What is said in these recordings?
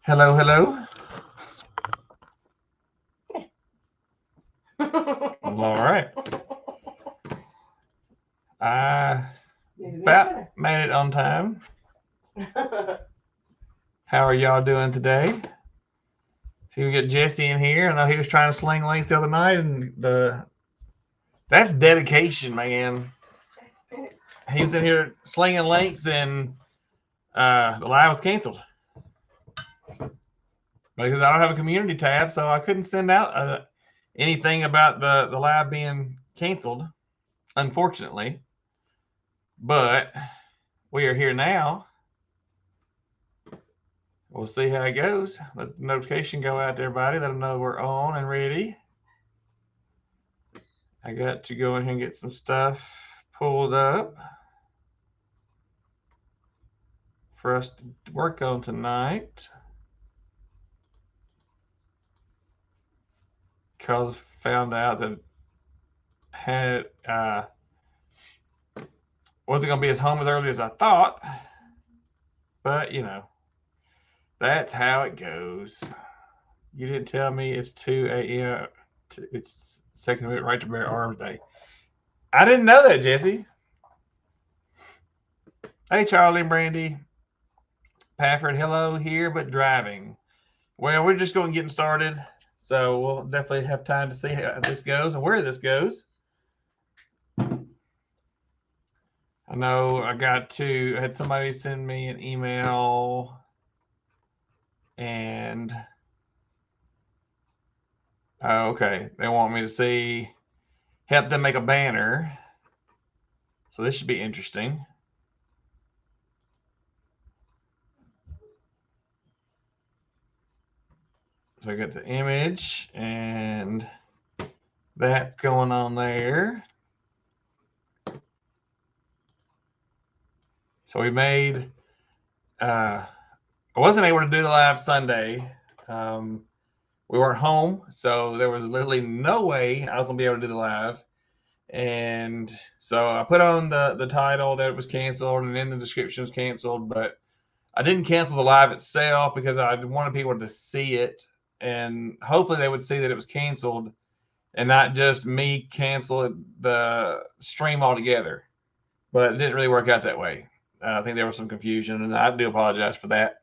Hello, hello. All right. I about made it on time. How are y'all doing today? See, we got Jesse in here. I know he was trying to sling links the other night, and that's dedication, man. He was in here slinging links, and the live was canceled because I don't have a community tab, so I couldn't send out anything about the live being canceled, unfortunately. But we are here now. We'll see how it goes. Let the notification go out to everybody. Let them know we're on and ready. I got to go in here and get some stuff pulled up for us to work on tonight. Because found out that had wasn't going to be as home as early as I thought. But, you know, that's how it goes. You didn't tell me it's 2 a.m. It's second minute right to bear arms day. I didn't know that, Jesse. Hey, Charlie and Brandy. Pafford, hello here, but driving. Well, we're just going getting started, so we'll definitely have time to see how this goes and where this goes. I know I had somebody send me an email, and okay, they want me to help them make a banner. So this should be interesting. So I got the image, and that's going on there. So we made, I wasn't able to do the live Sunday. We weren't home, so there was literally no way I was gonna be able to do the live. And so I put on the title that it was canceled, and in the description was canceled, but I didn't cancel the live itself because I wanted people to see it, and hopefully they would see that it was canceled and not just me cancel the stream altogether. But it didn't really work out that way. I think there was some confusion, and I do apologize for that.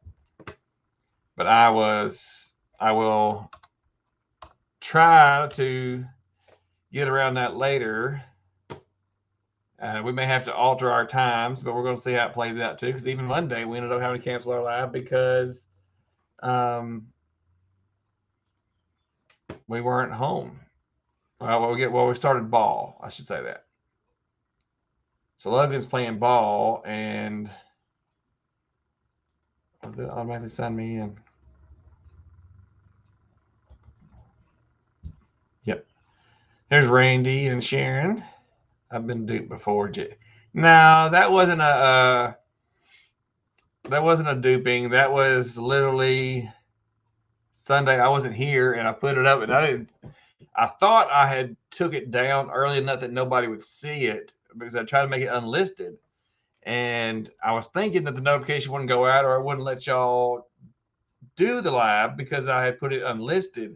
But I will try to get around that later. We may have to alter our times, but we're going to see how it plays out too. Because even Monday, we ended up having to cancel our live because we weren't home. We started ball. I should say that. So Logan's playing ball, and they'll automatically sign me in. Yep. There's Randy and Sharon. I've been duped before. No, that wasn't a duping. That was literally Sunday. I wasn't here, and I put it up, and I thought I had took it down early enough that nobody would see it because I tried to make it unlisted, and I was thinking that the notification wouldn't go out or I wouldn't let y'all do the live because I had put it unlisted.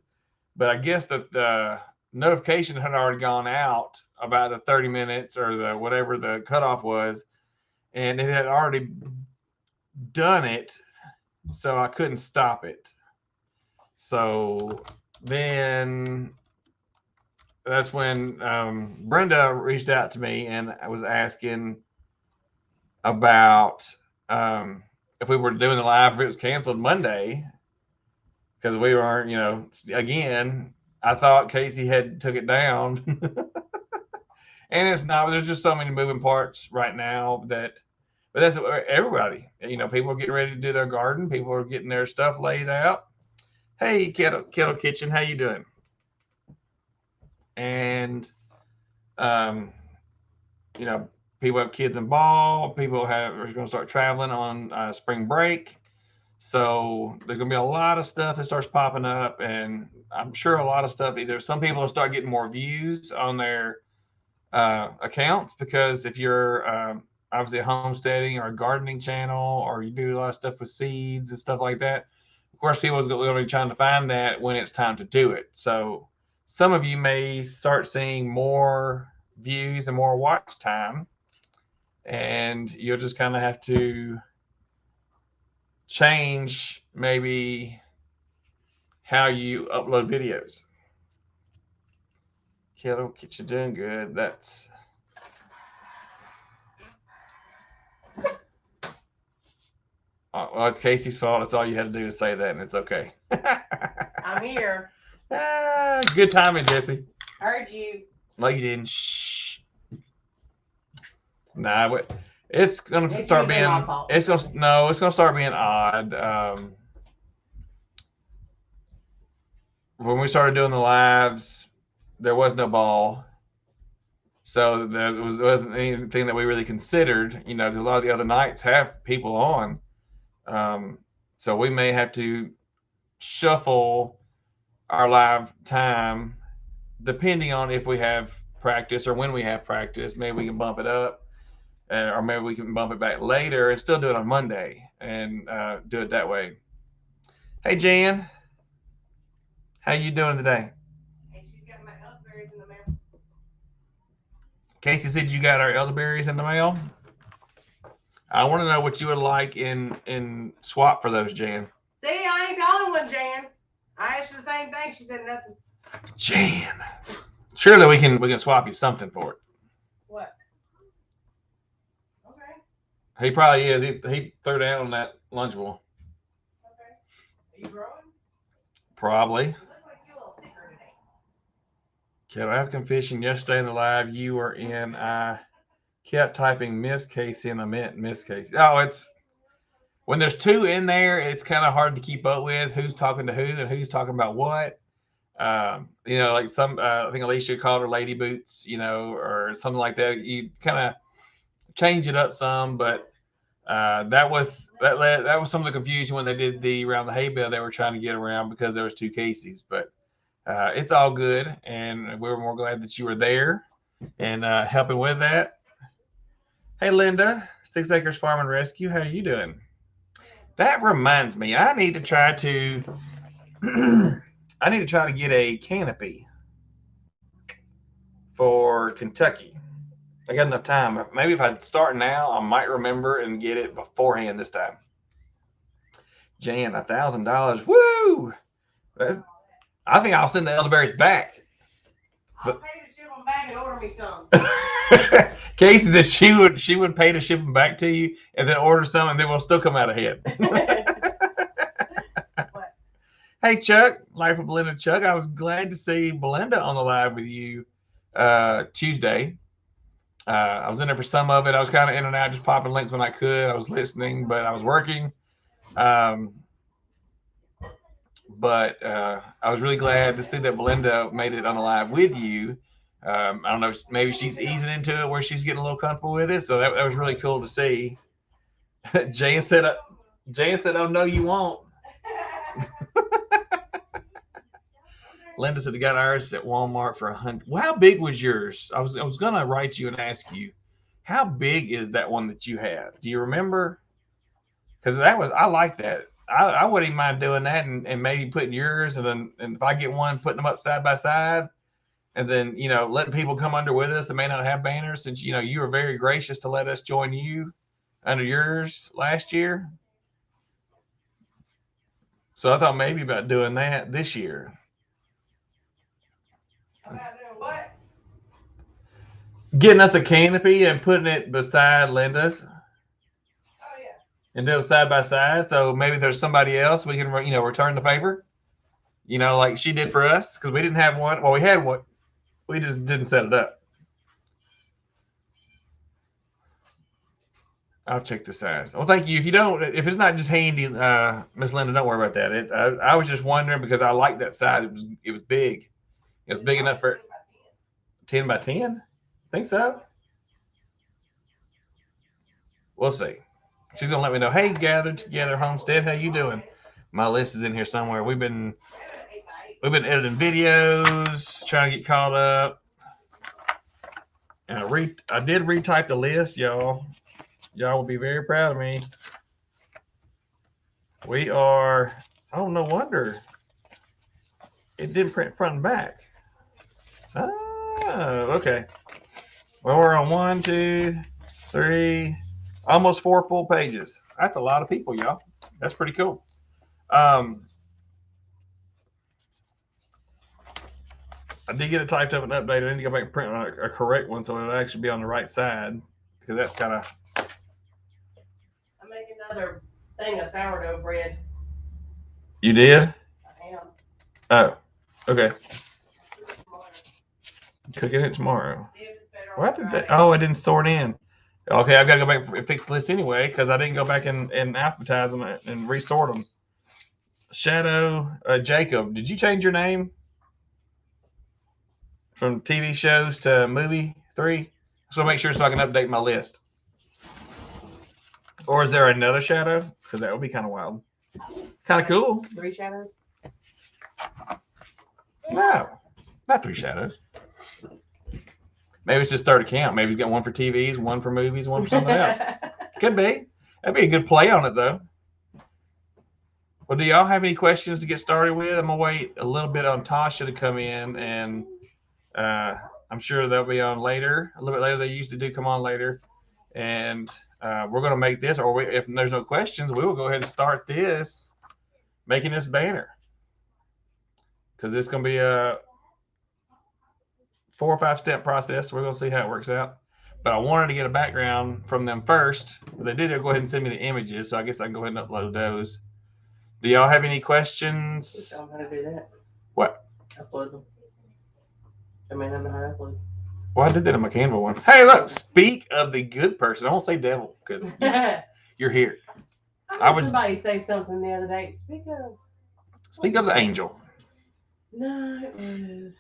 But I guess the notification had already gone out about the 30 minutes or the whatever the cutoff was, and it had already done it, so I couldn't stop it. So then that's when Brenda reached out to me and I was asking about if we were doing the live, if it was canceled Monday, because we weren't, again, I thought Casey had took it down. And it's not. There's just so many moving parts right now but that's everybody. People are getting ready to do their garden. People are getting their stuff laid out. Hey, Kettle Kitchen, how you doing? And people have kids in ball. People are going to start traveling on spring break. So there's going to be a lot of stuff that starts popping up, and I'm sure a lot of stuff. Either some people will start getting more views on their accounts because if you're obviously a homesteading or a gardening channel, or you do a lot of stuff with seeds and stuff like that, course, people are going to be trying to find that when it's time to do it. So some of you may start seeing more views and more watch time, and you'll just kind of have to change maybe how you upload videos. Kiddo, get you doing good. That's well, it's Casey's fault. It's all you had to do is say that, and it's okay. I'm here. Good timing, Jesse. Heard you. No, you didn't. Shh. Nah, but it's gonna start being. It's gonna start being odd. When we started doing the lives, there was no ball, so there wasn't anything that we really considered. You know, because a lot of the other nights have people on. So we may have to shuffle our live time depending on if we have practice or when we have practice. Maybe we can bump it up, or maybe we can bump it back later and still do it on Monday and do it that way. Hey, Jan, how you doing today? Hey, she's got my elderberries in the mail. Casey said you got our elderberries in the mail. I want to know what you would like in swap for those, Jan. See, I ain't the only one, Jan. I asked her the same thing. She said nothing. Jan, surely we can swap you something for it. What? Okay. He probably is. He threw down on that Lunchable. Okay. Are you growing? Probably. You look like you're a little thicker today. Kettle African fishing yesterday in the live you were in. I kept typing Miss Casey and I meant Miss Casey. Oh, it's when there's two in there, it's kind of hard to keep up with who's talking to who and who's talking about what. You know, like I think Alicia called her Lady Boots, you know, or something like that. You kind of change it up some, but that was some of the confusion when they did the around the hay bale they were trying to get around because there was two Caseys. But it's all good, and we were more glad that you were there and helping with that. Hey, Linda, 6 Acres Farm and Rescue, how are you doing? That reminds me, I need to try to get a canopy for Kentucky. I got enough time. Maybe if I start now, I might remember and get it beforehand this time. Jan, $1,000. Woo! I think I'll send the elderberries back. I'll pay to ship them back and order me some. Casey said she would pay to ship them back to you and then order some, and then we'll still come out ahead. What? Hey, Chuck, Life of Belinda. Chuck, I was glad to see Belinda on the live with you Tuesday. I was in there for some of it. I was kind of in and out, just popping links when I could. I was listening, but I was working. But I was really glad to see that Belinda made it on the live with you. I don't know, maybe she's easing into it where she's getting a little comfortable with it. So that was really cool to see. Jan said, "Oh no, you won't." Linda said they got ours at Walmart for $100. Well, how big was yours? I was gonna write you and ask you, how big is that one that you have? Do you remember? Because I like that. I wouldn't even mind doing that and maybe putting yours and if I get one, putting them up side by side, and then letting people come under with us that may not have banners, since you were very gracious to let us join you under yours last year. So I thought maybe about doing that this year. About doing what? Getting us a canopy and putting it beside Linda's. Oh yeah. And do it side by side. So maybe there's somebody else we can return the favor. Like she did for us, because we didn't have one. Well, we had one. We just didn't set it up. I'll check the size. Well, thank you. If it's not just handy, Miss Linda, don't worry about that. I was just wondering because I like that size. It was big. It was big enough for 10 by 10. Think so? We'll see. She's gonna let me know. Hey, Gathered Together Homestead, how you doing? My list is in here somewhere. We've been editing videos, trying to get caught up. And I did retype the list, y'all. Y'all will be very proud of me. We are Oh, no wonder. It didn't print front and back. Oh, okay. Well, we're on 1, 2, 3, almost 4 full pages. That's a lot of people, y'all. That's pretty cool. I did get it typed up and updated. I need to go back and print a correct one so it'll actually be on the right side, because that's kind of. I'm making another thing of sourdough bread. You did? I am. Oh, okay. Cooking it tomorrow. What did that? Oh, it didn't sort in. Okay, I've got to go back and fix the list anyway because I didn't go back and alphabetize them and resort them. Shadow Jacob, did you change your name from TV shows to movie 3? So make sure so I can update my list. Or is there another Shadow? Because that would be kind of wild. Kind of cool. 3 shadows? No, not 3 Shadows. Maybe it's his third account. Maybe he's got one for TVs, one for movies, one for something else. Could be. That'd be a good play on it, though. Well, do y'all have any questions to get started with? I'm going to wait a little bit on Tasha to come in, and I'm sure they'll be on later, a little bit later. They usually do come on later. And we're going to make this, or if there's no questions, we will go ahead and start this, making this banner. Because it's going to be a 4 or 5 step process. We're going to see how it works out. But I wanted to get a background from them first. But they did go ahead and send me the images, so I guess I can go ahead and upload those. Do y'all have any questions? I'm going to do that. What? Upload them. I mean, I know how to upload. Well, I did that on my Canva one. Hey, look, speak of the good person. I won't say devil because you're here. I heard somebody say something the other day. Speak of the angel. No, it was.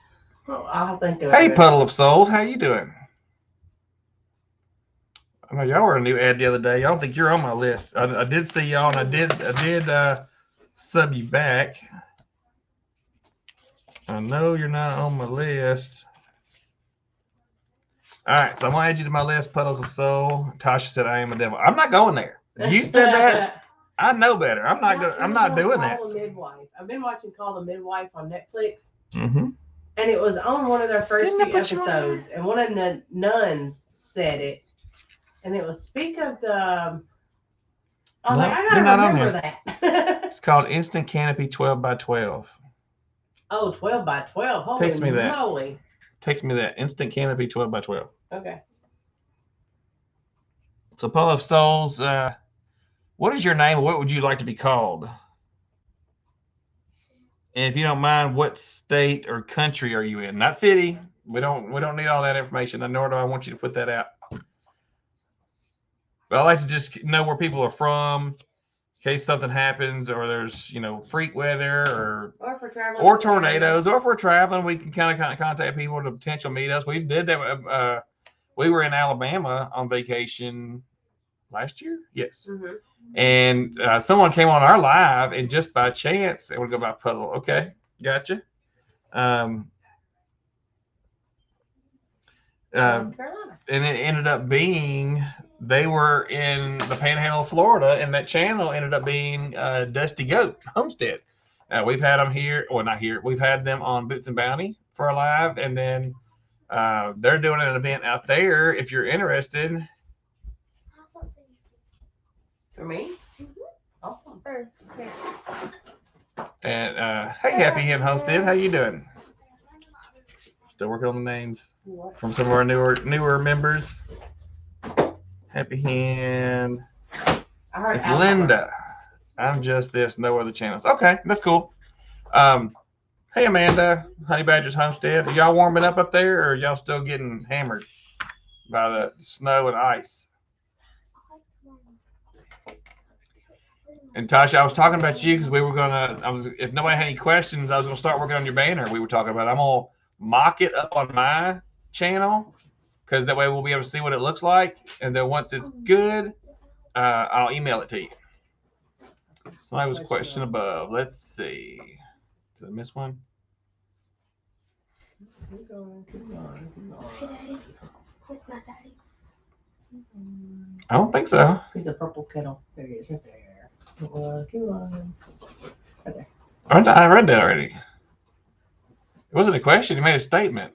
Oh, I'll think of it. Hey, Puddle of Souls, how you doing? I know y'all were a new ad the other day. Y'all think you're on my list. I did see y'all, and I did sub you back. I know you're not on my list. All right, so I'm gonna add you to my list, Puddles of Soul. Tasha said I am a devil. I'm not going there. You said that. I know better. I'm not doing that. Call the Midwife. I've been watching Call the Midwife on Netflix. Mm-hmm. And it was on one of their first few episodes, and one of the nuns said it, and it was speak of the. I was like, I gotta remember that. It's called Instant Canopy 12 by 12. Oh, 12 by 12. Holy Text me that. moly. Text me that. Instant Canopy 12 by 12. Okay. So, Puddle of Souls, what is your name? What would you like to be called? And if you don't mind, what state or country are you in? Not city. We don't need all that information, nor do I want you to put that out. But I like to just know where people are from, in case something happens, or there's freak weather, or for traveling, or tornadoes, or if we're traveling, we can kind of contact people to potential meet us. We did that. We were in Alabama on vacation last year, yes. Mm-hmm. And someone came on our live, and just by chance, they would go by Puddle. Okay, gotcha. And it ended up being they were in the Panhandle of Florida, and that channel ended up being Dusty Goat Homestead. We've had them here, or not here. We've had them on Boots and Bounty for a live, and then they're doing an event out there. If you're interested. For me? Awesome. And hey, Happy Hen Homestead, how you doing? Still working on the names from some of our newer members. Happy Hen. It's Linda. I'm just this, no other channels. Okay, that's cool. Hey, Amanda, Honey Badgers Homestead. Are y'all warming up there, or are y'all still getting hammered by the snow and ice? And Tasha, I was talking about you because we were if nobody had any questions, I was gonna start working on your banner. We were talking about. I'm gonna mock it up on my channel because that way we'll be able to see what it looks like, and then once it's good, I'll email it to you. Somebody was question above. Let's see. Did I miss one? Keep going. I don't think so. He's a purple kettle. There he is, right there. Keep on. Right there. I read that already. It wasn't a question. He made a statement.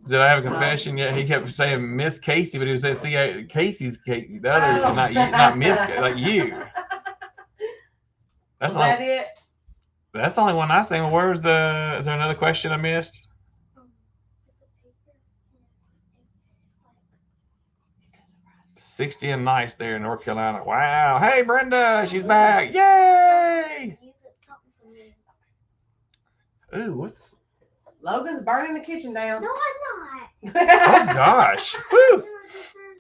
Did I have a confession yet? He kept saying Miss Casey, but he was saying see Casey's Casey. The other, not you, not Miss, like you. That's that it? That's the only one I sang. Where was the? Is there another question I missed? 60 and nice there in North Carolina. Wow. Hey, Brenda, she's back. Yay! Ooh, what's... Logan's burning the kitchen down. No, I'm not. Oh, gosh. Woo!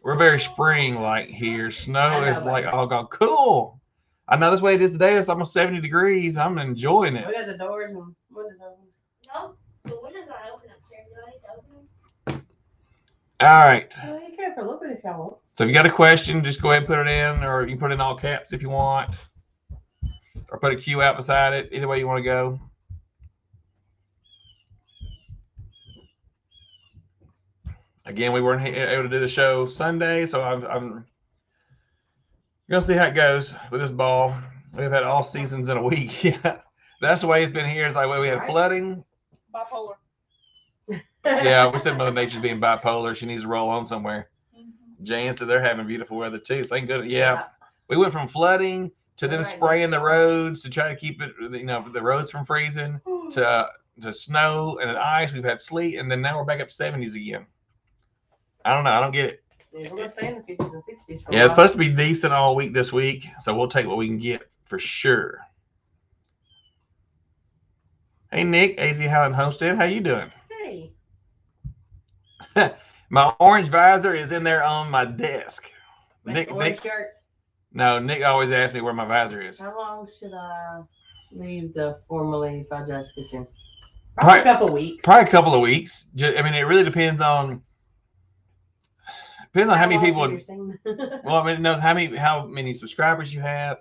We're very spring-like here. Snow is like all gone. Cool. I know this way it is today. It's almost 70 degrees. I'm enjoying it. We got the doors and windows open. No, the windows aren't open upstairs. Do I need to open them? All right. Well, you can for a little bit if y'all want. So if you got a question, just go ahead and put it in, or you can put it in all caps if you want, or put a Q out beside it. Either way you want to go. Again, we weren't able to do the show Sunday, so I'm gonna see how it goes with this ball. We've had all seasons in a week. Yeah, that's the way it's been here. It's like we had flooding. Bipolar. Yeah, we said Mother Nature's being bipolar. She needs to roll home somewhere. Jan said they're having beautiful weather too. Thank goodness. Yeah, we went from flooding to them spraying the roads to try to keep it, the roads from freezing, to snow and ice. We've had sleet, and then now we're back up 70s again. I don't know. I don't get it. Yeah, we're gonna stay in the 50s and 60s. Yeah, it's supposed to be decent all week this week, so we'll take what we can get for sure. Hey, Nick, AZ Highland Homestead, how you doing? Hey. My orange visor is in there on my desk. Nick, shirt. No, Nick always asks me where my visor is. How long should I leave the formerly Fajai's Kitchen? Probably a couple of weeks. Probably a couple of weeks. Just, I mean, it really depends on how many people. Well, I mean, it knows how many subscribers you have,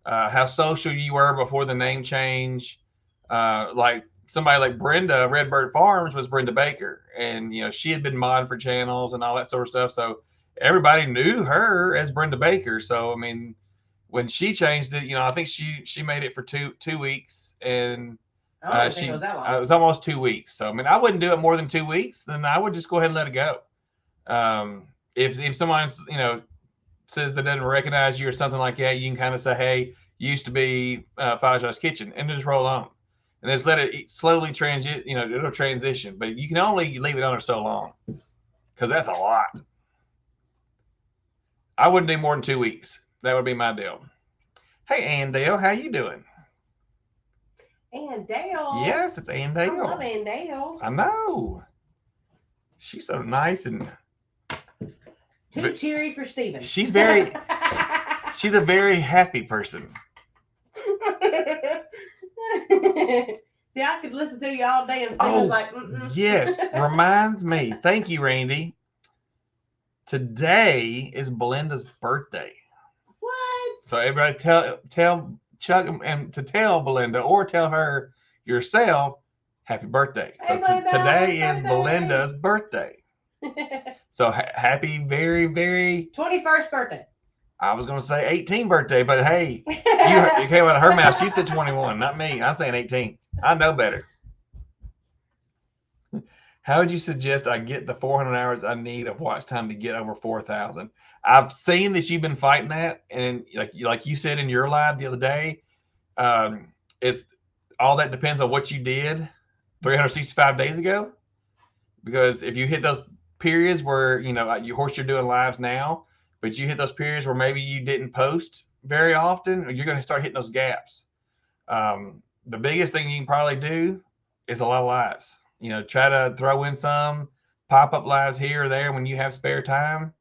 how social you were before the name change. Like somebody like Brenda, Redbird Farms was Brenda Baker, and she had been modding for channels and all that sort of stuff. So everybody knew her as Brenda Baker. So I mean, when she changed it, I think she made it for two weeks, and it was almost 2 weeks. So I mean, I wouldn't do it more than 2 weeks. Then I would just go ahead and let it go. If someone says they doesn't recognize you or something like that, you can kind of say, hey, used to be Fajai's Kitchen, and just roll on. And just let it slowly it'll transition. But you can only leave it on there so long, because that's a lot. I wouldn't do more than 2 weeks. That would be my deal. Hey, Andale, how you doing? Andale. Yes, it's Andale. I love Andale. I know. She's so nice and too cheery for Steven. She's a very happy person. See, I could listen to you all day and Steven's like, Yes, reminds me. Thank you, Randy. Today is Belinda's birthday. What? So everybody tell Chuck and to tell Belinda, or tell her yourself, happy birthday. So today is Belinda's birthday. So happy, very, very 21st birthday. I was going to say 18 birthday, but hey, you came out of her mouth. She said 21, not me. I'm saying 18. I know better. How would you suggest I get the 400 hours I need of watch time to get over 4,000? I've seen that you've been fighting that, and like you said in your live the other day, it's all that depends on what you did 365 days ago. Because if you hit those periods where of course you're doing lives now, but you hit those periods where maybe you didn't post very often, you're going to start hitting those gaps. The biggest thing you can probably do is a lot of lives. Try to throw in some pop-up lives here or there when you have spare time,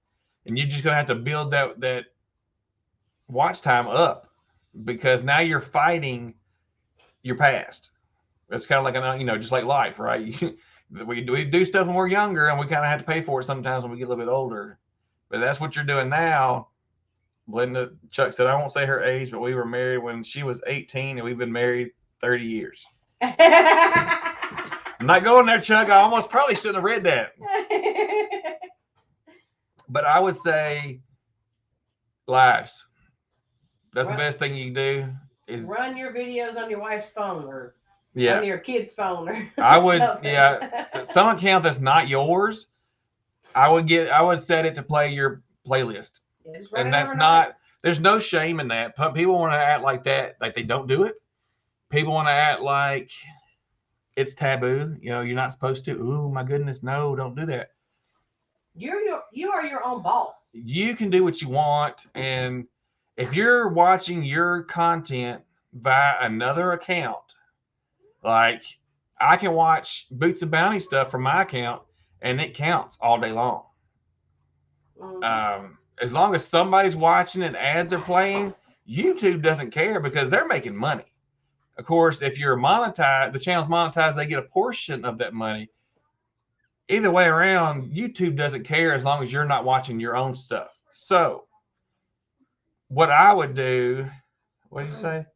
and you're just going to have to build that watch time up, because now you're fighting your past. It's kind of like just like life, right? We do stuff when we're younger, and we kind of have to pay for it sometimes when we get a little bit older. But that's what you're doing now. Belinda, Chuck said, I won't say her age, but we were married when she was 18, and we've been married 30 years. I'm not going there, Chuck. I almost probably shouldn't have read that. But I would say lives. That's the best thing you can do. run your videos on your wife's phone or on your kid's phone or I would something. so some account that's not yours, I would set it to play your playlist. Yeah, just run And it that's overnight. not there's no shame in that. But people want to act like that, like they don't do it. People want to act like it's taboo. You know, you're not supposed to. Ooh, my goodness, no, don't do that. You are your own boss. You can do what you want, and if you're watching your content via another account, like I can watch Boots and Bounty stuff from my account, and it counts all day long. As long as somebody's watching and ads are playing, YouTube doesn't care because they're making money. Of course, if you're monetized, the channel's monetized, they get a portion of that money. Either way around, YouTube doesn't care as long as you're not watching your own stuff. So, what I would do, what did you say?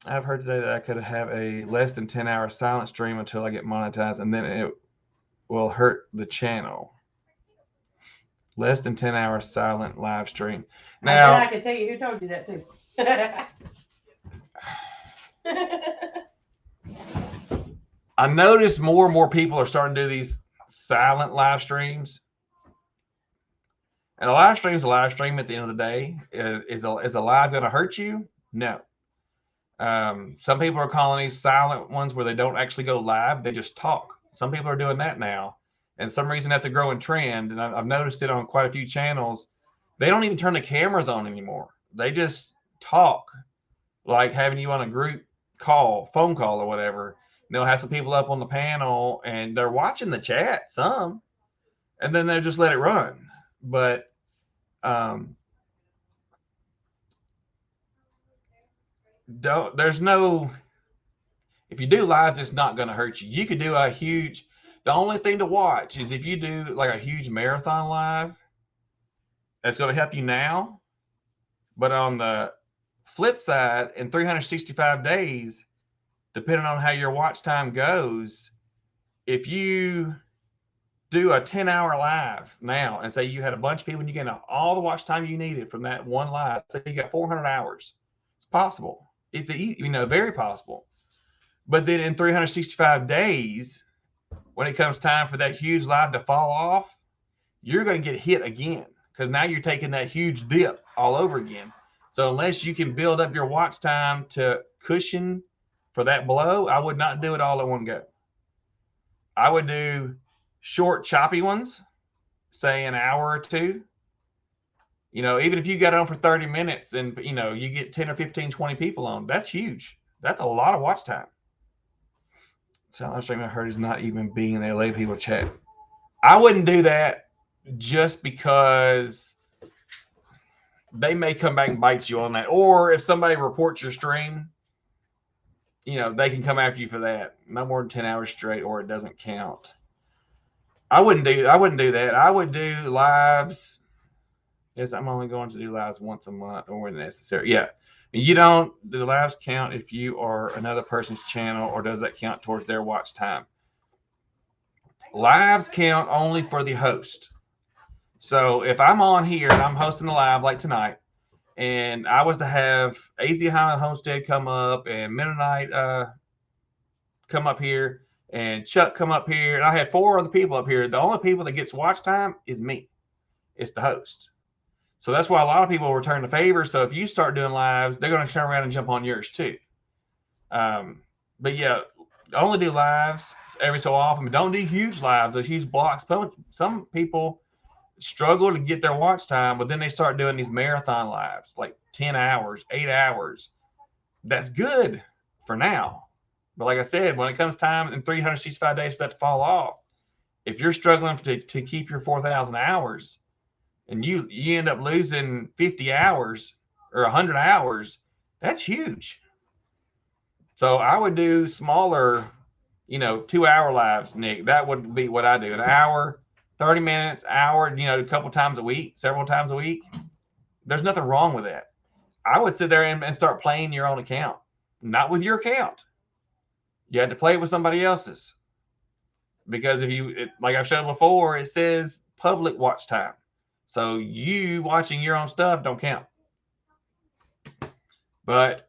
I've heard today that I could have a less than 10-hour silent stream until I get monetized, and then it will hurt the channel. Less than 10 hours silent live stream. Now, I can tell you who told you that too. I noticed more and more people are starting to do these silent live streams. And a live stream is a live stream at the end of the day. Is a live going to hurt you? No. Some people are calling these silent ones where they don't actually go live. They just talk. Some people are doing that now. And some reason that's a growing trend. And I've noticed it on quite a few channels. They don't even turn the cameras on anymore. They just talk like having you on a group call, phone call or whatever. And they'll have some people up on the panel and they're watching the chat, some, and then they'll just let it run. But there's no, if you do lives, it's not going to hurt you. You could do the only thing to watch is if you do like a huge marathon live, that's going to help you now. But on the flip side, in 365 days, depending on how your watch time goes, if you do a 10-hour live now and say you had a bunch of people and you get all the watch time you needed from that one live, say you got 400 hours, it's possible. It's very possible. But then in 365 days, when it comes time for that huge live to fall off, you're going to get hit again because now you're taking that huge dip all over again. So unless you can build up your watch time to cushion for that blow, I would not do it all at one go. I would do short, choppy ones, say an hour or two. Even if you got on for 30 minutes and, you get 10 or 15, 20 people on, that's huge. That's a lot of watch time. So I'm streaming I heard is not even being there. Let people chat. I wouldn't do that just because they may come back and bite you on that. Or if somebody reports your stream, they can come after you for that. No more than 10 hours straight or it doesn't count. I wouldn't do that. I would do lives. Yes, I'm only going to do lives once a month or when necessary. Yeah. You don't, do the lives count if you are another person's channel or does that count towards their watch time? Lives count only for the host. So if I'm on here and I'm hosting a live like tonight, and I was to have AZ Highland Homestead come up and Mennonite come up here and Chuck come up here, and I had 4 other people up here. The only people that gets watch time is me. It's the host. So that's why a lot of people return the favor. So if you start doing lives, they're going to turn around and jump on yours too. But yeah, only do lives every so often. But don't do huge lives, those huge blocks. Some people struggle to get their watch time, but then they start doing these marathon lives, like 10 hours, 8 hours. That's good for now. But like I said, when it comes time in 365 days for that to fall off, if you're struggling to keep your 4,000 hours and you end up losing 50 hours or 100 hours, that's huge. So I would do smaller, 2-hour lives, Nick. That would be what I do. An hour, 30 minutes, hour, a couple times a week, several times a week. There's nothing wrong with that. I would sit there and start playing your own account, not with your account. You had to play it with somebody else's. Because like I've shown before, it says public watch time. So you watching your own stuff don't count. But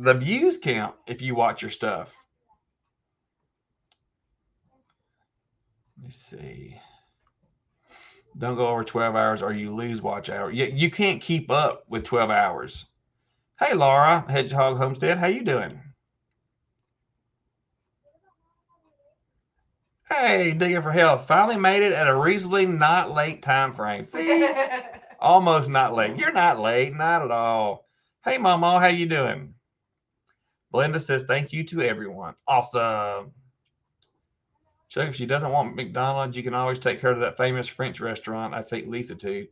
the views count if you watch your stuff. Let me see. Don't go over 12 hours or you lose watch hour. You can't keep up with 12 hours. Hey, Laura, Hedgehog Homestead, how you doing? Hey, digging for health. Finally made it at a reasonably not late time frame. See, almost not late. You're not late, not at all. Hey, Mama, how you doing? Belinda says thank you to everyone. Awesome. Chuck, if she doesn't want McDonald's, you can always take her to that famous French restaurant I take Lisa to.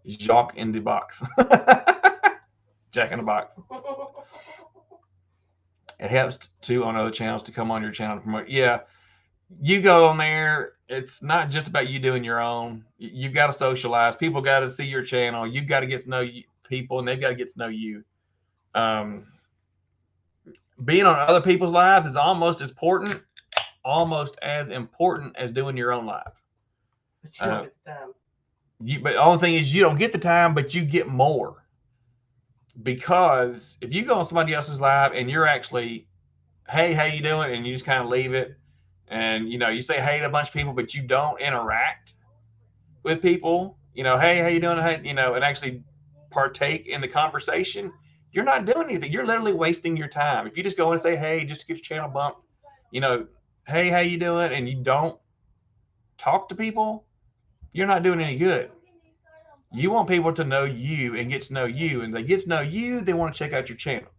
Jacques in the Box. Jack in the Box. It helps too on other channels to come on your channel to promote. Yeah, you go on there. It's not just about you doing your own. You've got to socialize. People got to see your channel. You've got to get to know people, and they've got to get to know you. Being on other people's lives is almost as important as doing your own live. But you don't get the time. But the only thing is you don't get the time, but you get more. Because if you go on somebody else's live and you're actually, hey, how you doing? And you just kind of leave it. And, you say hey to a bunch of people, but you don't interact with people, hey, how you doing? Hey, and actually partake in the conversation, you're not doing anything. You're literally wasting your time. If you just go in and say, hey, just to get your channel bumped, hey, how you doing? And you don't talk to people, you're not doing any good. You want people to know you and get to know you. And they get to know you, they want to check out your channel.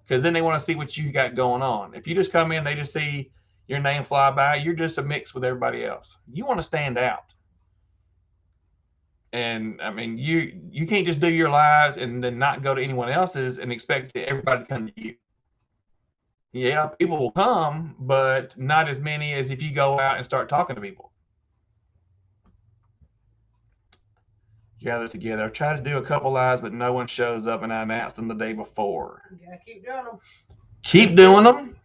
Because then they want to see what you got going on. If you just come in, they just see your name fly by, you're just a mix with everybody else. You want to stand out. And I mean, you can't just do your lives and then not go to anyone else's and expect everybody to come to you. Yeah, people will come, but not as many as if you go out and start talking to people. Gather together. I try to do a couple lives, but no one shows up, and I announce them the day before. You gotta keep doing them. Keep doing them.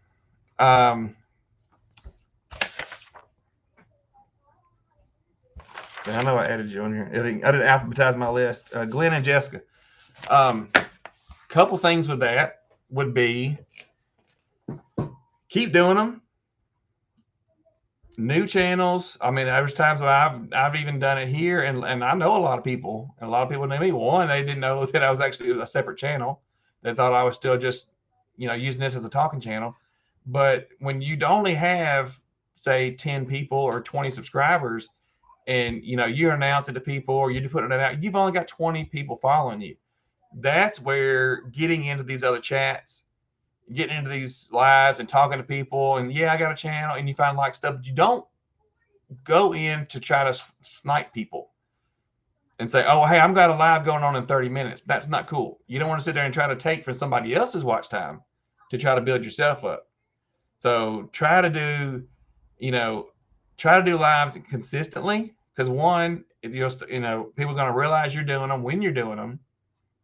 I know I added you on here. I didn't alphabetize my list. Glenn and Jessica. Couple things with that would be keep doing them. New channels. I mean, there's times where I've even done it here, and I know a lot of people, and a lot of people know me. One, they didn't know that I was actually a separate channel. They thought I was still just, using this as a talking channel. But when you only have, say, 10 people or 20 subscribers, and you announce it to people or you're putting it out, you've only got 20 people following you. That's where getting into these other chats, getting into these lives and talking to people, and I got a channel, and you find stuff, but you don't go in to try to snipe people and say, oh, hey, I've got a live going on in 30 minutes. That's not cool. You don't want to sit there and try to take from somebody else's watch time to try to build yourself up. So try to do lives consistently, because one, people are going to realize you're doing them when you're doing them,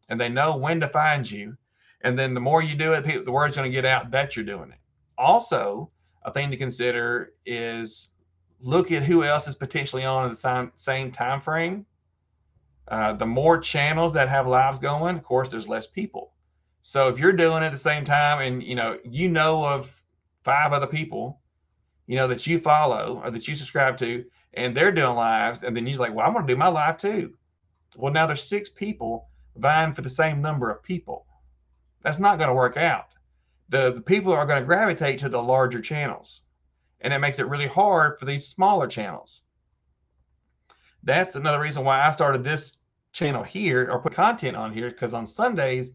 and they know when to find you. And then the more you do it, the word's going to get out that you're doing it. Also, a thing to consider is look at who else is potentially on at the same time frame. The more channels that have lives going, of course, there's less people. So if you're doing it at the same time, and you know of 5 other people, that you follow or that you subscribe to, and they're doing lives, and then you're like, well, I'm going to do my live too. Well, now there's 6 people vying for the same number of people. That's not going to work out. The people are going to gravitate to the larger channels, and it makes it really hard for these smaller channels. That's another reason why I started this channel here, or put content on here, because on Sundays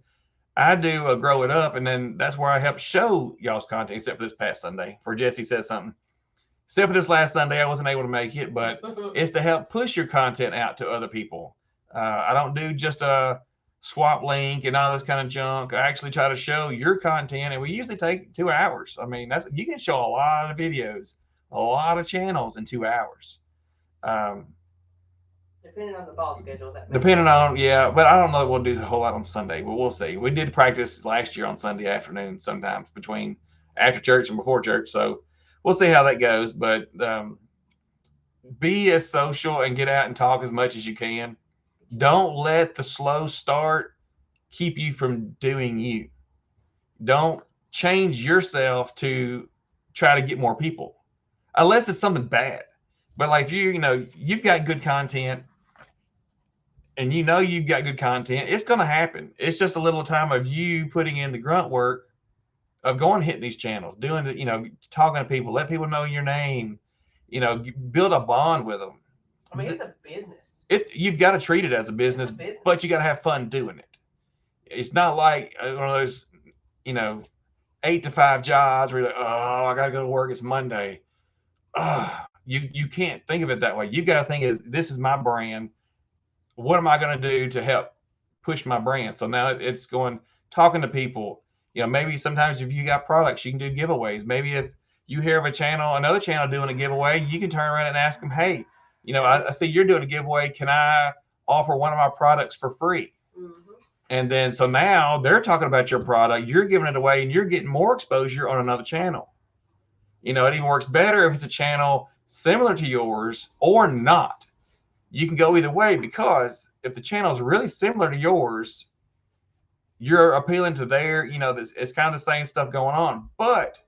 I do a grow it up, and then that's where I help show y'all's content, except for this past Sunday, for Jesse says something. Except for this last Sunday, I wasn't able to make it, but it's to help push your content out to other people. I don't do just a swap link and all this kind of junk. I actually try to show your content, and we usually take 2 hours. I mean, you can show a lot of videos, a lot of channels in 2 hours. Depending on the ball schedule. Depending on, but I don't know that we'll do a whole lot on Sunday, but we'll see. We did practice last year on Sunday afternoon sometimes between after church and before church, so we'll see how that goes. But be as social and get out and talk as much as you can. Don't let the slow start keep you from doing you. Don't change yourself to try to get more people, unless it's something bad. But like if you've got good content, and you've got good content, it's going to happen. It's just a little time of you putting in the grunt work of going hitting these channels, doing the, talking to people, let people know your name, build a bond with them. I mean, it's a business. You've got to treat it as a business, but you got to have fun doing it. It's not like one of those, 8 to 5 jobs where you're like, oh, I got to go to work. It's Monday. You can't think of it that way. You've got to think is this is my brand. What am I going to do to help push my brand? So now it's going talking to people. Maybe sometimes if you got products, you can do giveaways. Maybe if you hear of another channel doing a giveaway, you can turn around and ask them, hey, I see you're doing a giveaway. Can I offer one of my products for free? Mm-hmm. And then so now they're talking about your product, you're giving it away, and you're getting more exposure on another channel. It even works better if it's a channel similar to yours or not. You can go either way, because if the channel is really similar to yours, you're appealing to their, it's kind of the same stuff going on, but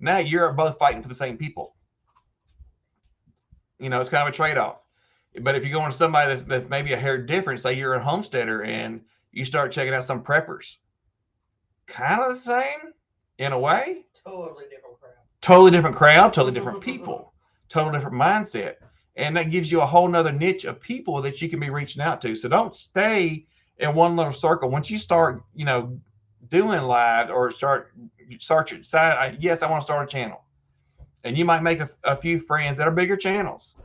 now you're both fighting for the same people. It's kind of a trade-off. But if you go into somebody that's maybe a hair different, say you're a homesteader and you start checking out some preppers, kind of the same in a way. Totally different crowd. Totally different people, totally different mindset. And that gives you a whole nother niche of people that you can be reaching out to. So don't stay in one little circle. Once you start, doing live or start your side, yes, I want to start a channel. And you might make a few friends that are bigger channels.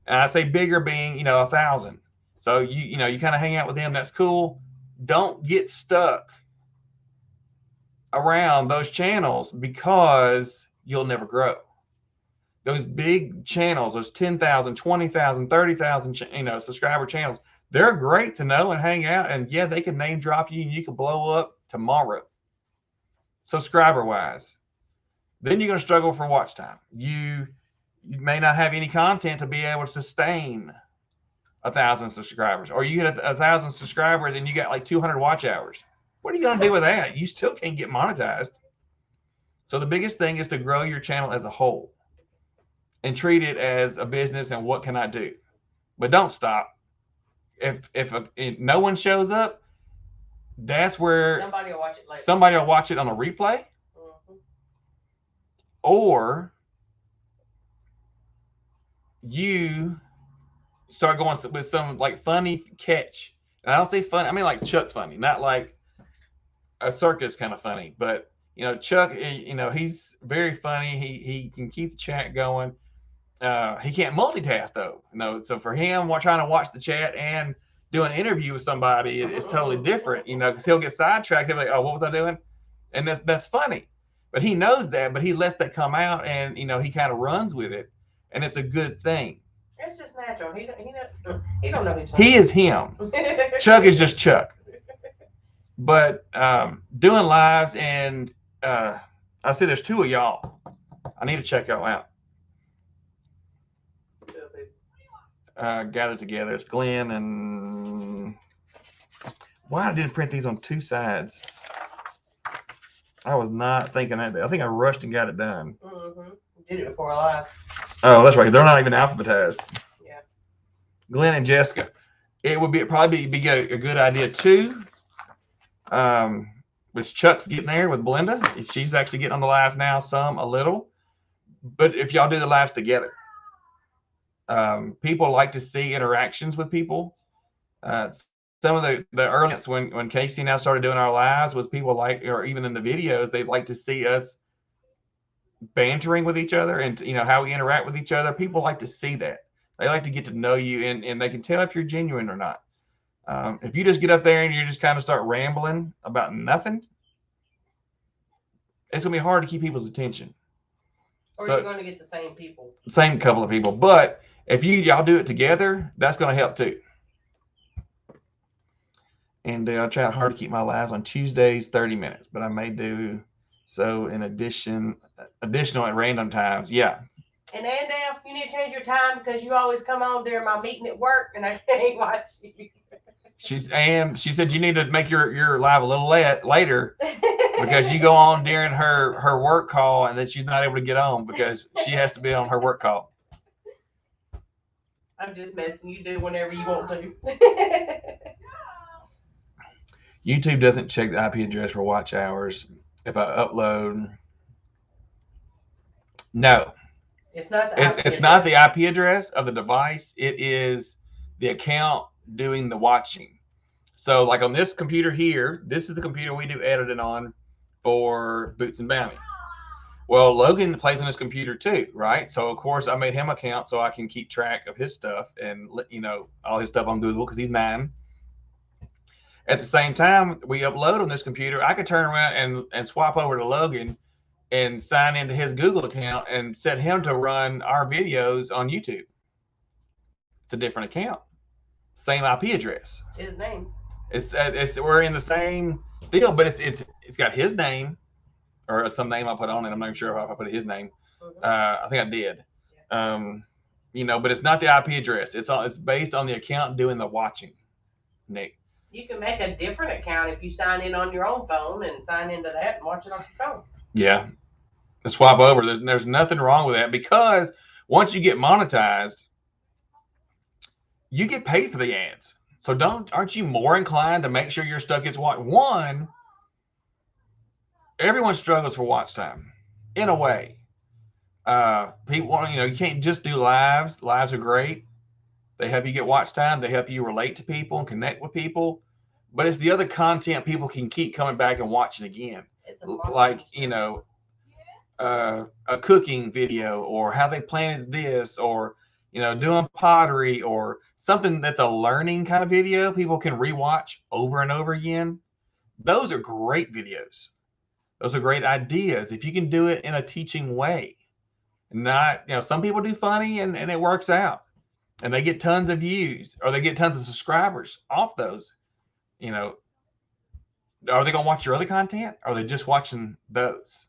And I say bigger being, 1,000. So you kind of hang out with them. That's cool. Don't get stuck around those channels, because you'll never grow. Those big channels, those 10,000, 20,000, 30,000, subscriber channels, they're great to know and hang out. And yeah, they can name drop you and you can blow up tomorrow, subscriber wise. Then you're going to struggle for watch time. You may not have any content to be able to sustain 1,000 subscribers, or you get 1,000 subscribers and you got like 200 watch hours. What are you going to do with that? You still can't get monetized. So the biggest thing is to grow your channel as a whole and treat it as a business and what can I do? But don't stop. If no one shows up, that's where somebody will watch it later. Somebody will watch it on a replay. Mm-hmm. Or you start going with some like funny catch. And I don't say funny, I mean like Chuck funny, not like a circus kind of funny. But Chuck, he's very funny. He can keep the chat going. He can't multitask though. So for him, trying to watch the chat and do an interview with somebody is totally different. Because he'll get sidetracked. He'll be like, "Oh, what was I doing?" And that's funny. But he knows that. But he lets that come out, and he kind of runs with it, and it's a good thing. It's just natural. He don't know he's funny. He is him. Chuck is just Chuck. But doing lives, and I see there's 2 of y'all. I need to check y'all out. Gathered together. It's Glenn and why I didn't print these on 2 sides. I was not thinking that. I think I rushed and got it done. Mm-hmm. Did it before live. Oh, that's right. They're not even alphabetized. Yeah. Glenn and Jessica. It would probably be a good idea too. With Chuck's getting there with Belinda. She's actually getting on the lives now, a little. But if y'all do the lives together. People like to see interactions with people. Some of the early when Casey and I started doing our lives was people or even in the videos, they'd like to see us bantering with each other and how we interact with each other. People like to see that. They like to get to know you, and they can tell if you're genuine or not. If you just get up there and you just kind of start rambling about nothing, it's gonna be hard to keep people's attention. Or you're going to get the same people. Same couple of people. But if y'all do it together, that's going to help too. And I'll try hard to keep my lives on Tuesdays, 30 minutes. But I may do so in additional at random times. Yeah. And Andale, you need to change your time because you always come on during my meeting at work and I can't watch you. She said you need to make your live a little later because you go on during her work call and then she's not able to get on because she has to be on her work call. I'm just messing. You do whenever you want to. YouTube doesn't check the IP address for watch hours. If I upload, no, it's not the IP it's address. not the IP address of the device. It is the account doing the watching. So, like on this computer here, this is the computer we do editing on for Boots and Bounty. Well, Logan plays on his computer too, right? So, of course, I made him an account so I can keep track of his stuff and all his stuff on Google because he's 9. At the same time, we upload on this computer. I could turn around and swap over to Logan and sign into his Google account and set him to run our videos on YouTube. It's a different account, same IP address. His name. It's we're in the same field, but it's got his name or some name I put on it. I'm not sure if I put his name. I think I did. But it's not the IP address. It's based on the account doing the watching. Nick. You can make a different account if you sign in on your own phone and sign into that and watch it on your phone. Yeah. Swap over. There's nothing wrong with that because once you get monetized, you get paid for the ads. So aren't you more inclined to make sure your stuff gets watched? One, everyone struggles for watch time in a way. People, you can't just do lives. Lives are great. They help you get watch time. They help you relate to people and connect with people. But it's the other content people can keep coming back and watching again. Like, a cooking video or how they planted this or, doing pottery or something that's a learning kind of video people can rewatch over and over again. Those are great videos. Those are great ideas if you can do it in a teaching way. Not, some people do funny and it works out and they get tons of views or they get tons of subscribers off those. Are they going to watch your other content? Or are they just watching those?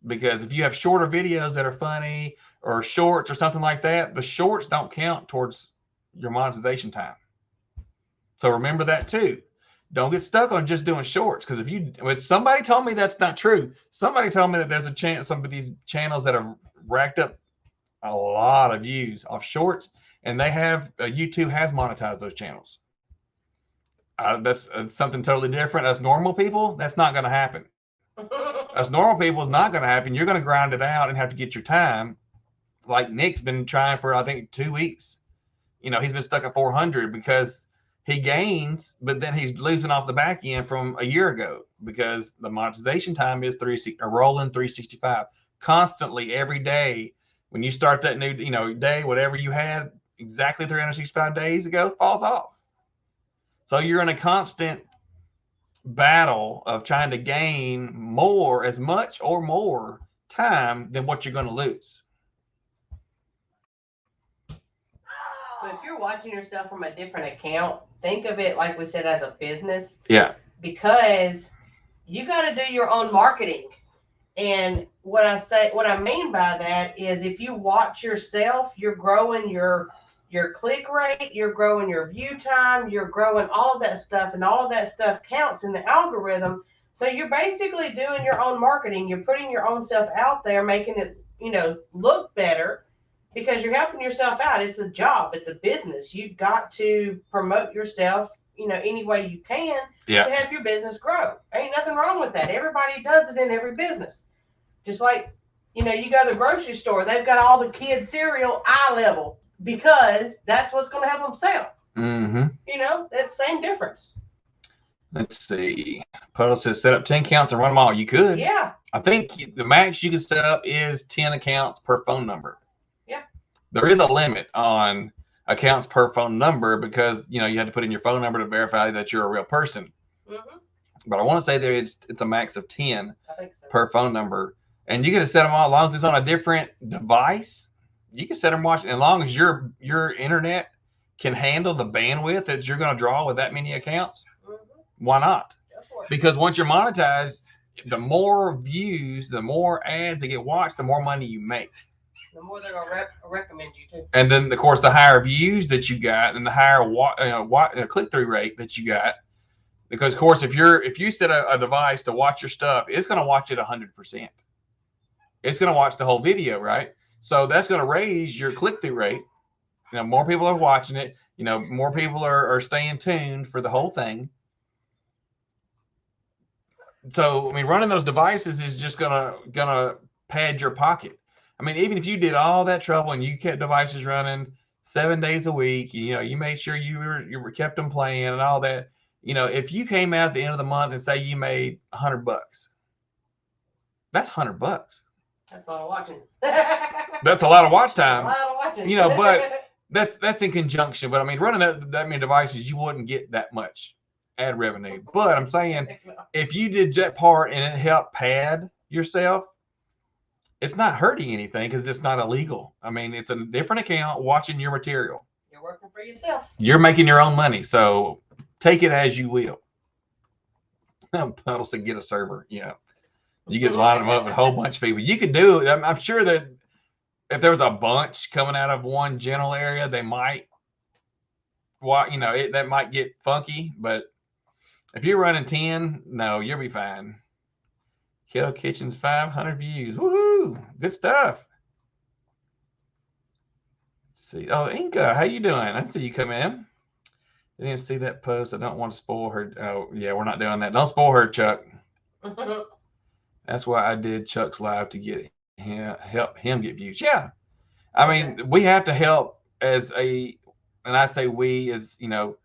Because if you have shorter videos that are funny or shorts or something like that, the shorts don't count towards your monetization time. So remember that too. Don't get stuck on just doing shorts because if somebody told me that's not true. Somebody told me that there's a chance some of these channels that have racked up a lot of views off shorts, and they have YouTube has monetized those channels. That's something totally different. As normal people, that's not going to happen. As normal people, it's not going to happen. You're going to grind it out and have to get your time. Like Nick's been trying for, I think, 2 weeks. He's been stuck at 400 because he gains, but then he's losing off the back end from a year ago because the monetization time is a rolling 365 constantly every day. When you start that new, day, whatever you had exactly 365 days ago falls off. So you're in a constant battle of trying to gain as much or more time than what you're going to lose. But if you're watching yourself from a different account, think of it, like we said, as a business. Yeah. Because you got to do your own marketing. And what I mean by that is if you watch yourself, you're growing your click rate, you're growing your view time, you're growing all of that stuff, and all of that stuff counts in the algorithm. So you're basically doing your own marketing. You're putting your own stuff out there, making it, look better because you're helping yourself out. It's a job. It's a business. You've got to promote yourself, any way you can to help your business grow. Ain't nothing wrong with that. Everybody does it in every business. Just like, you go to the grocery store, they've got all the kids cereal eye level because that's what's going to help them sell. Mm-hmm. That's the same difference. Let's see. Puddle says set up 10 accounts and run them all. You could. Yeah. I think the max you can set up is 10 accounts per phone number. Yeah. There is a limit on accounts per phone number because, you have to put in your phone number to verify that you're a real person. Mm-hmm. But I want to say that it's a max of 10 per phone number. And you can set them all as long as it's on a different device. You can set them watching as long as your internet can handle the bandwidth that you're going to draw with that many accounts. Mm-hmm. Why not? Because once you're monetized, the more views, the more ads that get watched, the more money you make. The more they're going to recommend you to. And then, of course, the higher views that you got and the higher click-through rate that you got, Because of course, if you set a device to watch your stuff, it's going to watch it 100%. It's going to watch the whole video, right? So that's going to raise your click-through rate. You know, more people are watching it. You know, more people are staying tuned for the whole thing. So I mean, running those devices is just gonna pad your pocket. I mean, even if you did all that trouble and you kept devices running 7 days a week, you know, you made sure you were kept them playing and all that. You know, if you came out at the end of the month and say you made $100, that's $100. That's a lot of watching. That's a lot of watch A time. lot of watching. You know, but that's in conjunction. But I mean, running that many devices, you wouldn't get that much ad revenue. But I'm saying, if you did that part and it helped pad yourself, it's not hurting anything because it's not illegal. I mean, it's a different account watching your material. You're working for yourself. You're making your own money, so take it as you will. Puddle said, get a server. Yeah, you could line them up with a whole bunch of people. You could do it. I'm sure that if there was a bunch coming out of one general area, they might, you know, that might get funky. But if you're running 10, no, you'll be fine. Kettle Kitchen's 500 views. Woohoo! Good stuff. Let's see. Oh, Inca, how you doing? I see you come in. I didn't see that post. I don't want to spoil her. Oh, yeah, we're not doing that. Don't spoil her, Chuck. That's why I did Chuck's live to get him, help him get views. Yeah. I mean, we have to help and I say we as, you know,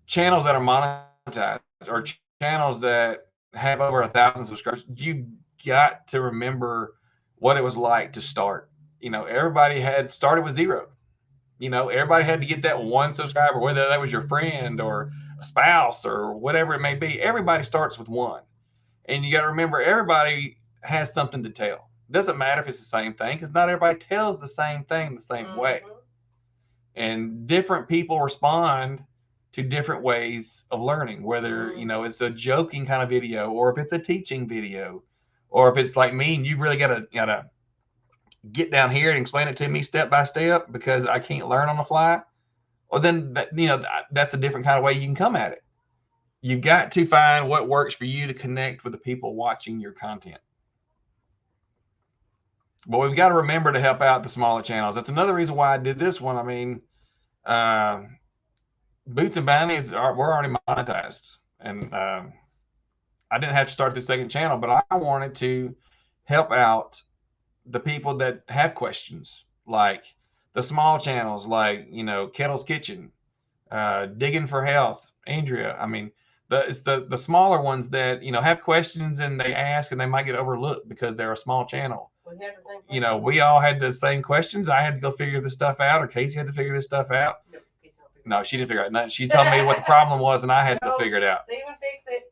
channels that are monetized or channels that have over 1,000 subscribers. You got to remember what it was like to start. You know, everybody had started with 0. You know, everybody had to get that 1 subscriber, whether that was your friend or a spouse or whatever it may be. Everybody starts with 1. And you got to remember, everybody has something to tell. It doesn't matter if it's the same thing, because not everybody tells the same thing the same way. And different people respond to different ways of learning, whether, you know, it's a joking kind of video or if it's a teaching video, or if it's like me and you really gotta get down here and explain it to me step by step because I can't learn on the fly. Well, then you know, that's a different kind of way you can come at it. You've got to find what works for you to connect with the people watching your content. But we've got to remember to help out the smaller channels. That's another reason why I did this one. I mean, Boots and Bounties we're already monetized, and I didn't have to start the second channel, but I wanted to help out the people that have questions, like the small channels, like, you know, Kettle's Kitchen, Digging for Health, Andrea. I mean, it's the smaller ones that, you know, have questions and they ask and they might get overlooked because they're a small channel. You know, we all had the same questions. I had to go figure this stuff out, or Casey had to figure this stuff out. No, she didn't figure it out nothing. She told me what the problem was, and I had to figure it out. Steven fix it.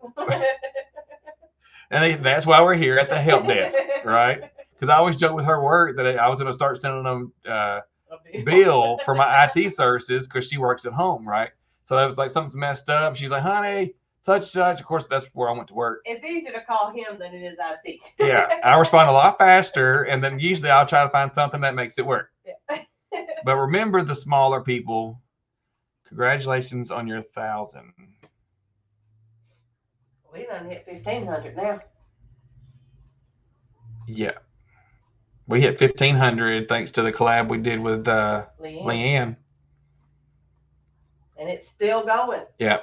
And that's why we're here at the help desk, right? Because I always joke with her work that I was going to start sending them bill for my IT services because she works at home, right? So that was like something's messed up. She's like, honey, such. Of course, that's where I went to work. It's easier to call him than it is IT. Yeah, I respond a lot faster, and then usually I'll try to find something that makes it work. Yeah. But remember the smaller people. Congratulations on your 1,000. We done hit 1,500 now. Yeah. We hit 1,500 thanks to the collab we did with Leanne. And it's still going. Yeah.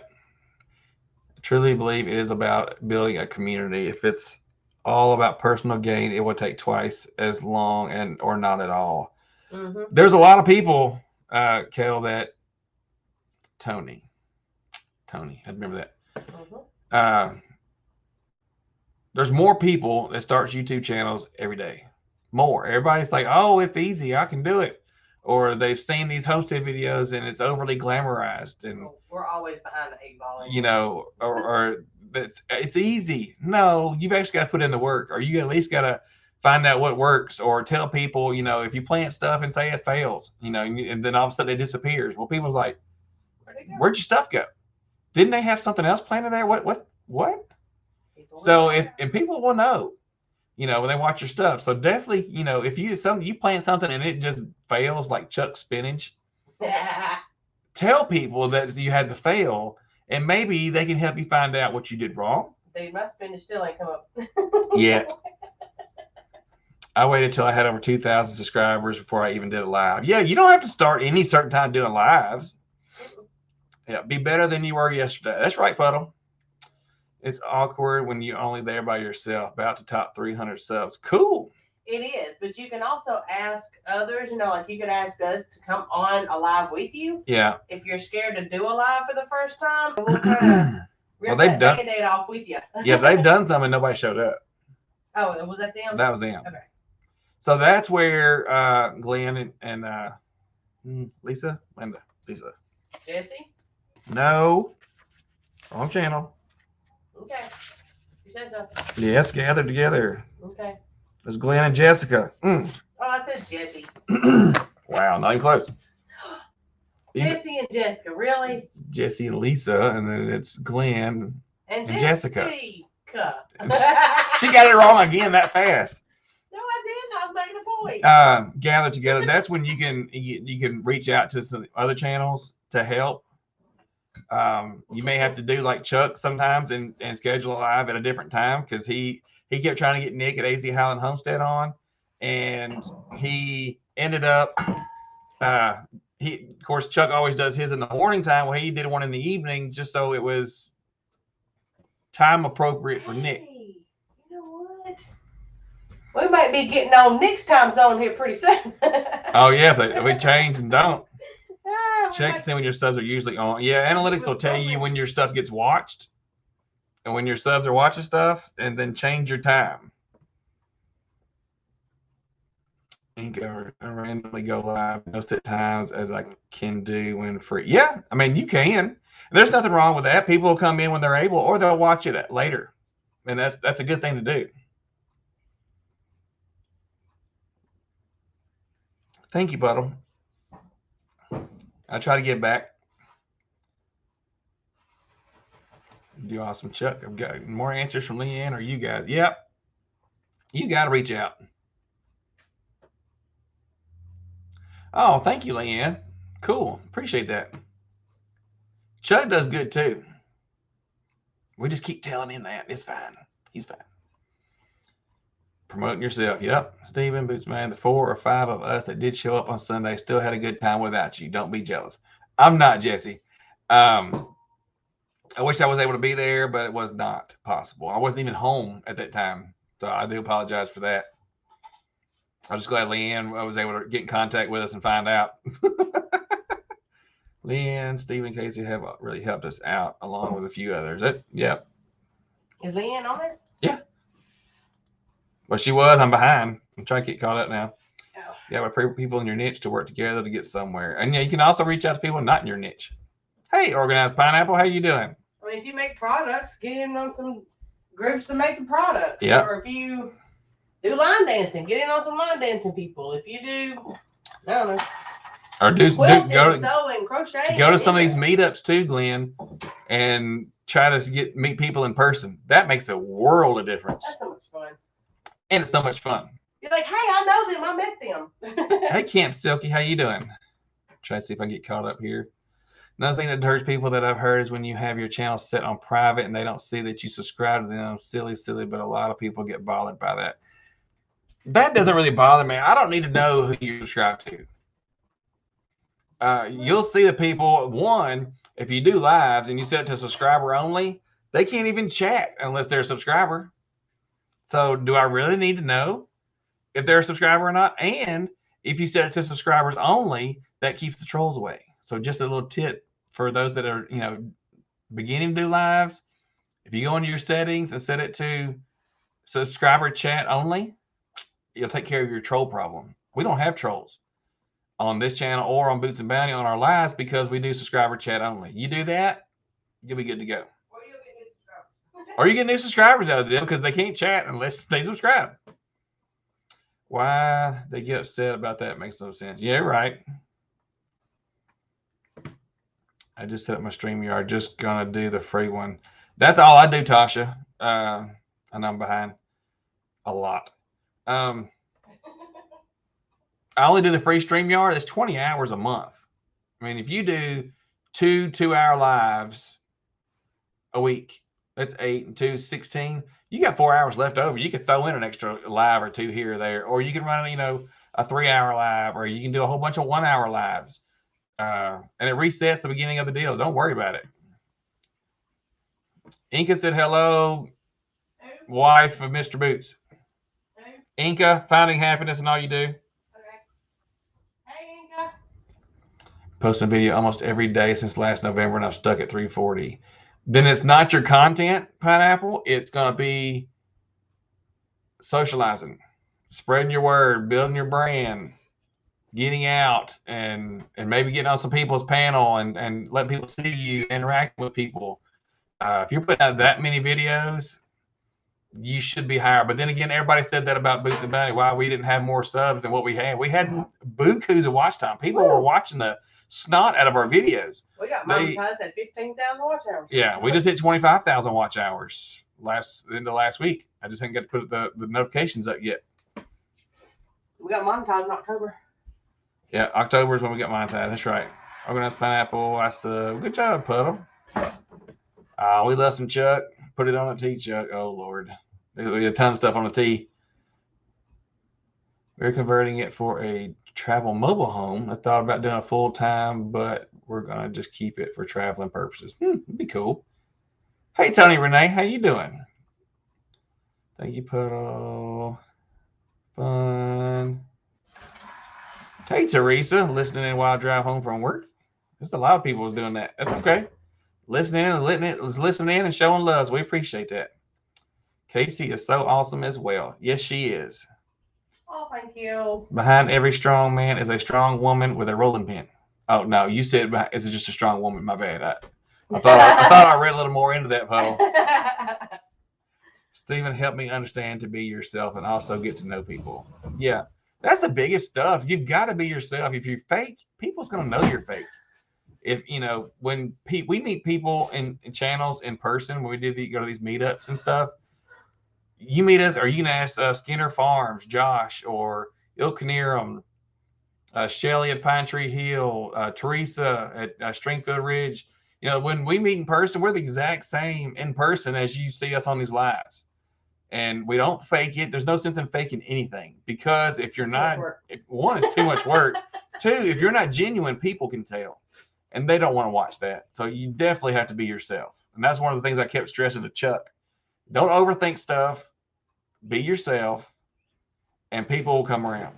I truly believe it is about building a community. If it's all about personal gain, it will take twice as long or not at all. Mm-hmm. There's a lot of people, Kettle, that Tony, I remember that. Mm-hmm. There's more people that starts YouTube channels every day. More. Everybody's like, oh, it's easy, I can do it. Or they've seen these hosted videos and it's overly glamorized. And we're always behind the 8 ball. You know, or it's easy. No, you've actually got to put in the work, or you at least got to find out what works, or tell people, you know, if you plant stuff and say it fails, you know, and then all of a sudden it disappears. Well, people's like, where'd your stuff go? Didn't they have something else planted there? What? So and people will know, you know, when they watch your stuff. So definitely, you know, if you plant something and it just fails, like Chuck's spinach, tell people that you had to fail, and maybe they can help you find out what you did wrong. Dude, my spinach still ain't come up. Yeah. I waited till I had over 2,000 subscribers before I even did a live. Yeah, you don't have to start any certain time doing lives. Yeah, be better than you were yesterday. That's right, Puddle. It's awkward when you're only there by yourself, about to top 300 subs. Cool. It is, but you can also ask others, like you could ask us to come on a live with you. Yeah. If you're scared to do a live for the first time, we'll kind of rip that Band-Aid off with you. Yeah, they've done some and nobody showed up. Oh, was that them? That was them. Okay. So that's where Glenn and Lisa. Jesse? No. Wrong channel. Okay. You said so. Yeah, it's gathered together. Okay. It's Glenn and Jessica. Oh, I said Jesse. Wow, not even close. Jesse and Jessica, really? Jesse and Lisa, and then it's Glenn and Jessica. She got it wrong again that fast. No, I didn't. I was making a point. Gather together. That's when you can reach out to some other channels to help. You may have to do like Chuck sometimes and schedule a live at a different time because he kept trying to get Nick at AZ Highland Homestead on, and he ended up of course Chuck always does his in the morning time. Well, he did one in the evening just so it was time appropriate for Nick. You know what? We might be getting on Nick's time zone here pretty soon. Oh yeah, if we change and don't. Check to see when your subs are usually on. Yeah, analytics will tell you when your stuff gets watched and when your subs are watching stuff, and then change your time. And randomly go live most at times as I can do when free. Yeah, I mean you can. There's nothing wrong with that. People will come in when they're able, or they'll watch it later, and that's a good thing to do. Thank you, Buttle. I try to get back. Do awesome, Chuck. I've got more answers from Leanne or you guys. Yep. You got to reach out. Oh, thank you, Leanne. Cool. Appreciate that. Chuck does good too. We just keep telling him that. It's fine. He's fine. Promoting yourself. Yep. Stephen, Bootsman, the 4 or 5 of us that did show up on Sunday still had a good time without you. Don't be jealous. I'm not, Jesse. I wish I was able to be there, but it was not possible. I wasn't even home at that time. So I do apologize for that. I'm just glad Leanne was able to get in contact with us and find out. Leanne, Stephen, Casey have really helped us out along with a few others. Yep. Is Leanne on there? Yeah. Well, she was. I'm behind. I'm trying to get caught up now. Oh. Yeah, we're people in your niche to work together to get somewhere. And yeah, you can also reach out to people not in your niche. Hey, Organized Pineapple, how you doing? I mean, if you make products, get in on some groups to make the products. Yeah. Or if you do line dancing, get in on some line dancing people. If you do, I don't know. Or sewing, crocheting. Go to some of these meetups too, Glenn, and try to meet people in person. That makes a world of difference. That's so much fun. And it's so much fun. You're like, hey, I know them. I met them. Hey, Camp Silky, how you doing? Try to see if I can get caught up here. Another thing that hurts people that I've heard is when you have your channel set on private and they don't see that you subscribe to them. Silly, but a lot of people get bothered by that. That doesn't really bother me. I don't need to know who you subscribe to. You'll see the people, one, if you do lives and you set it to subscriber only, they can't even chat unless they're a subscriber. So do I really need to know if they're a subscriber or not? And if you set it to subscribers only, that keeps the trolls away. So just a little tip for those that are, beginning to do lives. If you go into your settings and set it to subscriber chat only, you'll take care of your troll problem. We don't have trolls on this channel or on Boots and Bounty on our lives because we do subscriber chat only. You do that, you'll be good to go. Or you get new subscribers out of them because they can't chat unless they subscribe. Why they get upset about that makes no sense. Yeah, right. I just set up my StreamYard. Just gonna do the free one. That's all I do, Tasha. And I'm behind a lot. I only do the free StreamYard. It's 20 hours a month. I mean, if you do two 2-hour lives a week. That's 8 and 2, 16. You got 4 hours left over. You could throw in an extra live or two here or there, or you can run, a 3 hour live, or you can do a whole bunch of 1 hour lives. And it resets the beginning of the deal. Don't worry about it. Inca said hello, wife of Mr. Boots. Inca, finding happiness in all you do. Okay. Hey, Inga. Posting a video almost every day since last November, and I'm stuck at 340. Then it's not your content, Pineapple. It's going to be socializing, spreading your word, building your brand, getting out, and maybe getting on some people's panel and let people see you, interact with people. If you're putting out that many videos, you should be higher. But then again, everybody said that about Boots and Bounty. Why we didn't have more subs than what we had. We had bukus of watch time. People were watching the snot out of our videos. We got monetized at 15,000 watch hours. Yeah, we just hit 25,000 watch hours last week. I just haven't got to put the notifications up yet. We got monetized in October. Yeah, October is when we got monetized. That's right. Organized Pineapple. I said, good job, Puddle. We love some Chuck. Put it on a T, Chuck. Oh, Lord. There's a ton of stuff on the T. We're converting it for a travel mobile home. I thought about doing a full-time, but we're going to just keep it for traveling purposes. It'd be cool. Hey, Tony Renee. How you doing? Thank you, Puddle. Fun. Hey, Teresa. Listening in while I drive home from work. There's a lot of people who's doing that. That's okay. Listening in and showing love. We appreciate that. Casey is so awesome as well. Yes, she is. Oh, thank you. Behind every strong man is a strong woman with a rolling pin. Oh no, you said is it just a strong woman? My bad. I thought I read a little more into that, Puddle. Stephen, help me understand to be yourself and also get to know people. Yeah, that's the biggest stuff. You've got to be yourself. If you're fake, people's gonna know you're fake. If when we meet people in channels in person, when we go to these meetups and stuff, you meet us, or you can ask Skinner Farms, Josh, or Il Canirum, Shelly at Pine Tree Hill, Teresa at Stringfield Ridge. When we meet in person, we're the exact same in person as you see us on these lives. And we don't fake it. There's no sense in faking anything, because if you're not, one, it's too much work. Two, if you're not genuine, people can tell. And they don't want to watch that. So you definitely have to be yourself. And that's one of the things I kept stressing to Chuck. Don't overthink stuff. Be yourself, and people will come around.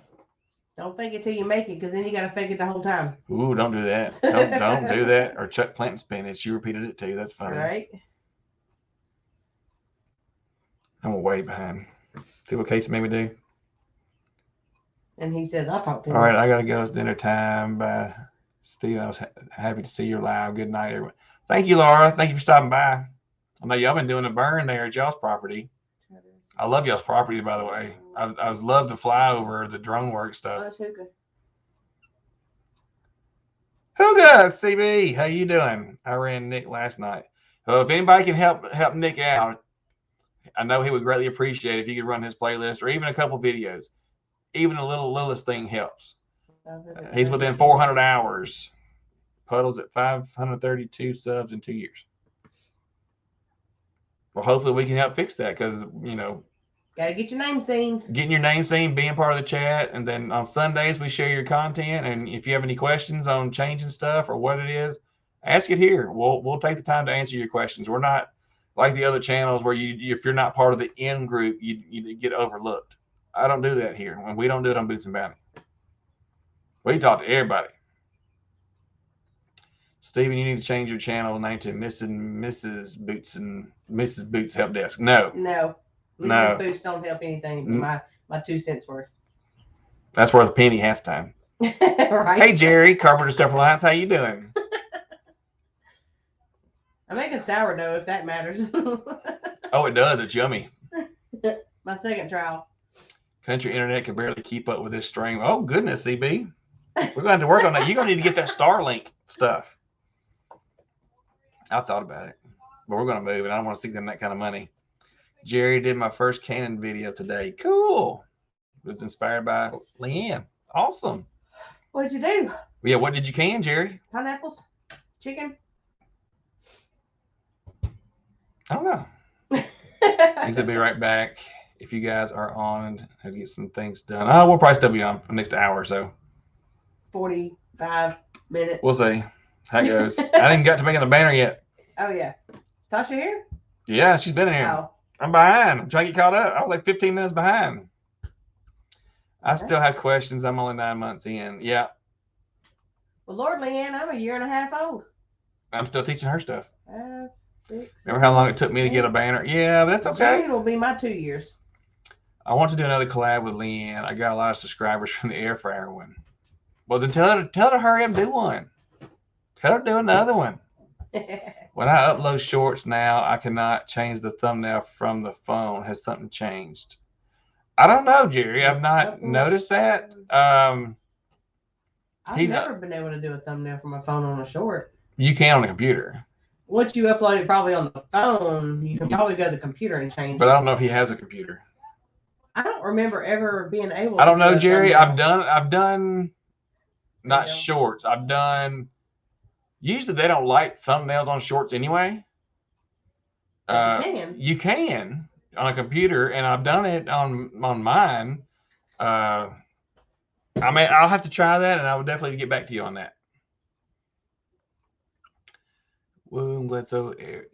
Don't fake it till you make it, because then you got to fake it the whole time. Ooh, don't do that. Don't do that. Or Chuck planting spinach. You repeated it too. That's funny. Right. I'm way behind. See what Casey made me do? And he says, I'll talk to him. All right, I got to go. It's dinner time. Bye. Steve, I was happy to see you live. Good night, everyone. Thank you, Laura. Thank you for stopping by. I know y'all been doing a burn there at y'all's property. I love y'all's property, by the way. I was love to fly over the drone work stuff. Oh, Huga. Huga, CB, how you doing? I ran Nick last night. If anybody can help Nick out, I know he would greatly appreciate it if you could run his playlist or even a couple videos. Even a littlest thing helps. He's within 400 hours. Puddle's at 532 subs in 2 years. Well, hopefully we can help fix that, because, gotta get your name seen. Getting your name seen, being part of the chat, and then on Sundays we share your content. And if you have any questions on changing stuff or what it is, ask it here. We'll take the time to answer your questions. We're not like the other channels where if you're not part of the in group, you get overlooked. I don't do that here, and we don't do it on Boots and Bounty. We talk to everybody. Steven, you need to change your channel name to Mrs. Boots and Mrs. Boots Help Desk. No. Mrs. Boots don't help anything. My 2 cents worth. That's worth a penny half time. Right. Hey, Jerry, Carpenter Self Reliance, how you doing? I'm making sourdough, if that matters. Oh, it does. It's yummy. My second trial. Country internet can barely keep up with this stream. Oh, goodness, CB. We're going to have to work on that. You're going to need to get that Starlink stuff. I thought about it, but we're going to move, and I don't want to see them that kind of money. Jerry did my first Canon video today. Cool. It was inspired by Leanne. Awesome. What'd you do? Yeah, what did you can, Jerry? Pineapples? Chicken? I don't know. Things will be right back. If you guys are on, I'll get some things done. Oh, we'll probably still be on for the next hour or so. 45 minutes. We'll see how it goes. I didn't even got to making the banner yet. Oh, yeah. Is Tasha here? Yeah, she's been in here. Oh. I'm behind. I'm trying to get caught up. I was like 15 minutes behind. I still have questions. I'm only 9 months in. Yeah. Well, Lord, Leanne, I'm a year and a half old. I'm still teaching her stuff. 6. Remember how long it took me to get a banner? Yeah, but that's okay. June will be my 2 years. I want to do another collab with Leanne. I got a lot of subscribers from the air fryer one. Well, then tell her to hurry up and do one. Tell her to do another one. When I upload shorts now, I cannot change the thumbnail from the phone. Has something changed? I don't know, Jerry. I've not noticed that. I've never been able to do a thumbnail from my phone on a short. You can on a computer. Once you upload it probably on the phone, you can probably go to the computer and change it. But I don't know if he has a computer. I don't remember ever being able to. I don't know, Jerry. I've done not shorts. I've done. Usually they don't like thumbnails on shorts anyway. But you can. You can on a computer, and I've done it on mine. I mean, I'll have to try that, and I would definitely get back to you on that. Woo, Bledsoe,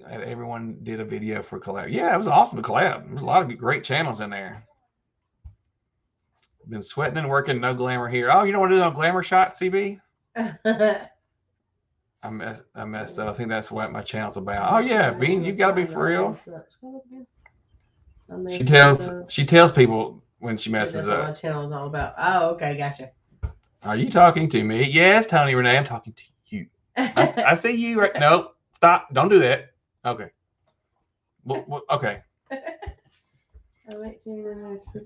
everyone did a video for collab. Yeah, it was awesome to collab. There's a lot of great channels in there. Been sweating and working, no glamour here. Oh, you don't want to do no glamour shot, CB? I messed up. I think that's what my channel's about. Oh yeah, Bean, you gotta be for real. She tells people when she messes up. That's what my channel's all about. Oh, okay, gotcha. Are you talking to me? Yes, Tony Renee, I'm talking to you. I see you right. Nope, stop. Don't do that. Okay. Well, okay.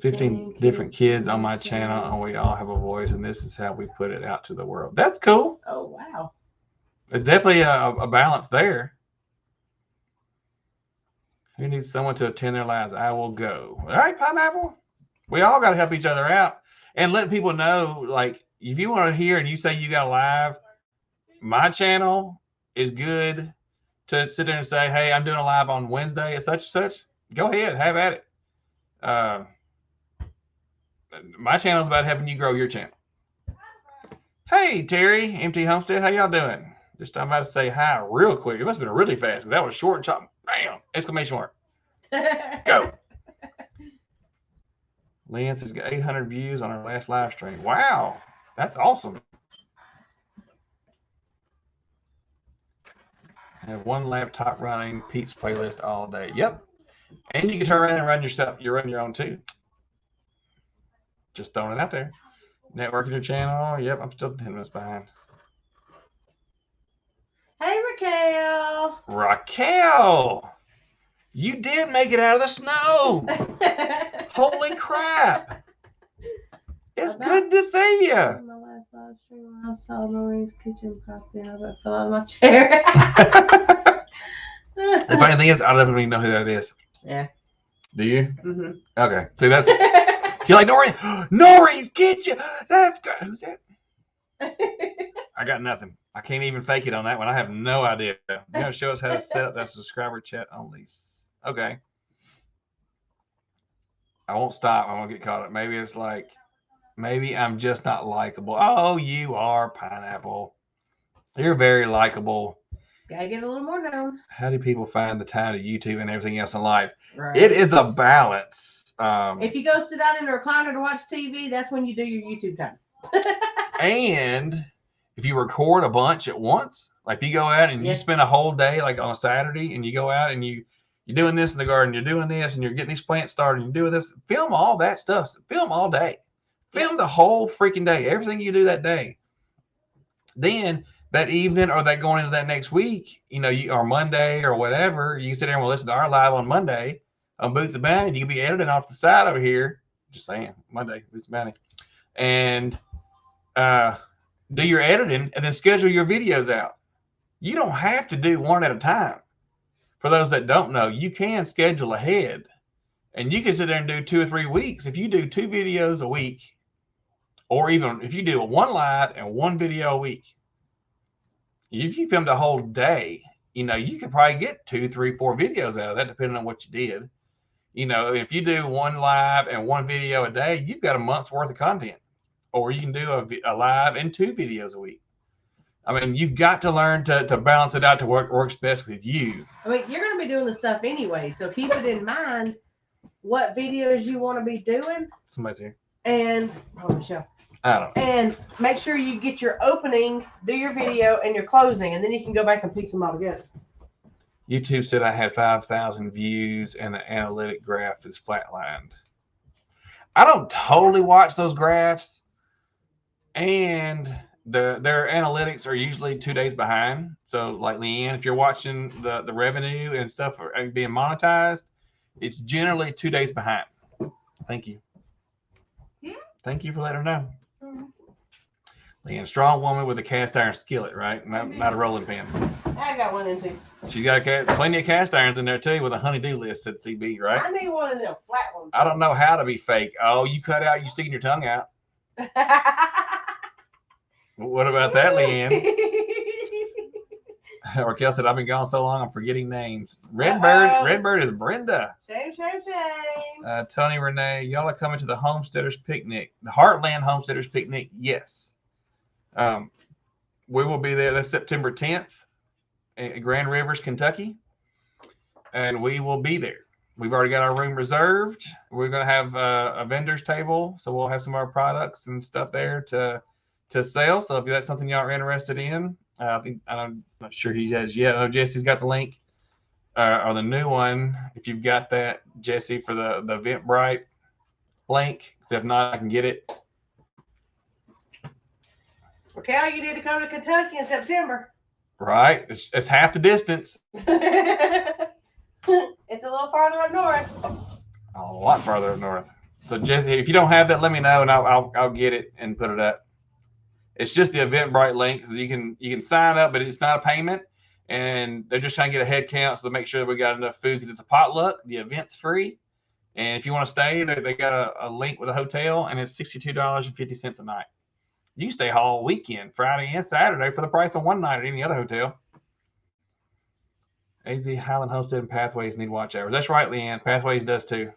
15 different kids on my channel, and we all have a voice, and this is how we put it out to the world. That's cool. Oh wow. There's definitely a balance there. Who needs someone to attend their lives? I will go. All right, Pineapple. We all got to help each other out and let people know. Like, if you want to hear and you say you got a live, my channel is good to sit there and say, hey, I'm doing a live on Wednesday at such and such. Go ahead, have at it. My channel is about helping you grow your channel. Hey, Terry, MT Homestead, how y'all doing? Just I'm about to say hi real quick. It must have been really fast. That was short and chop. Bam! Exclamation mark. Go. Lance has got 800 views on our last live stream. Wow, that's awesome. I have one laptop running Pete's playlist all day. Yep. And you can turn around and run yourself. You run your own too. Just throwing it out there. Networking your channel. Yep, I'm still 10 minutes behind. Hey, Raquel. Raquel, you did make it out of the snow. Holy crap. It's good to see you. My last live stream, I saw Marie's kitchen property, and I fell out of my chair. The funny thing is, I don't even know who that is. Yeah. Do you? Mm-hmm. Okay. See, that's you're like Noreen's kitchen. That's good. Who's that? I got nothing. I can't even fake it on that one. I have no idea. You're gonna show us how to set up that subscriber chat only. Okay. I won't stop. I won't get caught up. Maybe it's like, maybe I'm just not likable. Oh, you are, Pineapple. You're very likable. Gotta get a little more known. How do people find the time to YouTube and everything else in life? Right. It is a balance. If you go sit down in a recliner to watch TV, that's when you do your YouTube time. And if you record a bunch at once, like if you go out and you spend a whole day, like on a Saturday, and you go out and you're doing this in the garden, you're doing this, and you're getting these plants started, and you're doing this, film all that stuff. Film all day. Film the whole freaking day, everything you do that day. Then that evening or that going into that next week, or Monday or whatever, you can sit there and we'll listen to our live on Monday on Boots and Bounty, and you can be editing off the side over here. Just saying, Monday, Boots and Bounty. And do your editing and then schedule your videos out. You don't have to do one at a time. For those that don't know, you can schedule ahead. And you can sit there and do 2 or 3 weeks. If you do 2 videos a week, or even if you do one live and 1 video a week, if you filmed a whole day you could probably get 2, 3, 4 videos out of that, depending on what you did. If you do one live and one video a day, you've got a month's worth of content. Or you can do a live and 2 videos a week. I mean, you've got to learn to balance it out to works best with you. I mean, you're going to be doing the stuff anyway, so keep it in mind what videos you want to be doing. Somebody's here. And, Michelle. I don't know. And make sure you get your opening, do your video, and your closing, and then you can go back and piece them all together. YouTube said I had 5,000 views and the analytic graph is flatlined. I don't totally watch those graphs, and their analytics are usually 2 days behind. So, like Leanne, if you're watching the revenue and stuff being monetized, it's generally 2 days behind. Thank you. Yeah. Thank you for letting her know. Mm-hmm. Leanne, strong woman with a cast iron skillet, right? Not a rolling pin. I got one in too. She's got plenty of cast irons in there too, with a honey-do list at CB, right? I need one of them flat ones. I don't know how to be fake. Oh, you cut out, you sticking your tongue out. What about that, Leanne? Raquel said, I've been gone so long, I'm forgetting names. Redbird is Brenda. Shame. Tony Renee, y'all are coming to the Homesteaders Picnic. The Heartland Homesteaders Picnic, yes. We will be there. That's September 10th in Grand Rivers, Kentucky. And we will be there. We've already got our room reserved. We're going to have a vendor's table. So we'll have some of our products and stuff there to sell. So if that's something y'all are interested in, I'm not sure he has yet. I know Jesse's got the link or the new one. If you've got that, Jesse, for the Eventbrite link. If not, I can get it. Raquel, you need to come to Kentucky in September. Right. It's half the distance. It's a little farther up north. A lot farther up north. So Jesse, if you don't have that, let me know and I'll get it and put it up. It's just the Eventbrite link, so you can sign up, but it's not a payment. And they're just trying to get a head count so to make sure that we got enough food because it's a potluck. The event's free. And if you want to stay, they got a link with a hotel, and it's $62.50 a night. You can stay all weekend, Friday and Saturday, for the price of one night at any other hotel. AZ, Highland Homestead, and Pathways need watch hours. That's right, Leanne. Pathways does too.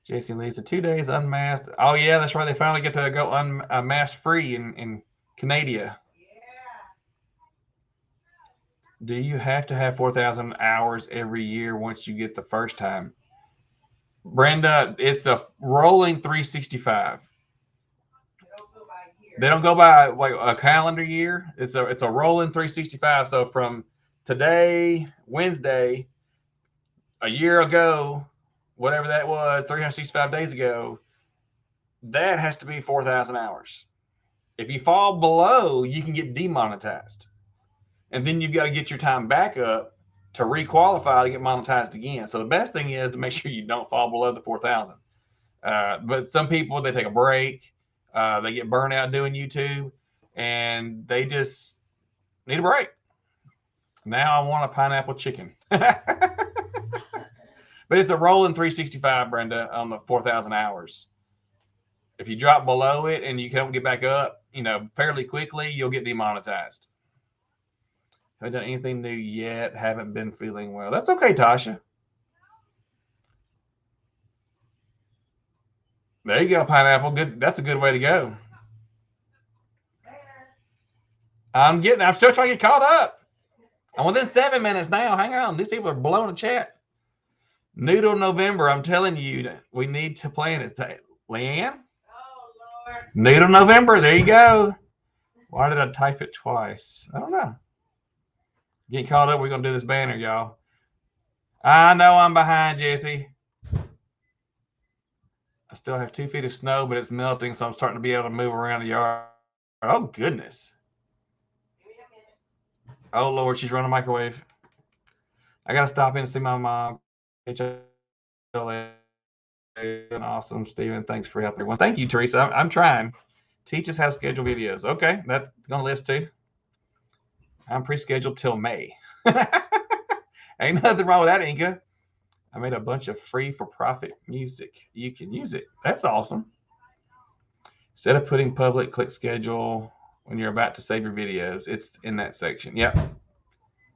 Jesse and Lisa, 2 days unmasked. Oh, yeah, that's right. They finally get to go unmasked free in Canada. Do you have to have 4,000 hours every year once you get the first time? Brenda, it's a rolling 365. They don't go by like a calendar year. It's a rolling 365. So from today, Wednesday, a year ago, whatever that was, 365 days ago, that has to be 4,000 hours. If you fall below, you can get demonetized. And then you've got to get your time back up to requalify to get monetized again. So the best thing is to make sure you don't fall below the 4,000. But some people, they take a break. They get burnt out doing YouTube, and they just need a break. Now I want a pineapple chicken. But it's a rolling 365, Brenda, on the 4,000 hours. If you drop below it and you can't get back up, fairly quickly, you'll get demonetized. Haven't done anything new yet. Haven't been feeling well. That's okay, Tasha. There you go, pineapple. Good. That's a good way to go. I'm still trying to get caught up. I'm within 7 minutes now. Hang on. These people are blowing the chat. Noodle November. I'm telling you, we need to plan it. Leanne? Oh, Lord. Noodle November. There you go. Why did I type it twice? I don't know. Get caught up. We're going to do this banner, y'all. I know I'm behind, Jesse. I still have 2 feet of snow, but it's melting, so I'm starting to be able to move around the yard. Oh, goodness. Oh, Lord, she's running a microwave. I got to stop in and see my mom. Awesome, Steven. Thanks for helping everyone. Thank you, Teresa. I'm trying. Teach us how to schedule videos. Okay, that's going to list too. I'm pre-scheduled till May. Ain't nothing wrong with that, Inca. I made a bunch of free for-profit music. You can use it. That's awesome. Instead of putting public, click schedule. when you're about to save your videos. It's in that section. Yep.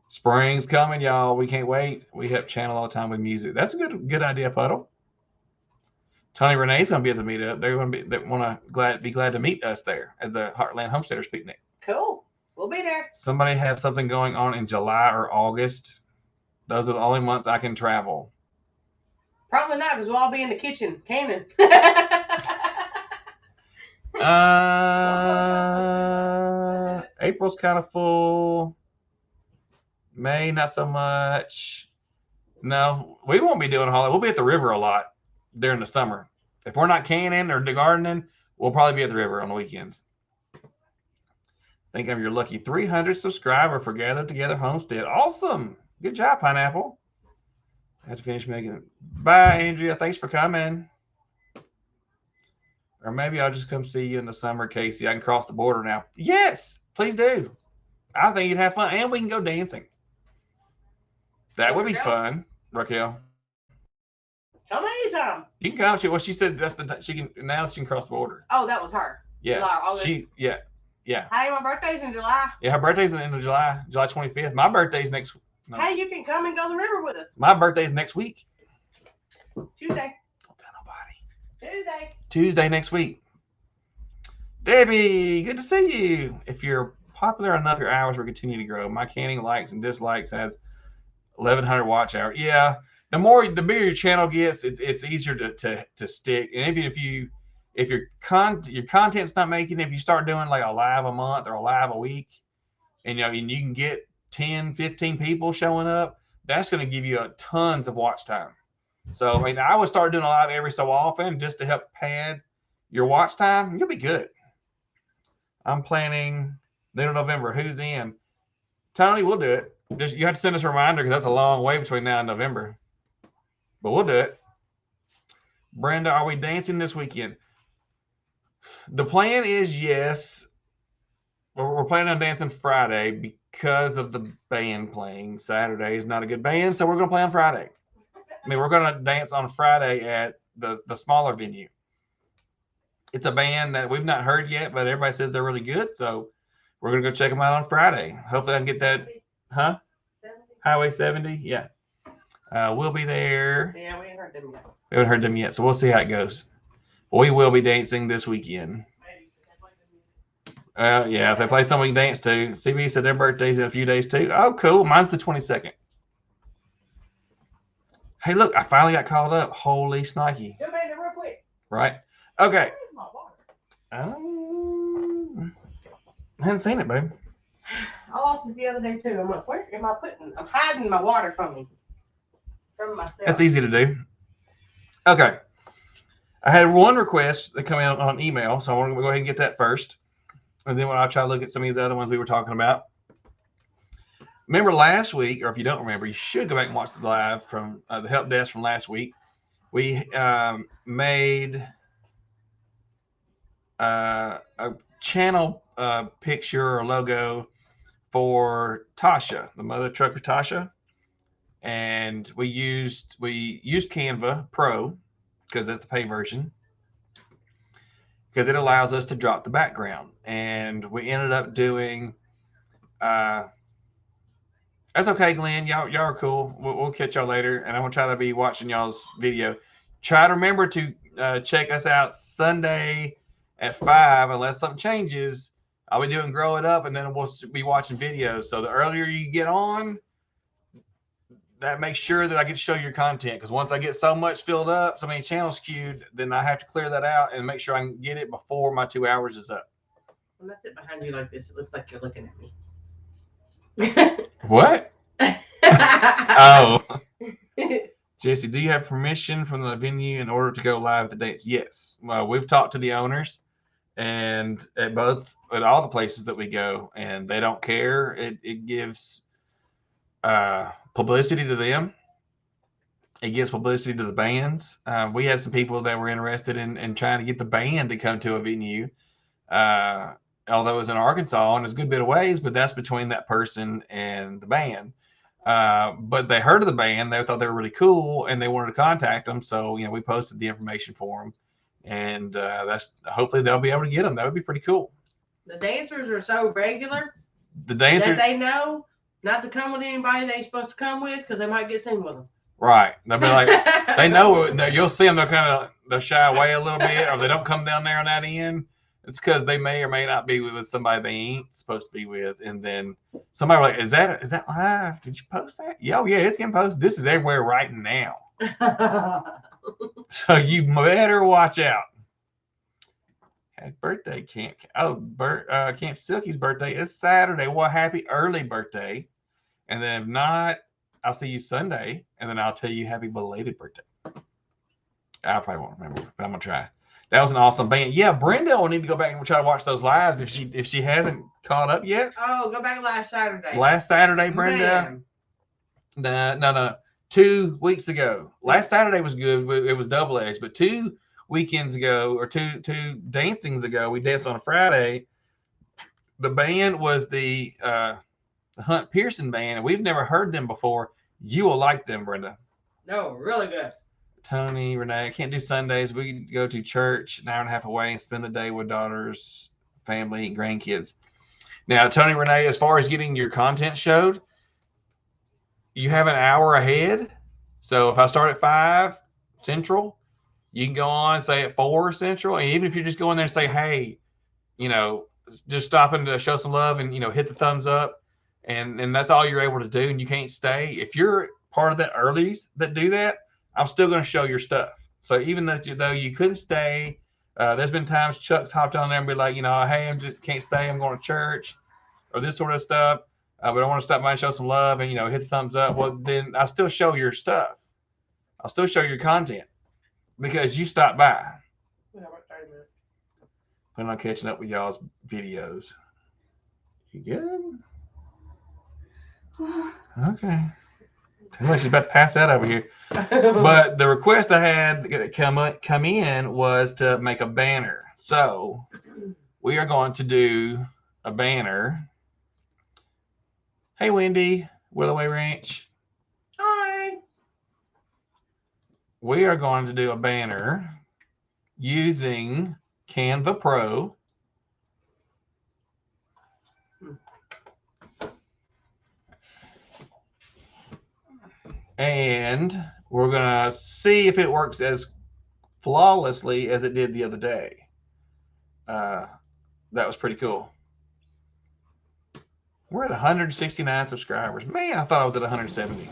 Spring's coming, y'all. We can't wait. We help channel all the time with music. That's a good idea, Puddle. Tony Renee's gonna be at the meetup. They're gonna be be glad to meet us there at the Heartland Homesteaders Picnic. Cool. We'll be there. Somebody have something going on in July or August. Those are the only months I can travel. Probably not, because we'll all be in the kitchen canning. April's kind of full. May, not so much. No, we won't be doing holiday. We'll be at the river a lot during the summer. If we're not canning or gardening, we'll probably be at the river on the weekends. Think of your lucky 300 subscriber for Gathered Together Homestead. Awesome. Good job, Pineapple. I have to finish making it. Bye, Andrea. Thanks for coming. Or maybe I'll just come see you in the summer, Casey. I can cross the border now. Yes, please do. I think you'd have fun. And we can go dancing. That would be fun, Raquel. Come anytime. You can come. Well, she said that's she can cross the border. Oh, that was her. Yeah. July, yeah. Hey, my birthday's in July. Yeah, her birthday's in the end of July, July 25th. My birthday's next. No. Hey, you can come and go to the river with us. My birthday's next week. Tuesday. Don't tell nobody. Tuesday next week. Debbie, good to see you. If you're popular enough, your hours will continue to grow. My canning likes and dislikes has 1,100 watch hours. Yeah, the bigger your channel gets, it's easier to stick. And if your content's not making it, if you start doing like a live a month or a live a week, and you can get 10, 15 people showing up, that's going to give you tons of watch time. So I mean, I would start doing a live every so often just to help pad your watch time. You'll be good. I'm planning middle of November. Who's in? Tony, we'll do it. You have to send us a reminder because that's a long way between now and November. But we'll do it. Brenda, are we dancing this weekend? The plan is yes. We're planning on dancing Friday because of the band playing. Saturday is not a good band, so we're going to play on Friday. I mean, we're going to dance on Friday at the smaller venue. It's a band that we've not heard yet, but everybody says they're really good, so we're going to go check them out on Friday. Hopefully I can get that. Huh? 70. Highway 70? Yeah. We'll be there. Yeah, we haven't heard them yet. We haven't heard them yet, so we'll see how it goes. We will be dancing this weekend. Yeah, if they play something we can dance to. CB said their birthday's in a few days too. Oh, cool. Mine's the 22nd. Hey, look, I finally got called up. Holy snikey. You made it real quick. Right. Okay. Where's my water? I hadn't seen it, babe. I lost it the other day too. I'm like, where am I putting? I'm hiding my water from me. From myself. That's easy to do. Okay. I had one request that came in on email, so I want to go ahead and get that first. And then I'll try to look at some of these other ones we were talking about. Remember last week, or if you don't remember, you should go back and watch the live from the help desk from last week. We made a channel picture or logo for Tasha, the mother trucker Tasha, and we used Canva Pro because that's the pay version, because it allows us to drop the background. And we ended up doing that's okay, Glenn. Y'all are cool. We'll catch y'all later, and I'm gonna try to be watching y'all's video. Try to remember to check us out Sunday at 5. Unless something changes, I'll be doing Grow It Up, and then we'll be watching videos. So the earlier you get on, that makes sure that I can show your content. Because once I get so much filled up, so many channels queued, then I have to clear that out and make sure I can get it before my 2 hours is up. When I sit behind you like this, it looks like you're looking at me. What? Oh. Jesse, do you have permission from the venue in order to go live at the dates? Yes. Well, we've talked to the owners, and at all the places that we go, and they don't care. It gives publicity to them. It gives publicity to the bands. We had some people that were interested in trying to get the band to come to a venue. Although it was in Arkansas and it's a good bit of ways, but that's between that person and the band. But they heard of the band, they thought they were really cool, and they wanted to contact them. So, we posted the information for them, and that's hopefully they'll be able to get them. That would be pretty cool. The dancers are so regular The that dancers, they know not to come with anybody they ain't supposed to come with because they might get seen with them. right? They'll be like, they know that you'll see them. They'll shy away a little bit, or they don't come down there on that end. It's because they may or may not be with somebody they ain't supposed to be with, and then somebody will be like, is that live? Did you post that? Yeah, oh, yeah, it's getting posted. This is everywhere right now, so you better watch out. Happy birthday, Camp! Oh, Camp Silky's birthday is Saturday. Well, happy early birthday! And then if not, I'll see you Sunday, and then I'll tell you happy belated birthday. I probably won't remember, but I'm gonna try. That was an awesome band. Yeah, Brenda will need to go back and try to watch those lives if she hasn't caught up yet. Oh, go back last Saturday. Last Saturday, Brenda. No. 2 weeks ago. Last Saturday was good. It was double A's, but 2 weekends ago or two dancings ago, we danced on a Friday. The band was the Hunt Pearson band, and we've never heard them before. You will like them, Brenda. No, really good. Tony, Renee, I can't do Sundays. We go to church an hour and a half away and spend the day with daughters, family, and grandkids. Now, Tony, Renee, as far as getting your content showed, you have an hour ahead. So if I start at 5 Central, you can go on, say at 4 Central. And even if you just go in there and say, hey, just stopping to show some love and, hit the thumbs up. And that's all you're able to do. And you can't stay. If you're part of the earlies that do that, I'm still going to show your stuff. So even though you couldn't stay, there's been times Chuck's hopped on there and be like, hey, I just can't stay. I'm going to church or this sort of stuff. But I want to stop by and show some love and, hit the thumbs up. Well, then I'll still show your stuff. I'll still show your content because you stopped by. Yeah, about 30 minutes. Plan on catching up with y'all's videos. You good? Okay. Looks like she's about to pass out over here. But the request I had to come in was to make a banner. So we are going to do a banner. Hey, Wendy, Willoway Ranch. Hi. We are going to do a banner using Canva Pro. And we're going to see if it works as flawlessly as it did the other day. That was pretty cool. We're at 169 subscribers. Man, I thought I was at 170.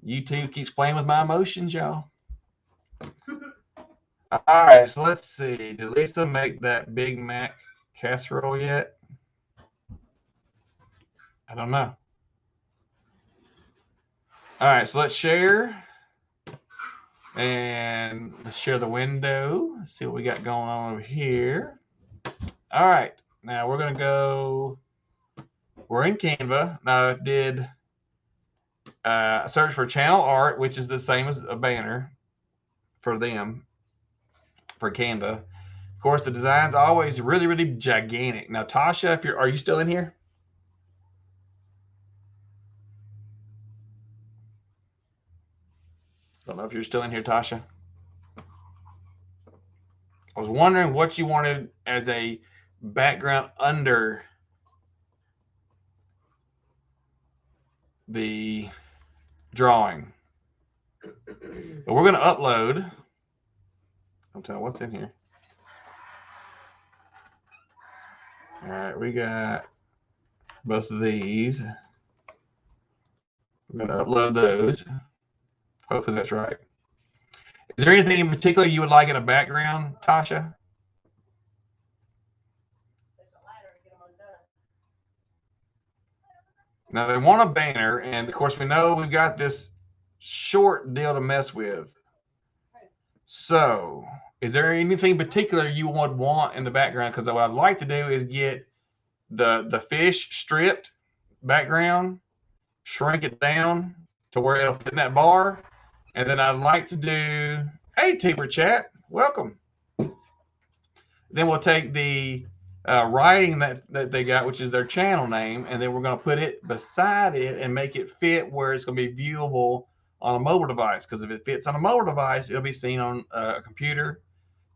YouTube keeps playing with my emotions, y'all. All right, so let's see. Did Lisa make that Big Mac casserole yet? I don't know. All right, so let's share. And let's share the window. Let's see what we got going on over here. All right, now we're going to go. We're in Canva. Now I did search for channel art, which is the same as a banner for them, for Canva. Of course, the design's always really, really gigantic. Now, Tasha, are you still in here? Don't know if you're still in here, Tasha. I was wondering what you wanted as a background under the drawing. But we're going to upload. I'll tell you what's in here. All right, we got both of these. We're going to upload those. Hopefully that's right. Is there anything in particular you would like in a background, Tasha? Now they want a banner, and of course we know we've got this short deal to mess with. So, is there anything particular you would want in the background? Because what I'd like to do is get the fish stripped background, shrink it down to where it'll fit in that bar, and then I'd like to do, hey, Teaper Chat, welcome. Then we'll take the writing that they got, which is their channel name, and then we're going to put it beside it and make it fit where it's going to be viewable on a mobile device. Because if it fits on a mobile device, it'll be seen on a computer,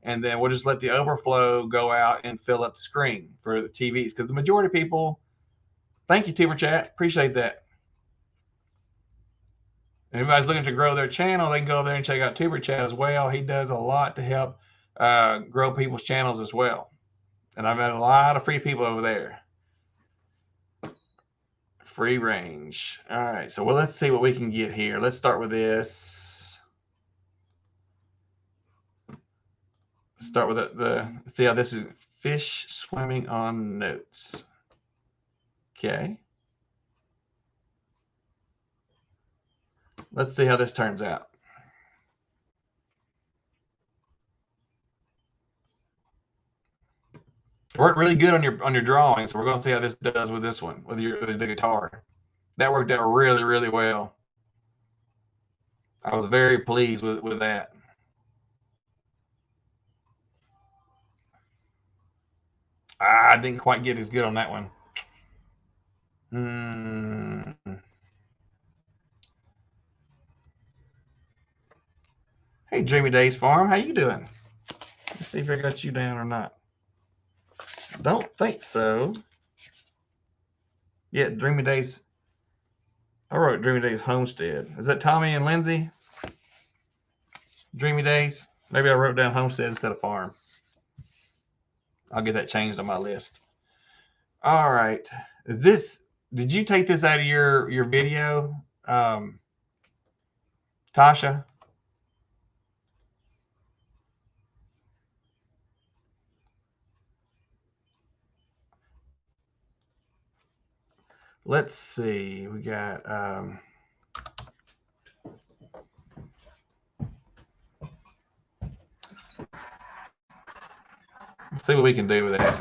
and then we'll just let the overflow go out and fill up the screen for the TVs. Because the majority of people, thank you, Tuber Chat, appreciate that. Everybody's looking to grow their channel, they can go over there and check out Tuber Chat as well. He does a lot to help grow people's channels as well. And I've had a lot of free people over there. Free range. All right, so let's see what we can get here. Let's start with this. Start with let's see how this is. Fish swimming on notes. Okay. Let's see how this turns out. It worked really good on your drawing, so we're going to see how this does with this one, with the guitar. That worked out really, really well. I was very pleased with that. I didn't quite get as good on that one. Hey, Dreamy Days Farm, how you doing? Let's see if I got you down or not. Don't think so. Yeah, Dreamy Days. I wrote Dreamy Days Homestead. Is that Tommy and Lindsay? Dreamy Days? Maybe I wrote down Homestead instead of Farm. I'll get that changed on my list. All right. Did you take this out of your video, Tasha? Let's see. We got let's see what we can do with that.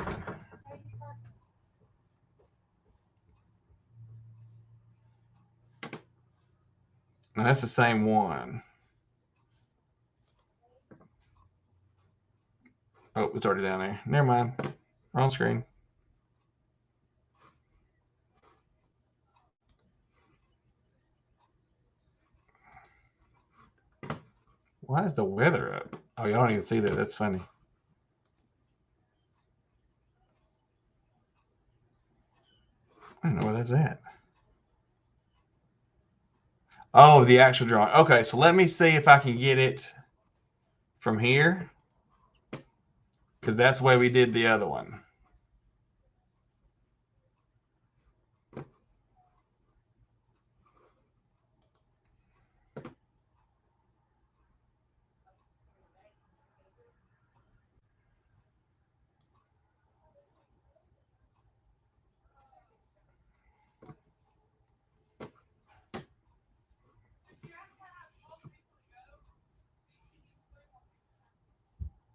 Now that's the same one. Oh, it's already down there. Never mind. Wrong screen. Why is the weather up? Oh, y'all don't even see that. That's funny. I don't know where that's at. Oh, the actual drawing. Okay, so let me see if I can get it from here, because that's the way we did the other one.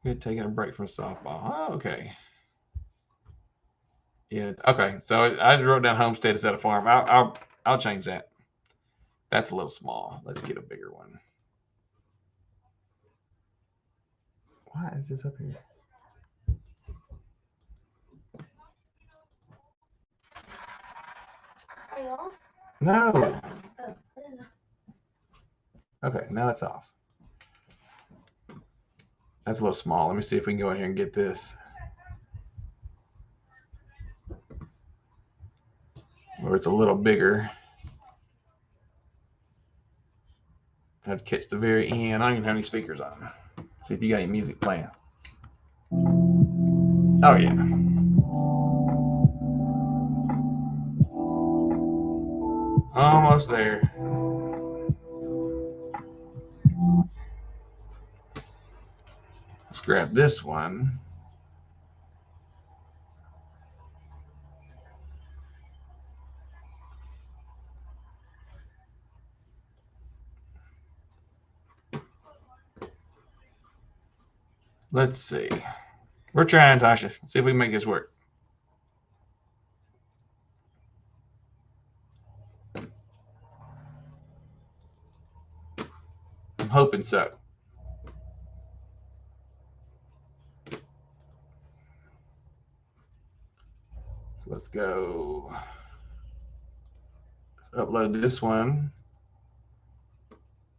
Good, taking a break from softball. Oh, okay. Yeah. Okay. So I just wrote down Homestead instead of Farm. I'll change that. That's a little small. Let's get a bigger one. Why is this up here? Are you off? No. Oh, I didn't know. Okay, now it's off. That's a little small. Let me see if we can go in here and get this. Or it's a little bigger. I'd catch the very end. I don't even have any speakers on. See if you got any music playing. Oh yeah. Almost there. Let's grab this one. Let's see. We're trying, Tasha. See if we can make this work. I'm hoping so. So let's go. Let's upload this one.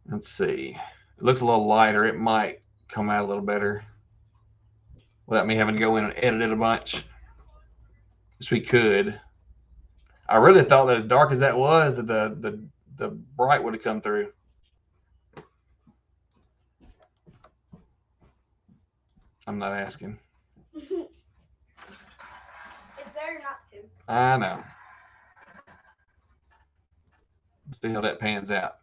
Let's see. It looks a little lighter. It might come out a little better. without me having to go in and edit it a bunch. Which we could. I really thought that as dark as that was, that the bright would have come through. I'm not asking. It's better not to. I know. Let's see how that pans out.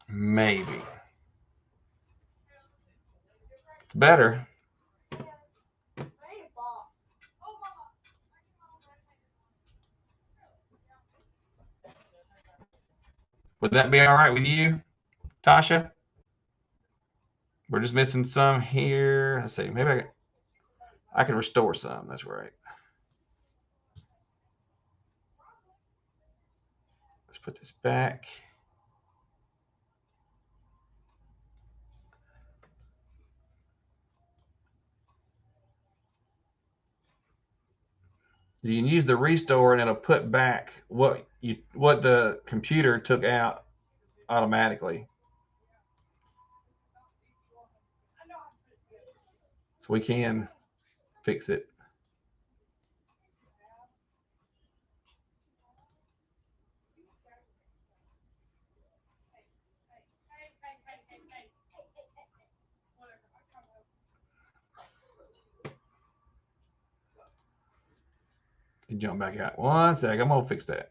Maybe. Better. Would that be all right with you, Tasha? We're just missing some here. Let's see. Maybe I can restore some. That's right. Let's put this back. You can use the restore and it'll put back what the computer took out automatically. So we can fix it. Jump back out. 1 sec. I'm gonna fix that.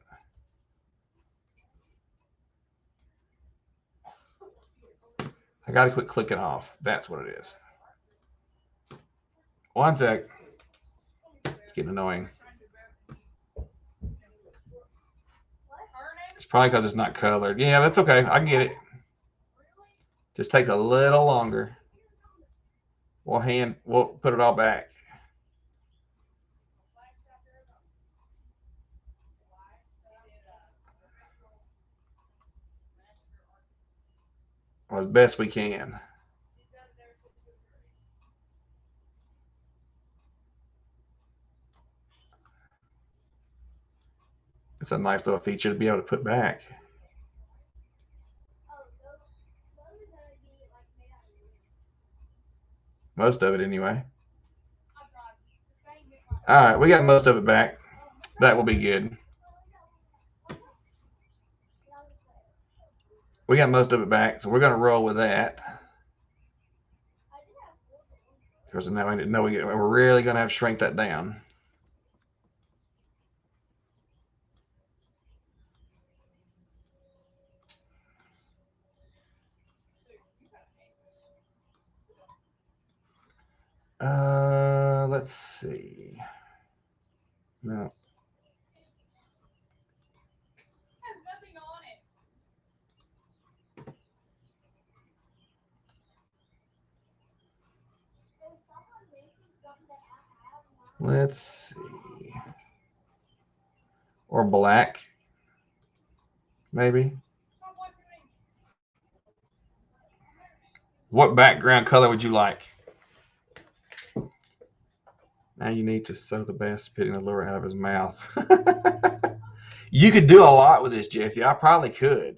I gotta quit clicking off. That's what it is. 1 sec. It's getting annoying. It's probably because it's not colored. Yeah, that's okay. I get it. Just takes a little longer. We'll put it all back. As best we can. It's a nice little feature to be able to put back. Most of it, anyway. All right, we got most of it back. That will be good. We got most of it back, so we're going to roll with that. Because now we know we're really going to have to shrink that down. Let's see. No. Let's see. Or black, maybe. What background color would you like? Now you need to sew the bass, spitting the lure out of his mouth. You could do a lot with this, Jesse. I probably could.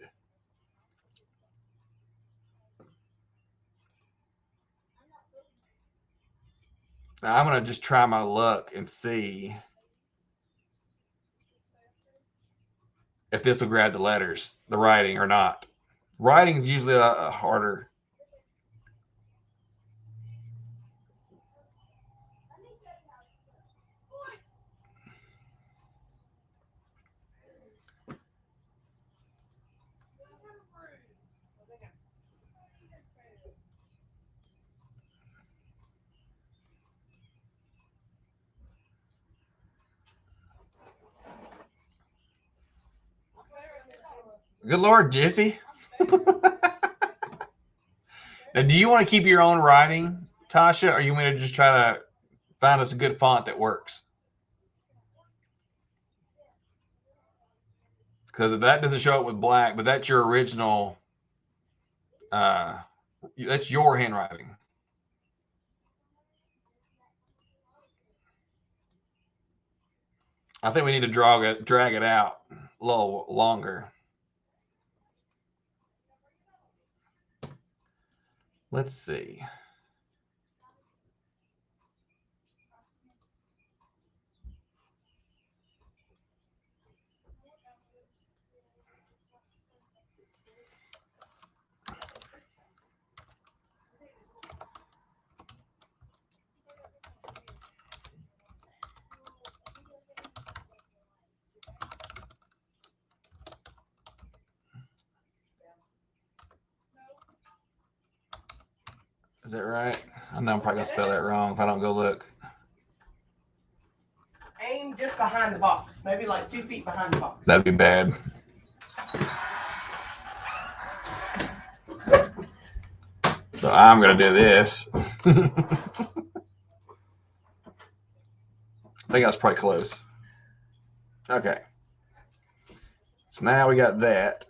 Now, I'm going to just try my luck and see if this will grab the letters, the writing, or not. Writing is usually a harder. Good Lord, Jesse. Now, do you want to keep your own writing, Tasha, or you want to just try to find us a good font that works? Because that doesn't show up with black, but that's your original. That's your handwriting. I think we need to drag it out a little longer. Let's see. Is that right? I know I'm probably gonna spell that wrong if I don't go look. Aim just behind the box, maybe like 2 feet behind the box. That'd be bad. So I'm gonna do this. I think I was probably close. Okay. So now we got that.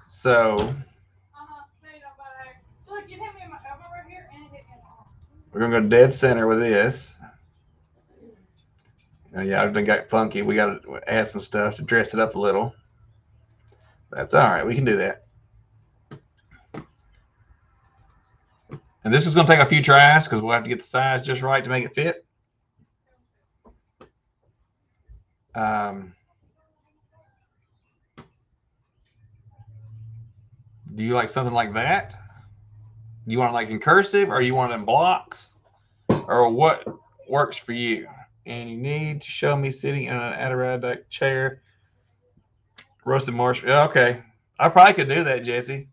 So we're gonna go dead center with this. Yeah, I've been got funky. We got to add some stuff to dress it up a little. That's all right. We can do that. And this is going to take a few tries because we'll have to get the size just right to make it fit. Do you like something like that? You want it like in cursive, or you want it in blocks, or what works for you? And you need to show me sitting in an Adirondack chair, roasted marshmallow. Okay, I probably could do that, Jesse.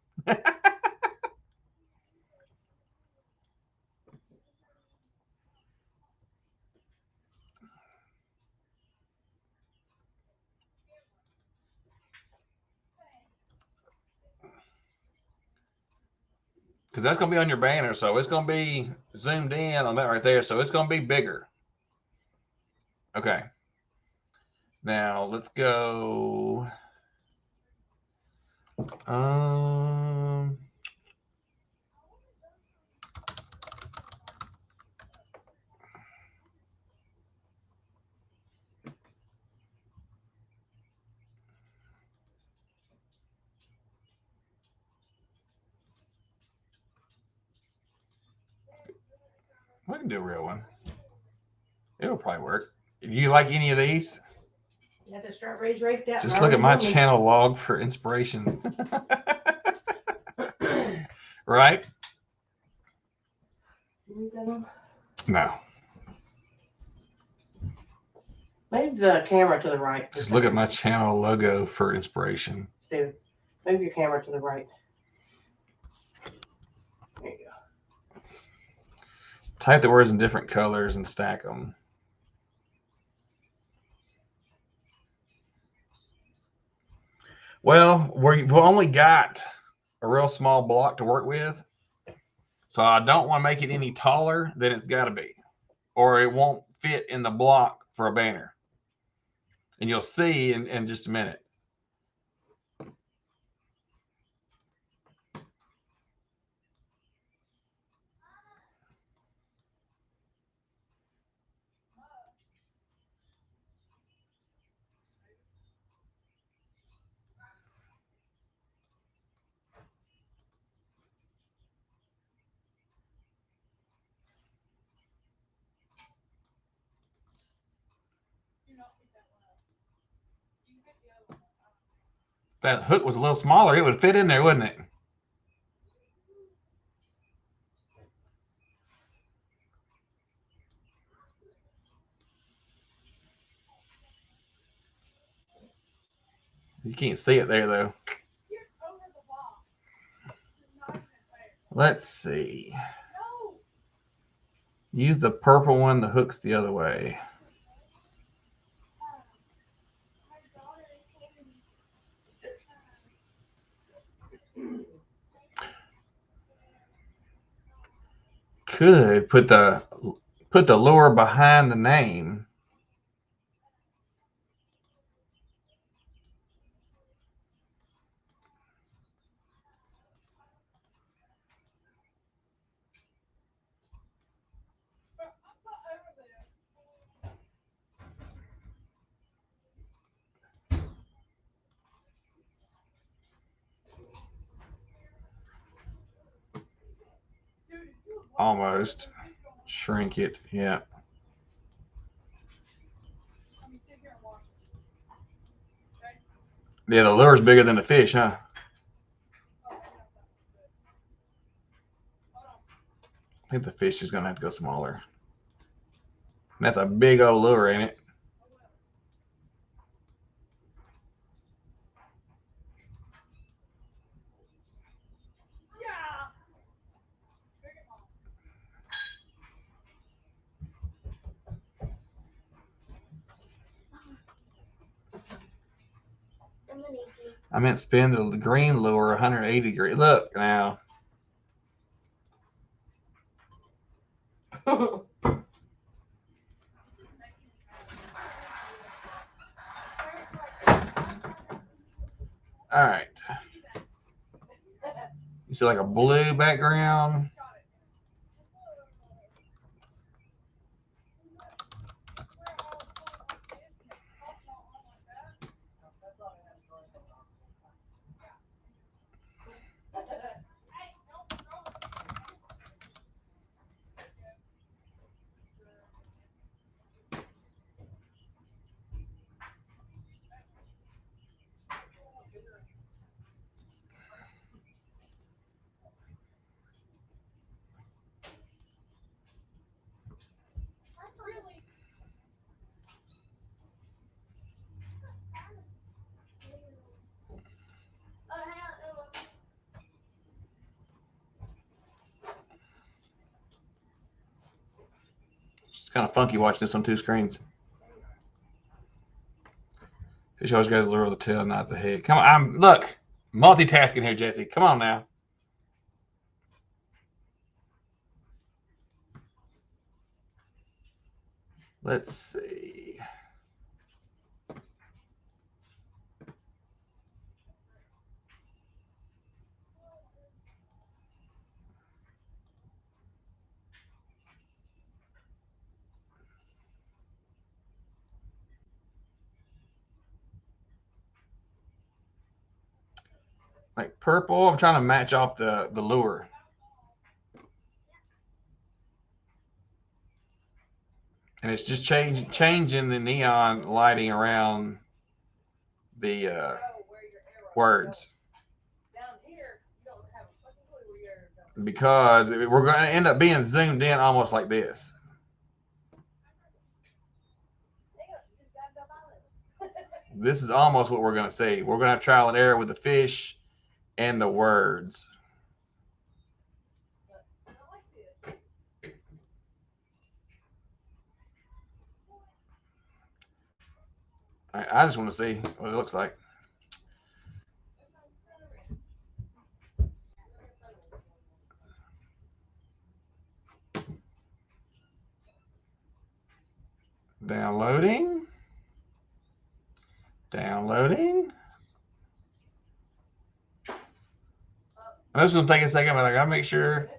Because that's going to be on your banner, so it's going to be zoomed in on that right there, so it's going to be bigger. Okay. Now let's go. We can do a real one. It'll probably work. Do you like any of these? You have to strawberries raked out. Just look at my channel log for inspiration. Right? No. Move the camera to the right. Just look at my channel logo for inspiration. Stu, move your camera to the right. There you go. Type the words in different colors and stack them. Well, we've only got a real small block to work with, so I don't want to make it any taller than it's got to be, or it won't fit in the block for a banner. And you'll see in just a minute. If that hook was a little smaller, it would fit in there, wouldn't it? You can't see it there, though. Let's see. Use the purple one, the hook's the other way. Could put the lure behind the name. almost. Shrink it. Yeah. Yeah, the lure's bigger than the fish, huh? I think the fish is gonna have to go smaller. That's a big old lure, ain't it? I meant spin the green lure 180 degrees. Look now. All right. You see like a blue background. It's kind of funky watching this on two screens. Fish always got the lure of the tail, not the head. Come on, I'm look multitasking here, Jesse. Come on now. Let's see. Like purple. I'm trying to match off the lure. And it's just changing the neon lighting around the words. Because we're going to end up being zoomed in almost like this. This is almost what we're going to see. We're going to have trial and error with the fish and the words. I just want to see what it looks like. Downloading. Downloading. And this is going to take a second, but I got to make sure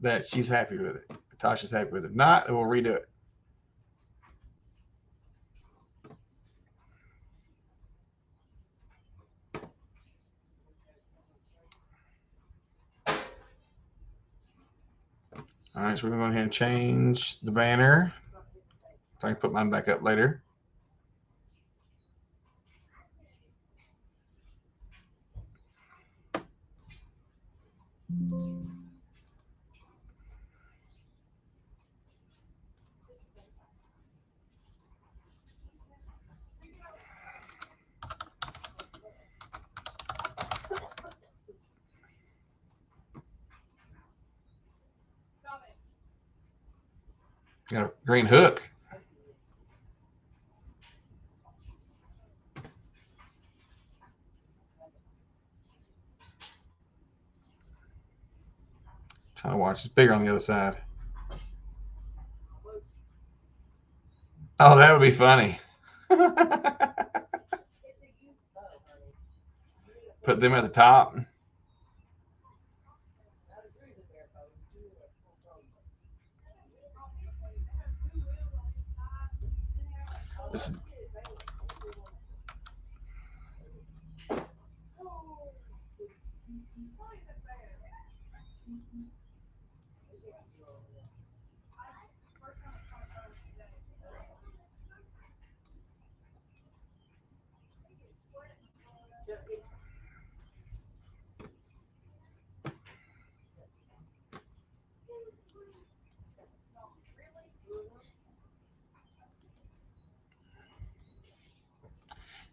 that she's happy with it. Tasha's happy with it. If not, we'll redo it. All right, so we're going to go ahead and change the banner. So I can put mine back up later. Got a green hook. Trying to watch. It's bigger on the other side. Oh, that would be funny. Put them at the top. This,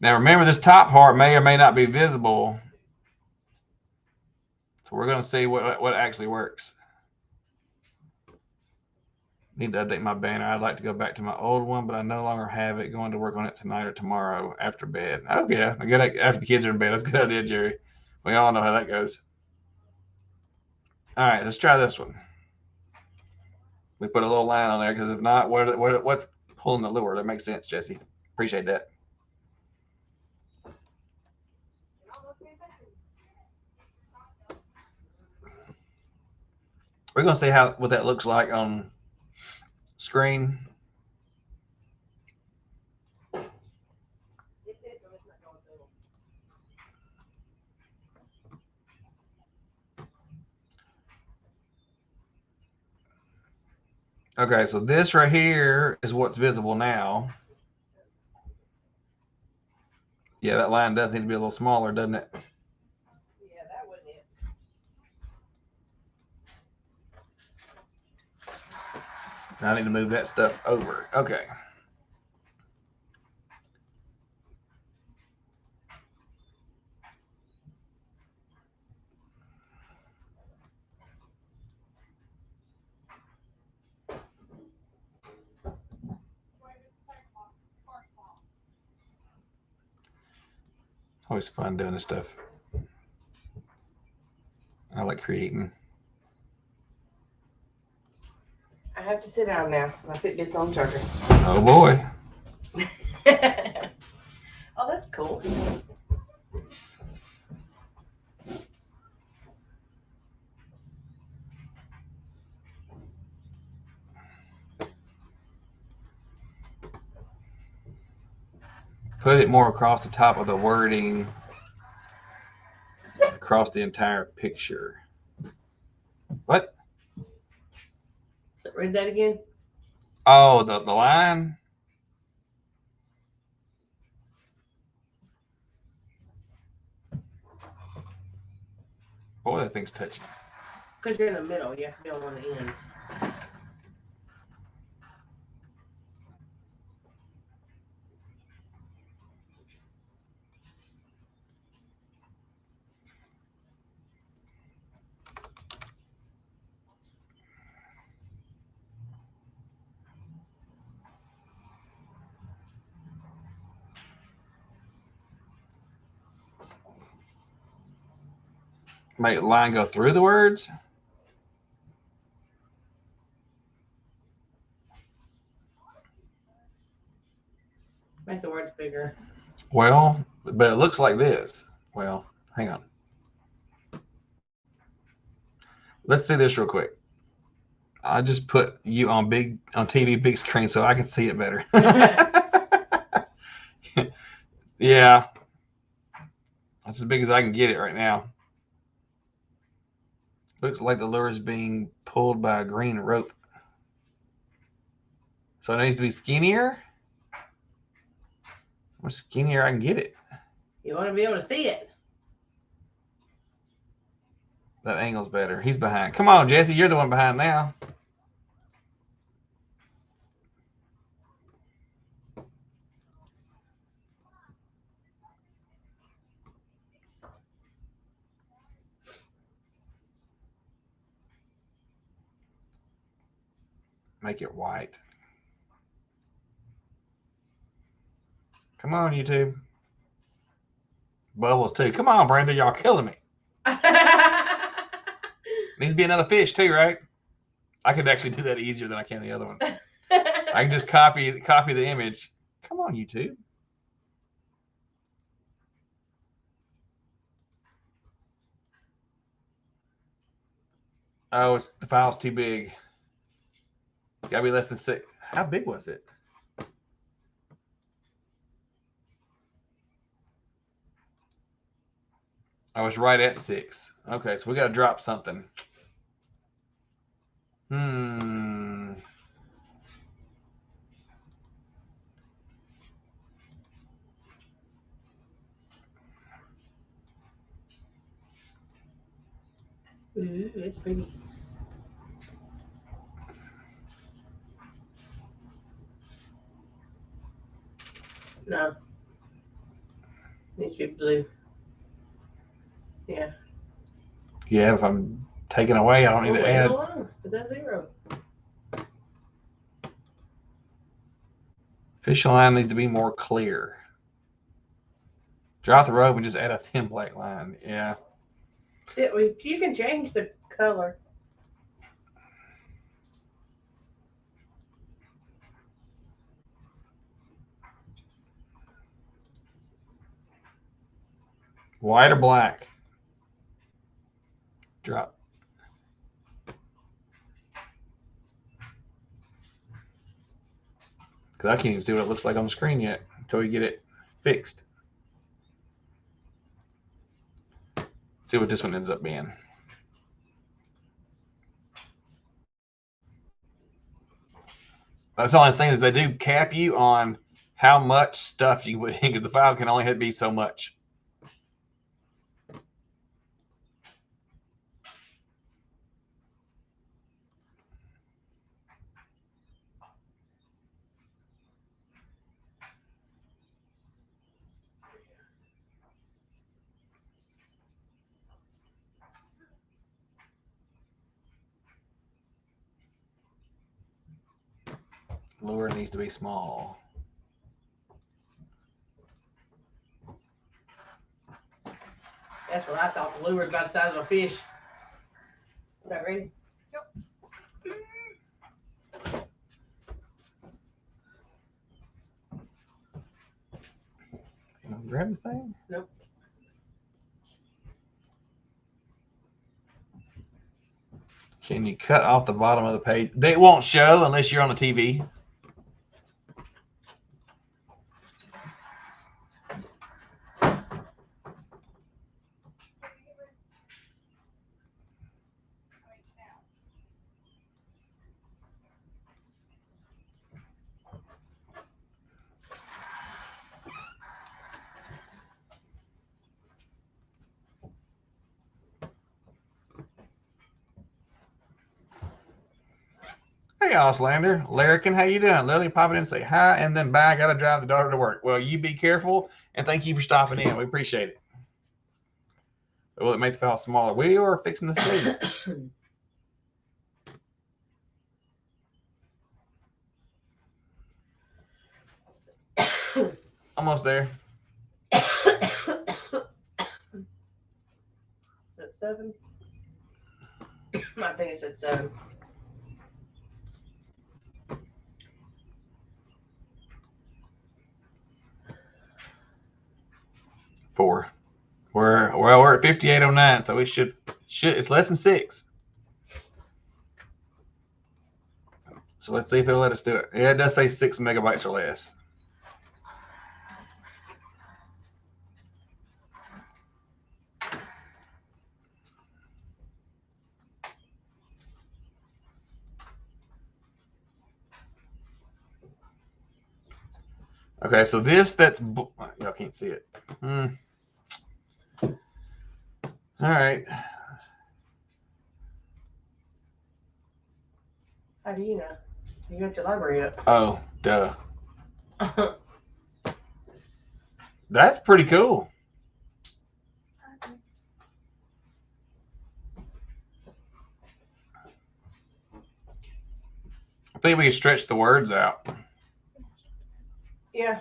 Now remember, this top part may or may not be visible. So we're going to see what actually works. Need to update my banner. I'd like to go back to my old one, but I no longer have it. Going to work on it tonight or tomorrow after bed. Okay, after the kids are in bed. That's a good idea, Jerry. We all know how that goes. All right, let's try this one. We put a little line on there because if not, what's pulling the lure? That makes sense, Jesse. Appreciate that. We're gonna see what that looks like on screen. Okay, so this right here is what's visible now. Yeah, that line does need to be a little smaller, doesn't it? Yeah, that wasn't it. I need to move that stuff over. Okay. Always fun doing this stuff. I like creating. I have to sit down now. My Fitbit's on charger. Oh boy. Oh, that's cool. Put it more across the top of the wording, across the entire picture. What? So read that again. Oh, the line? Boy, that thing's touching. Because you're in the middle. You have to be on one of the ends. Make the line go through the words? Make the words bigger. Well, but it looks like this. Well, hang on. Let's see this real quick. I just put you on TV big screen so I can see it better. Yeah. That's as big as I can get it right now. Looks like the lure is being pulled by a green rope. So it needs to be skinnier. The more skinnier I can get it. You want to be able to see it. That angle's better. He's behind. Come on, Jesse. You're the one behind now. Make it white. Come on, YouTube. Bubbles, too. Come on, Brenda. Y'all killing me. Needs to be another fish, too, right? I could actually do that easier than I can the other one. I can just copy the image. Come on, YouTube. Oh, the file's too big. Gotta be less than 6. How big was it? I was right at 6. Okay, so we gotta drop something. Ooh, it's pretty. No. Needs to be blue. Yeah. Yeah, if I'm taking away, I don't need to add. Alone. Put that 0. Fishing line needs to be more clear. Drop the rope and just add a thin black line. Yeah. You can change the color. White or black? Drop. Because I can't even see what it looks like on the screen yet until we get it fixed. See what this one ends up being. That's the only thing is they do cap you on how much stuff you put in because the file can only be so much. Lure needs to be small. That's what I thought. The lure was about the size of a fish. About ready? Can I grab the thing? Nope. Can you cut off the bottom of the page? They won't show unless you're on the TV. Hey, Auslander. Larrikin, how you doing? Lily, pop in and say hi, and then bye. I got to drive the daughter to work. Well, you be careful, and thank you for stopping in. We appreciate it. Will it make the file smaller? We are fixing to see. Almost there. That's 7. I think it said 7. Four. We're at 5809, so we should it's less than 6. So let's see if it'll let us do it. Yeah, it does say 6 megabytes or less. Okay, so y'all can't see it. All right. How do you know? You got your library up. Oh, duh. That's pretty cool. I think we can stretch the words out. Yeah.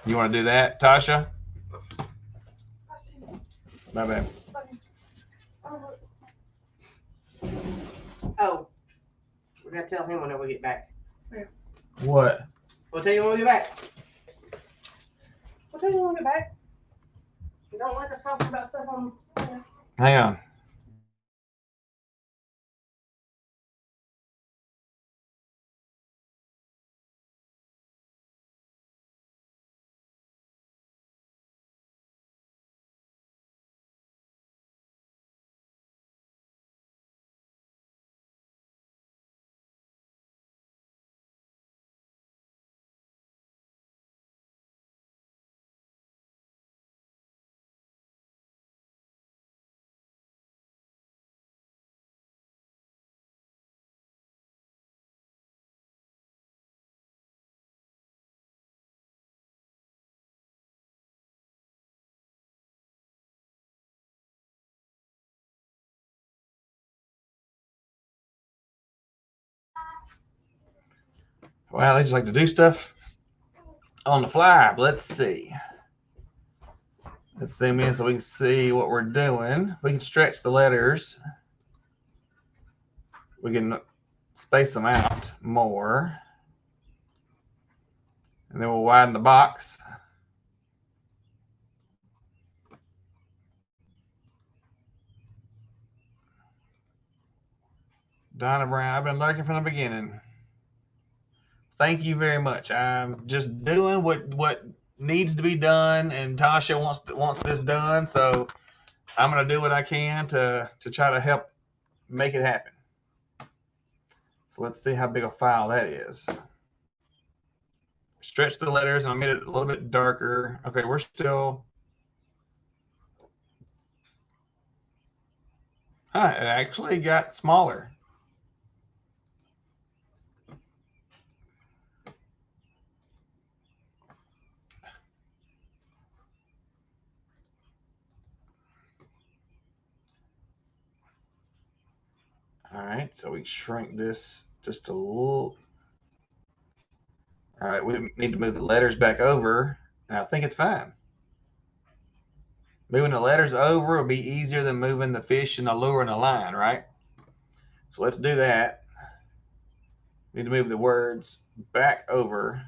You want to do that, Tasha? My bad. Oh. We gotta tell him whenever we get back. What? We'll tell you when we get back. We'll tell you when we get back. You don't like us talking about stuff on. Hang on. Well, they just like to do stuff on the fly. But let's see. Let's zoom in so we can see what we're doing. We can stretch the letters. We can space them out more. And then we'll widen the box. Donna Brown, I've been lurking from the beginning. Thank you very much. I'm just doing what needs to be done, and Tasha wants this done, so I'm gonna do what I can to try to help make it happen. So let's see how big a file that is. Stretch the letters, and I made it a little bit darker. Okay, we're still. It actually got smaller. All right, so we shrink this just a little. All right, we need to move the letters back over, and I think it's fine. Moving the letters over will be easier than moving the fish and the lure and the line, right? So let's do that. Need to move the words back over.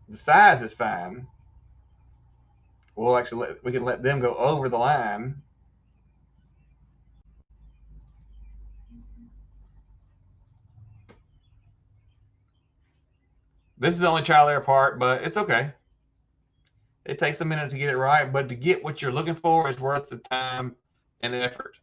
The size is fine. We can let them go over the line. This is the only trial error part, but it's okay. It takes a minute to get it right, but to get what you're looking for is worth the time and effort.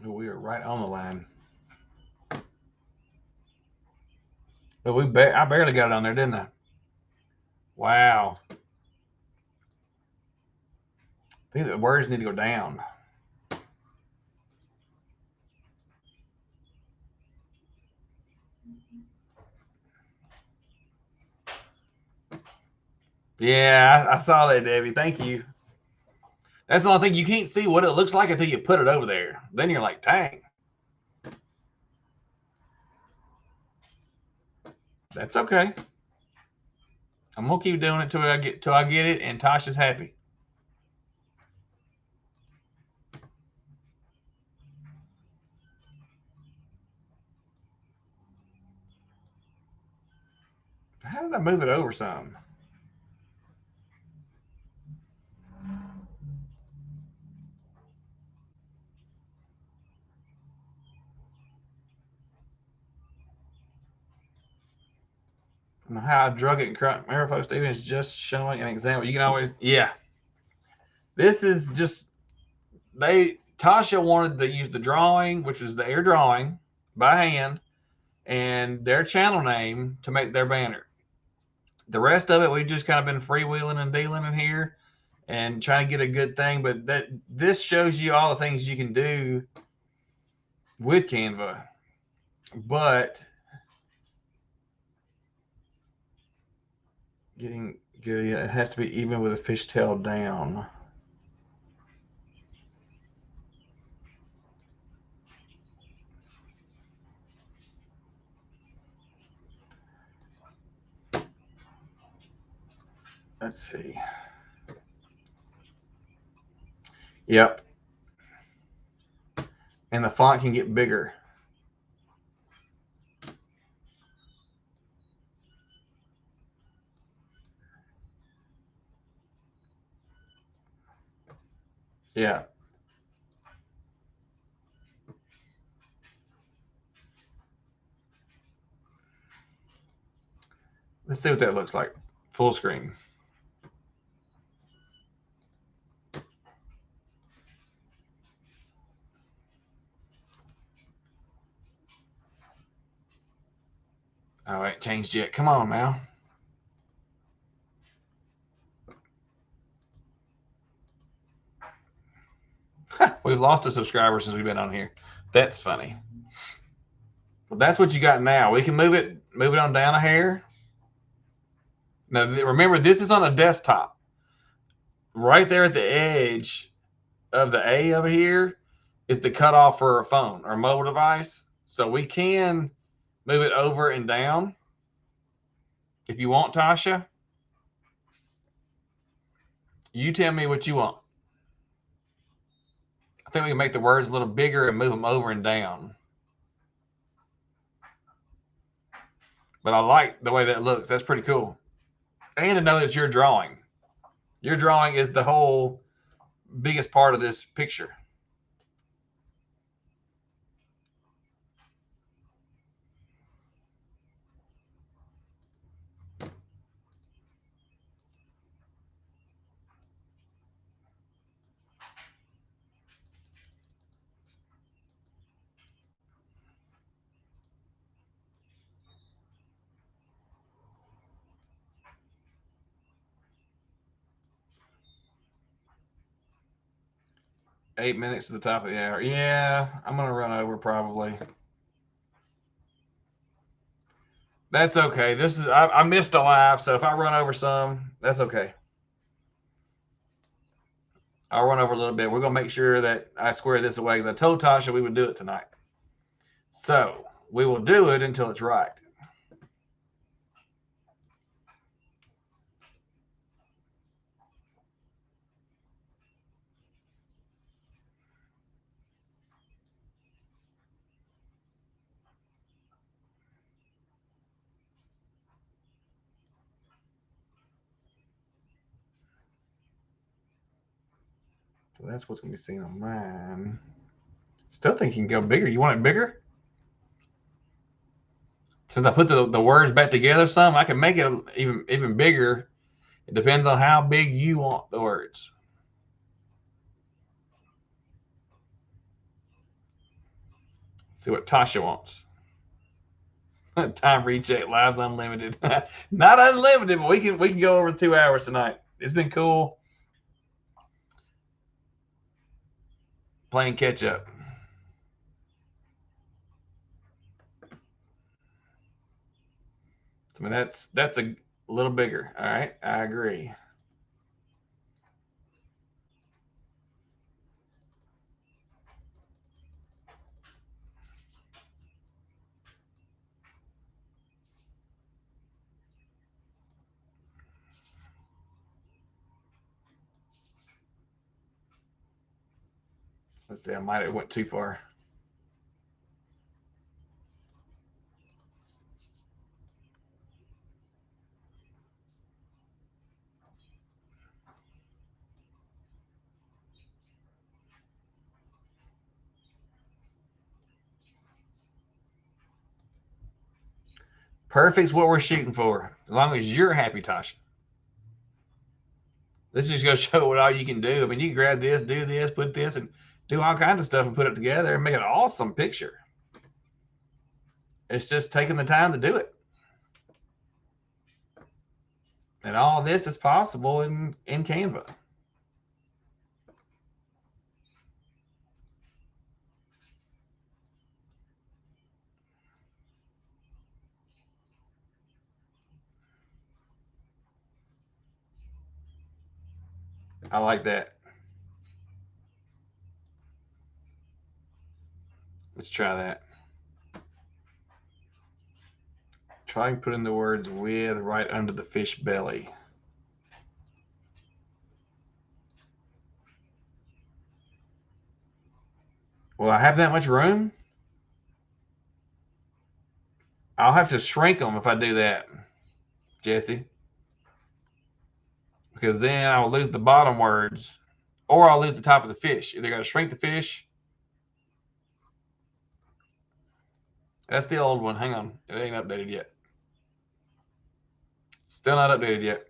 We are right on the line. But I barely got it on there, didn't I? Wow. I think the words need to go down. Yeah, I saw that, Debbie. Thank you. That's the only thing. You can't see what it looks like until you put it over there. Then you're like, dang. That's okay. I'm gonna keep doing it till I get it, and Tasha's happy. How did I move it over some? I don't know how I drug it and Marifolk Steven is just showing an example. You can always, yeah. This is just Tasha wanted to use the drawing, which is their drawing by hand, and their channel name to make their banner. The rest of it, we've just kind of been freewheeling and dealing in here and trying to get a good thing. But this shows you all the things you can do with Canva. But getting good, it has to be even with a fishtail down. Let's see. Yep. And the font can get bigger. Yeah. Let's see what that looks like. Full screen. Oh, it changed yet. Come on now. We've lost a subscriber since we've been on here. That's funny. Well, that's what you got now. We can move it on down a hair. Now, remember, this is on a desktop. Right there at the edge of the A over here is the cutoff for a phone or mobile device. So we can move it over and down if you want, Tasha. You tell me what you want. I think we can make the words a little bigger and move them over and down. But I like the way that looks. That's pretty cool. And to know that you're drawing. Your drawing is the whole biggest part of this picture. Eight minutes to the top of the hour. Yeah, I'm going to run over probably. That's okay. I missed a live, so if I run over some, that's okay. I'll run over a little bit. We're going to make sure that I square this away because I told Tasha we would do it tonight. So we will do it until it's right. So that's what's going to be seen on mine. Still think you can go bigger. You want it bigger? Since I put the words back together some, I can make it even bigger. It depends on how big you want the words. Let's see what Tasha wants. Time recheck, lives unlimited. Not unlimited, but we can go over 2 hours tonight. It's been cool playing catch up. I mean, that's a little bigger. All right, I agree. Let's see, I might have went too far. Perfect's what we're shooting for, as long as you're happy, Tasha. This just goes to show what all you can do. I mean, you can grab this, do this, put this, and do all kinds of stuff and put it together and make an awesome picture. It's just taking the time to do it. And all this is possible in Canva. I like that. Let's try that. Try and put in the words with right under the fish belly. Will I have that much room? I'll have to shrink them if I do that, Jesse. Because then I'll lose the bottom words or I'll lose the top of the fish. Either got to shrink the fish. That's the old one. Hang on. It ain't updated yet. Still not updated yet.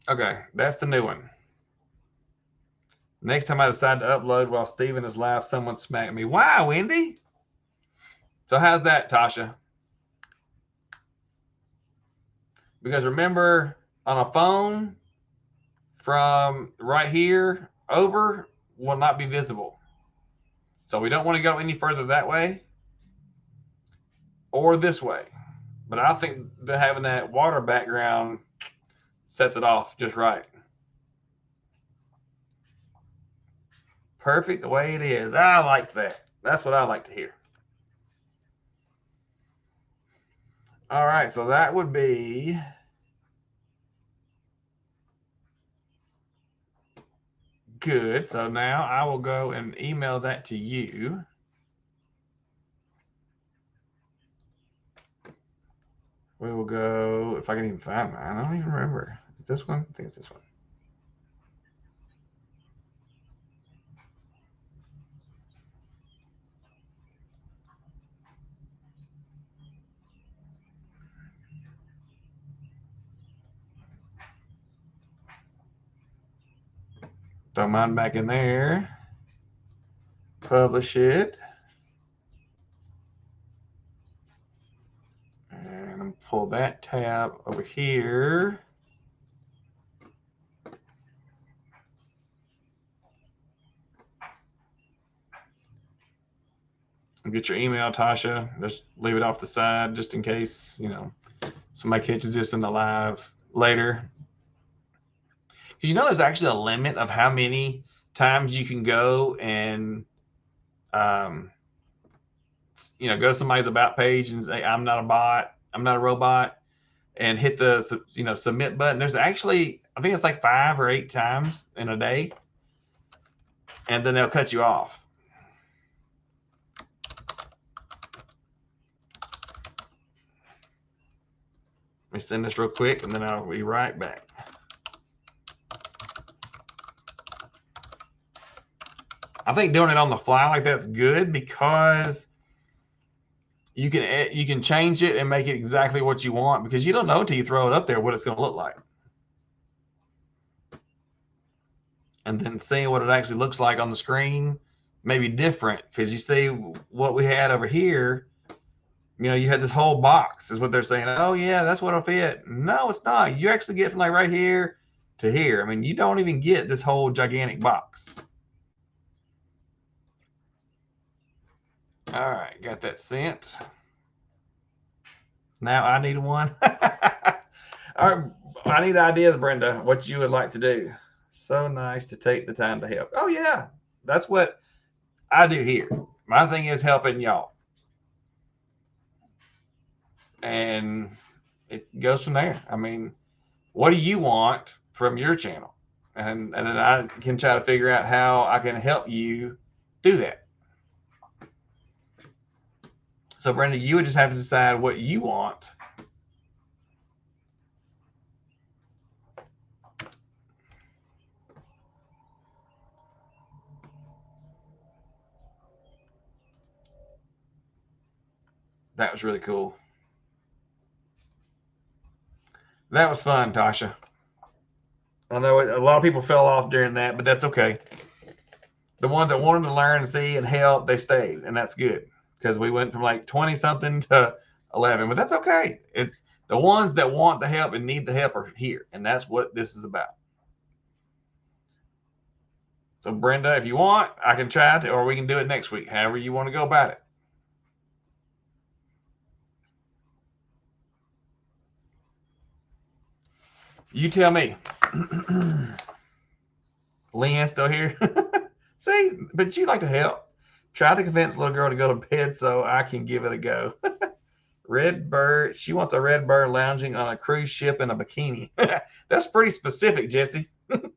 Okay, that's the new one. Next time I decide to upload while Steven is live, someone smacked me. Wow, Wendy. So how's that, Tasha? Because remember, on a phone, from right here over will not be visible. So we don't want to go any further that way or this way. But I think that having that water background sets it off just right. Perfect the way it is. I like that. That's what I like to hear. All right, so that would be good. So now I will go and email that to you. We will go, if I can even find mine. I don't even remember. This one? I think it's this one. Throw mine back in there. Publish it. And pull that tab over here. Get your email, Tasha. Just leave it off the side just in case, somebody catches this in the live later. Because there's actually a limit of how many times you can go and, go to somebody's about page and say, I'm not a bot, I'm not a robot, and hit the, submit button. There's actually, I think it's like 5 or 8 times in a day. And then they'll cut you off. Let me send this real quick, and then I'll be right back. I think doing it on the fly like that's good because you can change it and make it exactly what you want, because you don't know until you throw it up there what it's going to look like. And then seeing what it actually looks like on the screen may be different, because you see what we had over here. You had this whole box is what they're saying. Oh yeah, that's what'll fit. No, it's not. You actually get from like right here to here. I mean, you don't even get this whole gigantic box. All right, got that sent. Now I need one. All right, I need ideas, Brenda, what you would like to do. So nice to take the time to help. Oh yeah, that's what I do here. My thing is helping y'all. And it goes from there. I mean, what do you want from your channel? And then I can try to figure out how I can help you do that. So Brenda, you would just have to decide what you want. That was really cool. That was fun, Tasha. I know a lot of people fell off during that, but that's okay. The ones that wanted to learn and see and help, they stayed, and that's good, because we went from like 20 something to 11, but that's okay. The ones that want the help and need the help are here, and that's what this is about. So Brenda, if you want, I can try to, or we can do it next week, however you want to go about it. You tell me. Leanne's still here. See, but you like to help. Try to convince little girl to go to bed so I can give it a go. Red bird. She wants a red bird lounging on a cruise ship in a bikini. That's pretty specific, Jesse. Let's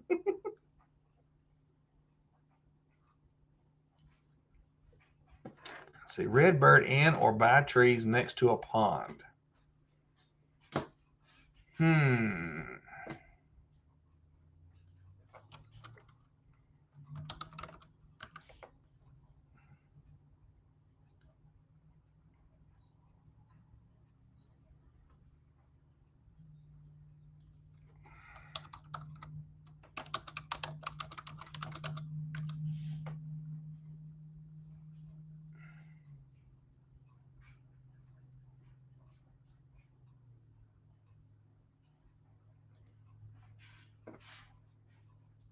see. Red bird in or by trees next to a pond.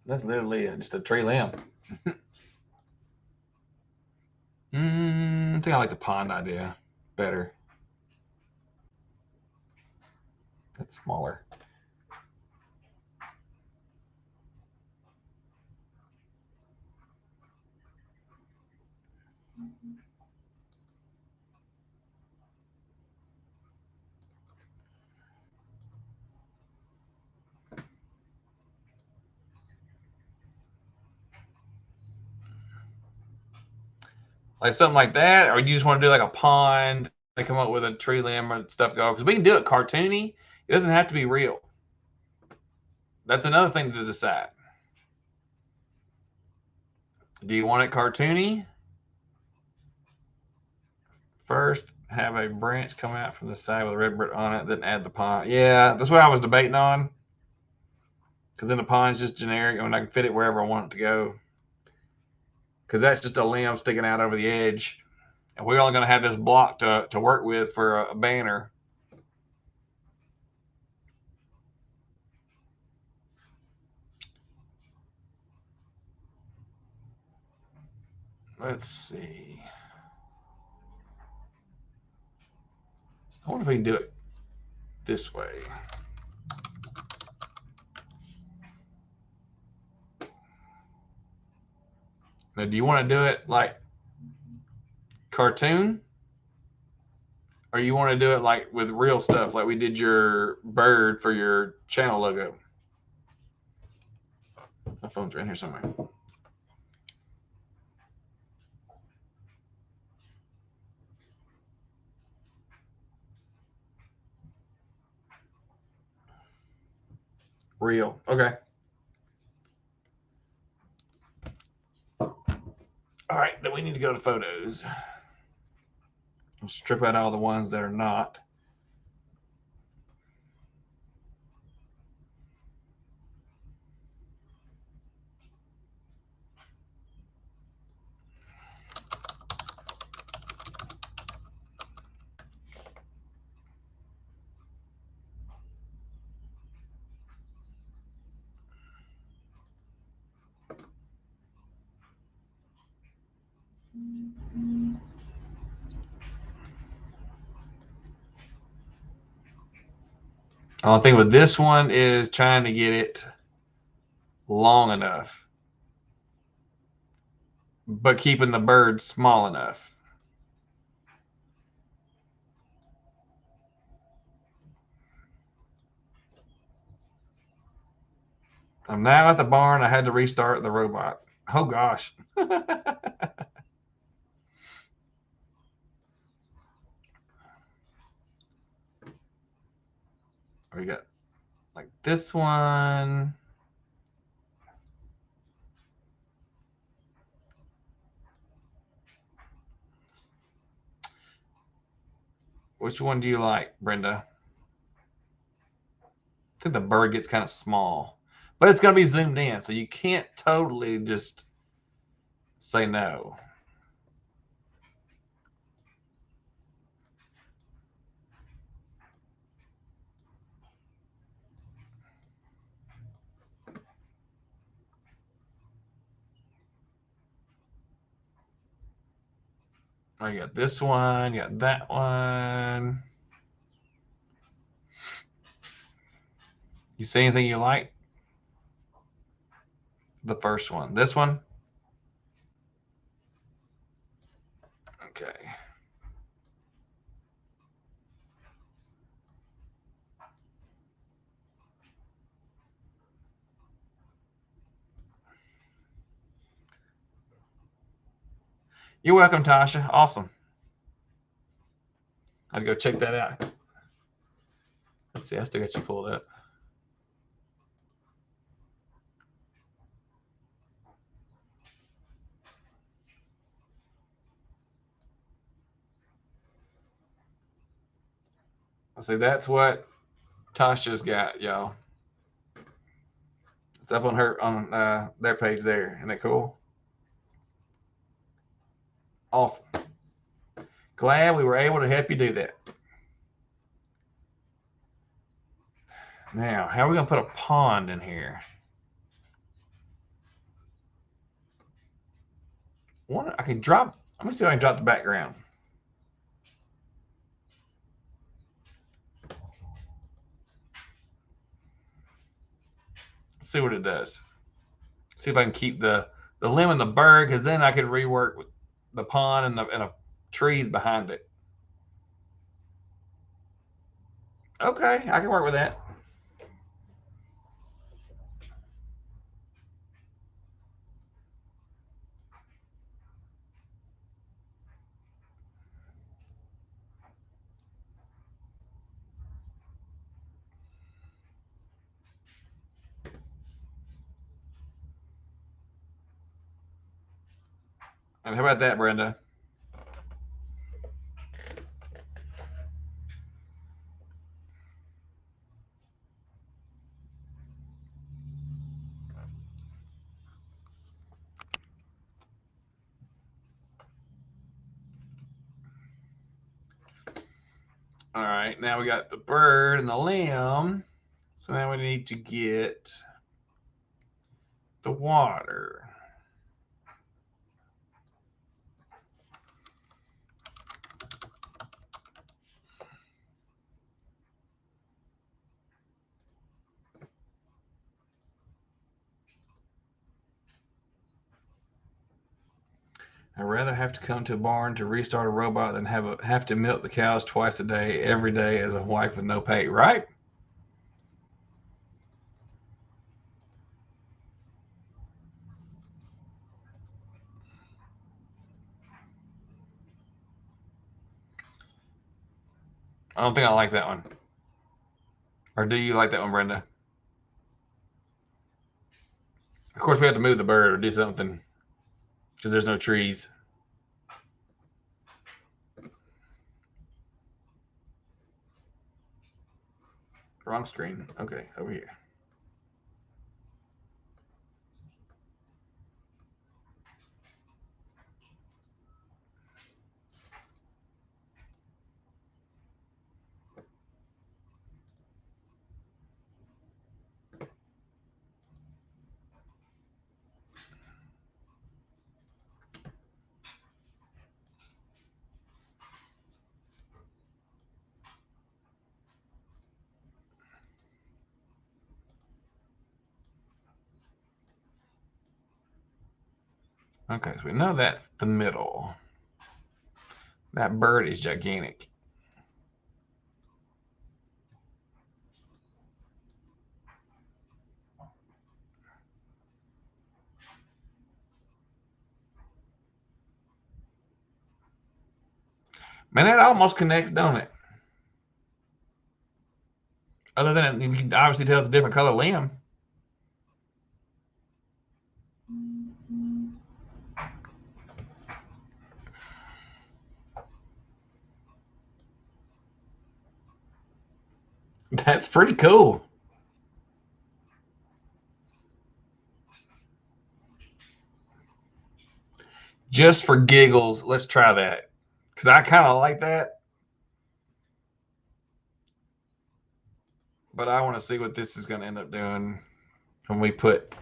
That's literally just a tree limb. I think I like the pond idea better. That's smaller. Like something like that, or you just want to do like a pond, and come up with a tree limb or stuff go? Because we can do it cartoony. It doesn't have to be real. That's another thing to decide. Do you want it cartoony? First, have a branch come out from the side with a red brick on it, then add the pond. Yeah, that's what I was debating on. Because then the pond's just generic, and I can fit it wherever I want it to go. Because that's just a limb sticking out over the edge. And we're only going to have this block to work with for a banner. Let's see. I wonder if we can do it this way. Now, do you want to do it like cartoon? Or you want to do it like with real stuff, like we did your bird for your channel logo? My phone's right here somewhere. Real. Okay. All right, then we need to go to photos. We'll strip out all the ones that are not. Only thing with this one is trying to get it long enough, but keeping the bird small enough. I'm now at the barn. I had to restart the robot. Oh gosh. We got like this one. Which one do you like, Brenda? I think the bird gets kind of small, but it's going to be zoomed in, so you can't totally just say no. I got this one, got that one. You see anything you like? The first one. This one? Okay. You're welcome, Tasha. Awesome. I'd go check that out. Let's see, I still got you pulled up. See, that's what Tasha's got, y'all. It's up on their page there. Isn't that cool? Awesome. Glad we were able to help you do that. Now, how are we going to put a pond in here? I can drop. Let me see if I can drop the background. See what it does. See if I can keep the limb and the bird, because then I could rework the pond and the trees behind it. Okay, I can work with that. And how about that, Brenda? All right, now we got the bird and the limb. So now we need to get the water. I'd rather have to come to a barn to restart a robot than have to milk the cows twice a day, every day, as a wife with no pay, right? I don't think I like that one. Or do you like that one, Brenda? Of course, we have to move the bird or do something because there's no trees. Wrong screen. Okay, over here. Okay, so we know that's the middle. That bird is gigantic. Man, that almost connects, don't it? Other than you can obviously tell it's a different color limb. That's pretty cool. Just for giggles, let's try that. Because I kind of like that. But I want to see what this is going to end up doing when we put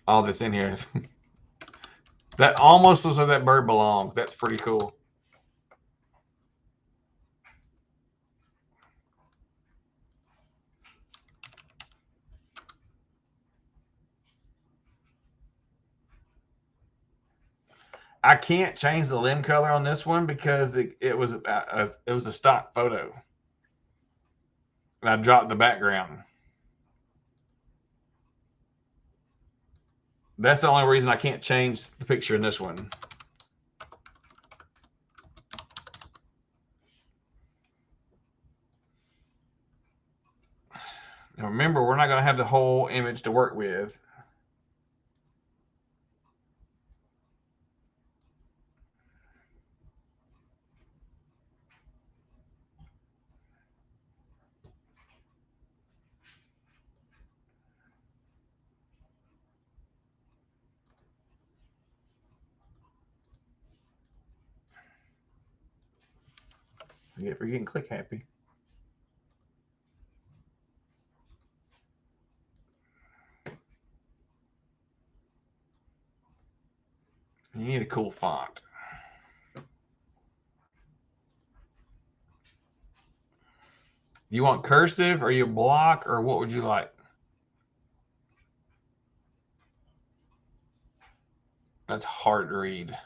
all this in here. That almost looks like that bird belongs. That's pretty cool. I can't change the limb color on this one because it was a stock photo, and I dropped the background. That's the only reason I can't change the picture in this one. Now remember, we're not going to have the whole image to work with. Yeah, we're getting click happy. You need to cool font. You want cursive or you block, or what would you like? That's hard to read.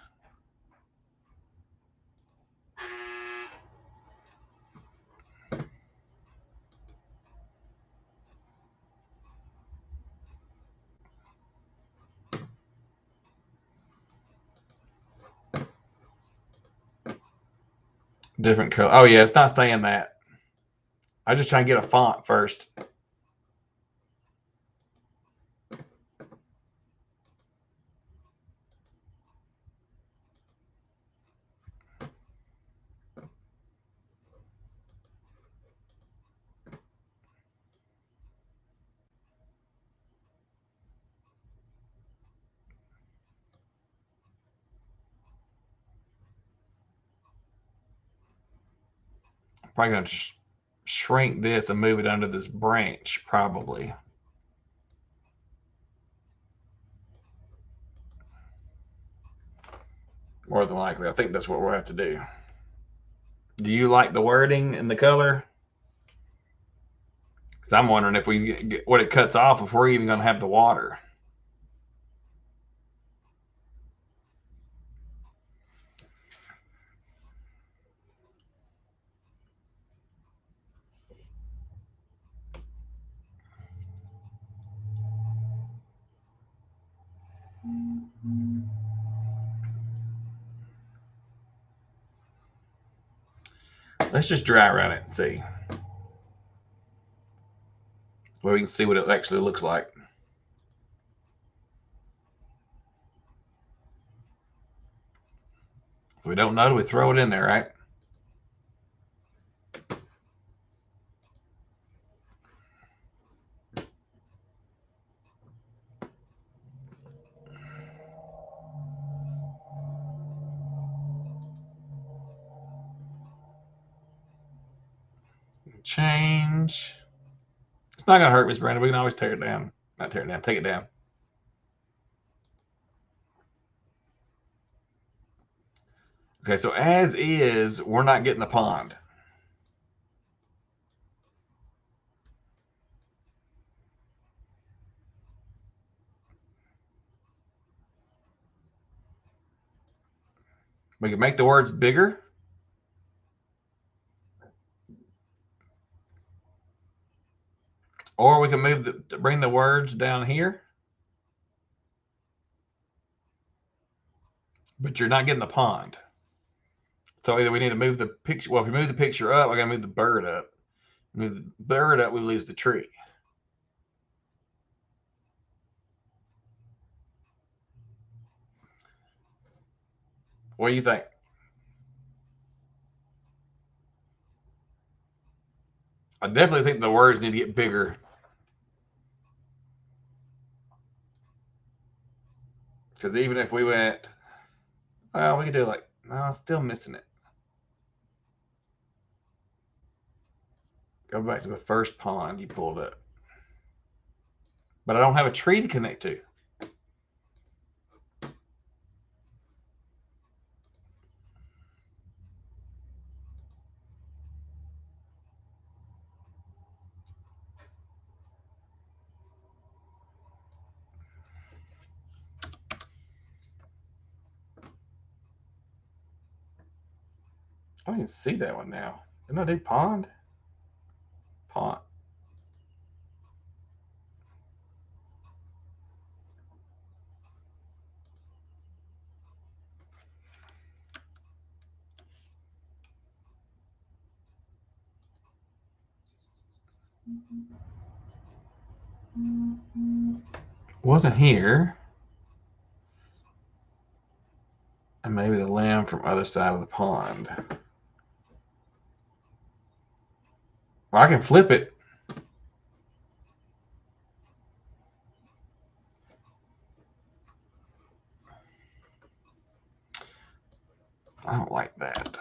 Different color. Oh yeah, it's not staying that. I just try to get a font first. Probably gonna shrink this and move it under this branch, probably. More than likely, I think that's what we'll have to do. Do you like the wording and the color? Because I'm wondering if we get what it cuts off, if we're even going to have the water. Let's just dry run it and see. Well, we can see what it actually looks like. If we don't know, we throw it in there, right? Change. It's not going to hurt, Miss Brandon. We can always tear it down. Not tear it down. Take it down. Okay, so as is, we're not getting the pond. We can make the words bigger. Or we can bring the words down here. But you're not getting the pond. So either we need to move the picture. Well, if we move the picture up, I got to move the bird up. Move the bird up, we lose the tree. What do you think? I definitely think the words need to get bigger. Because even if we went, well, we could do like, no, I'm still missing it. Go back to the first pond you pulled up. But I don't have a tree to connect to. I don't even see that one now. Didn't I do pond? Pond. Wasn't here. And maybe the lamb from other side of the pond. Well, I can flip it. I don't like that.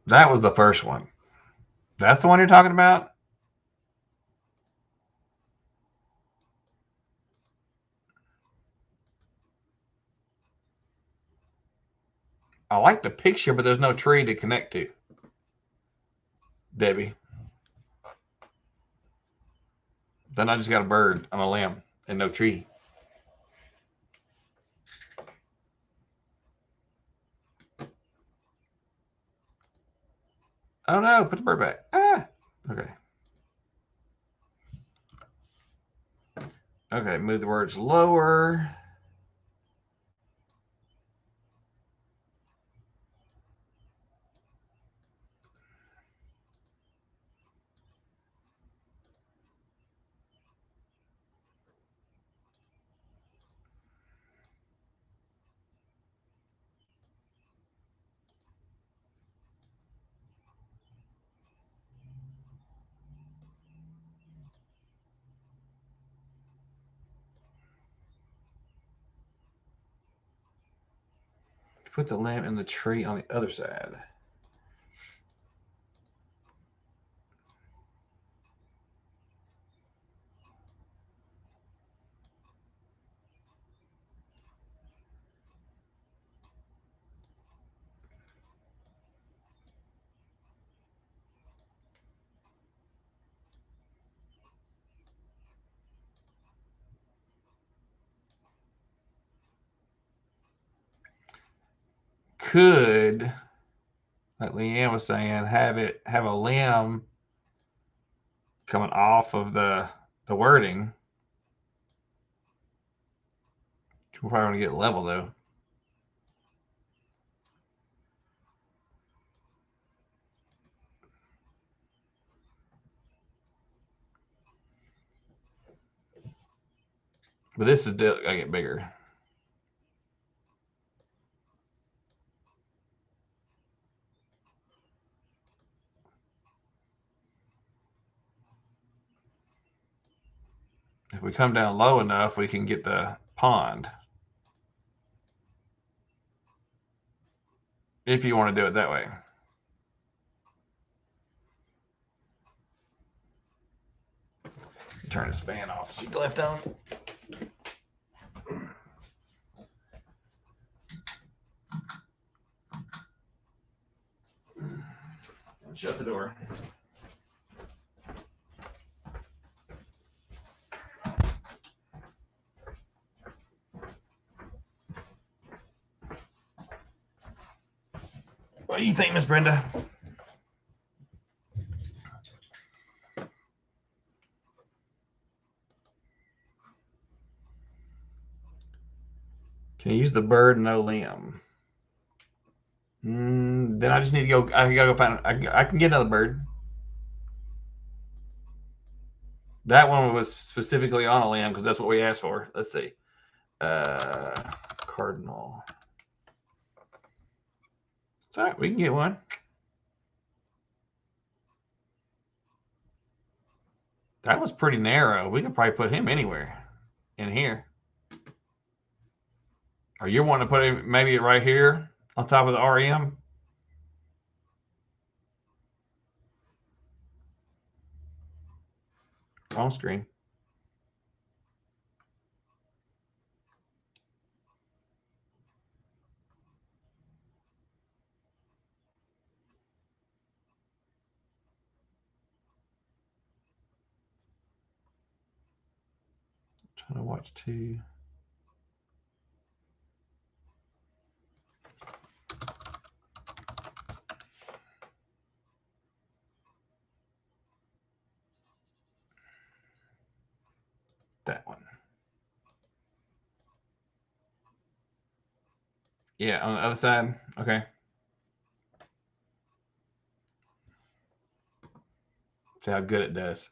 That was the first one. That's the one you're talking about? I like the picture, but there's no tree to connect to. Debbie. Then I just got a bird on a limb and no tree. Oh no, put the bird back. Ah, okay. Okay, move the words lower. Put the lamp and the tree on the other side. Could, like Leanne was saying, have a limb coming off of the wording. We're probably going to get level though. But this is going to get bigger. If we come down low enough, we can get the pond. If you want to do it that way. Turn this fan off. She left on. Shut the door. What do you think, Miss Brenda? Can you use the bird no limb? Then I just need to go. I gotta go find. I can get another bird. That one was specifically on a limb because that's what we asked for. Let's see. Cardinal. It's all right. We can get one. That was pretty narrow. We could probably put him anywhere in here. Or you want to put him maybe right here on top of the RM? On screen. Trying to watch two. That one. Yeah, on the other side. Okay. See how good it does.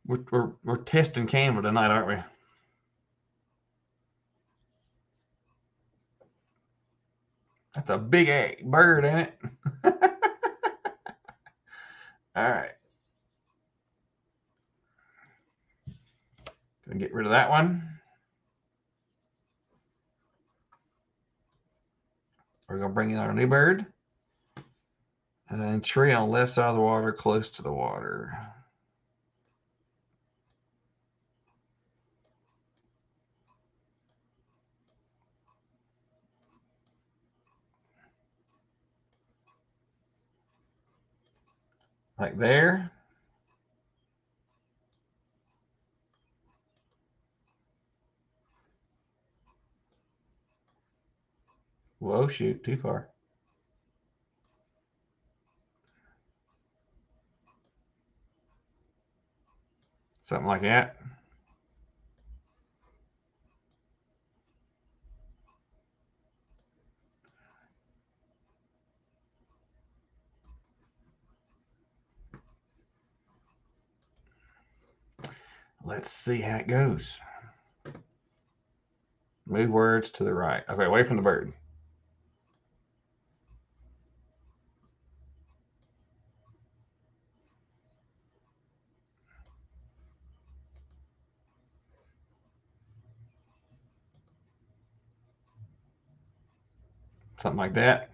We're testing Canva tonight, aren't we? That's a big bird, ain't it? All right. Gonna get rid of that one. We're gonna bring in our new bird. And then tree on the left side of the water, close to the water. like there. Whoa, shoot, too far. Something like that. Let's see how it goes. Move words to the right. Okay, away from the bird. Something like that.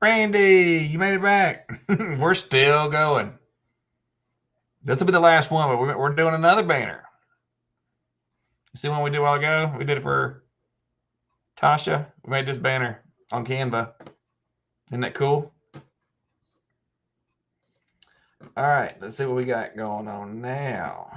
Randy, you made it back. We're still going. This will be the last one, but we're doing another banner. You see one we did a while ago? We did it for Tasha. We made this banner on Canva. Isn't that cool? All right, let's see what we got going on now.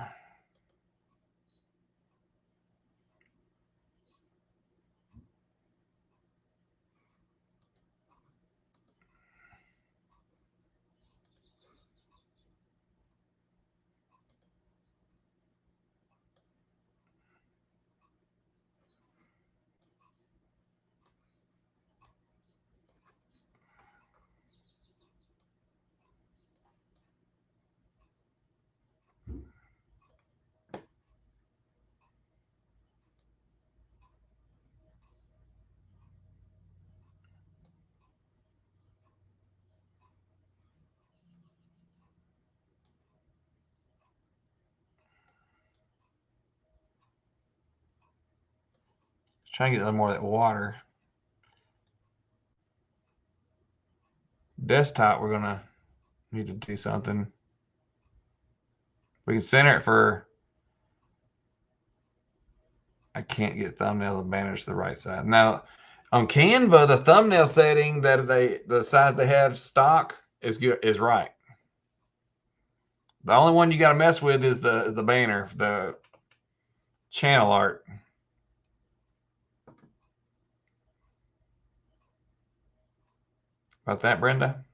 Let's try and get a little more of that water. Desktop, we're gonna need to do something. We can center it for. I can't get thumbnails and banners to the right side. Now, on Canva, the thumbnail setting that the size they have stock is right. The only one you got to mess with is the banner, the channel art. About that, Brenda?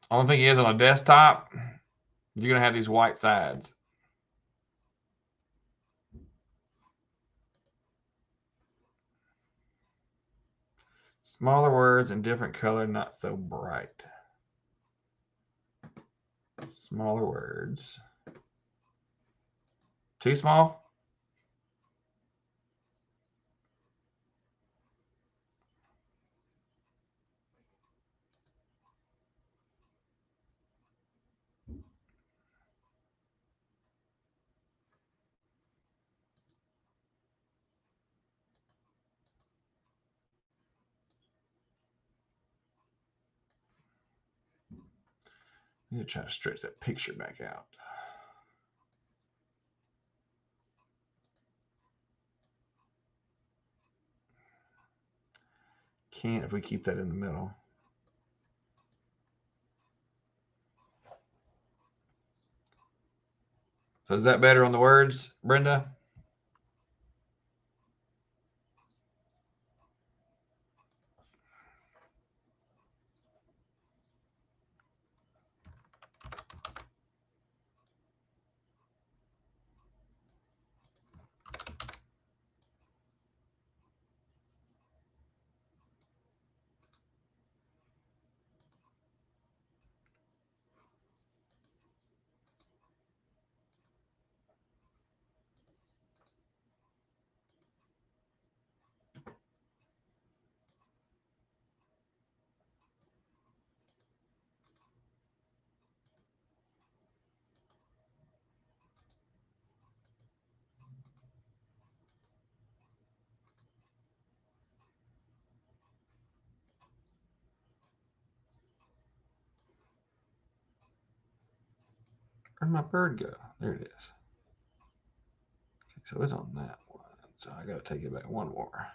Only thing is on a desktop, you're going to have these white sides. Smaller words and different color, not so bright. Smaller words. Too small? I'm going to try to stretch that picture back out. Can't if we keep that in the middle. So is that better on the words, Brenda? Where'd my bird go? There it is. Okay, so it's on that one. So I got to take it back one more.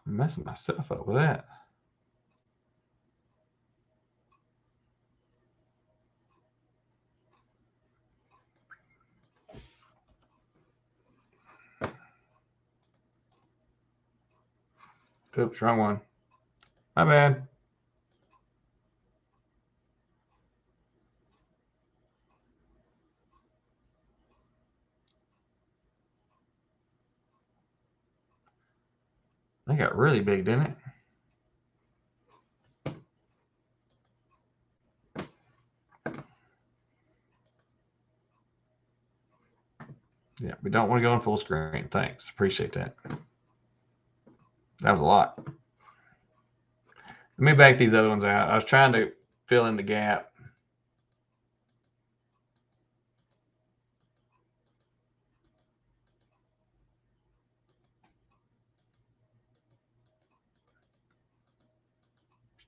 I'm messing myself up with that. Oops, wrong one. My bad. They got really big, didn't it? Yeah, we don't want to go in full screen. Thanks. Appreciate that. That was a lot. Let me back these other ones out. I was trying to fill in the gap.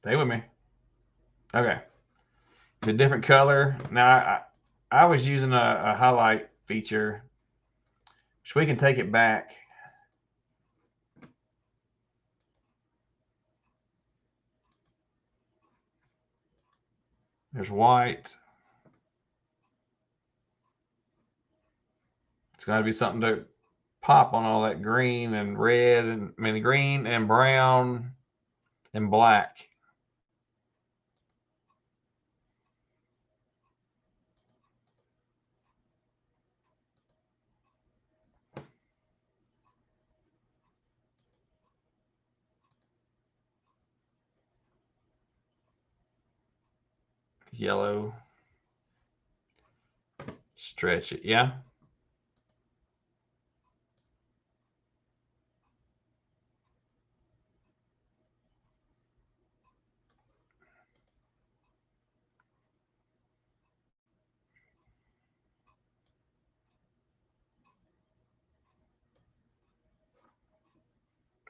Stay with me. Okay. It's a different color. Now, I was using a highlight feature, which we can take it back. There's white. It's got to be something to pop on all that green and red, and I mean, the green and brown and black. Yellow. Stretch it. Yeah.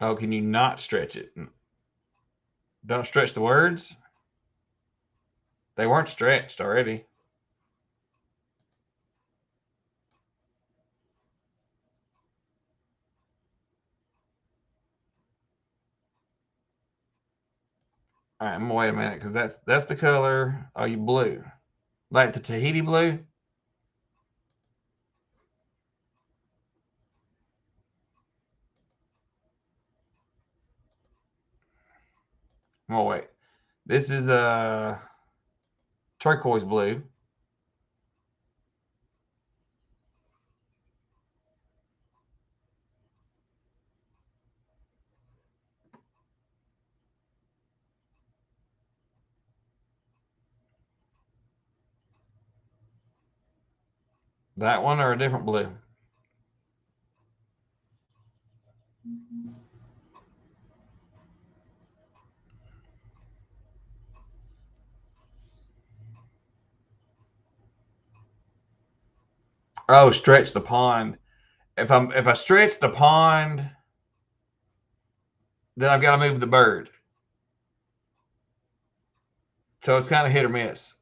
Oh, can you not stretch it? Don't stretch the words. They weren't stretched already. All right, I'm gonna wait a minute because that's the color. Oh, you blue, like the Tahiti blue. I'm gonna wait. This is a turquoise blue. That one or a different blue? Oh, stretch the pond. If I stretch the pond, then I've got to move the bird. So it's kind of hit or miss.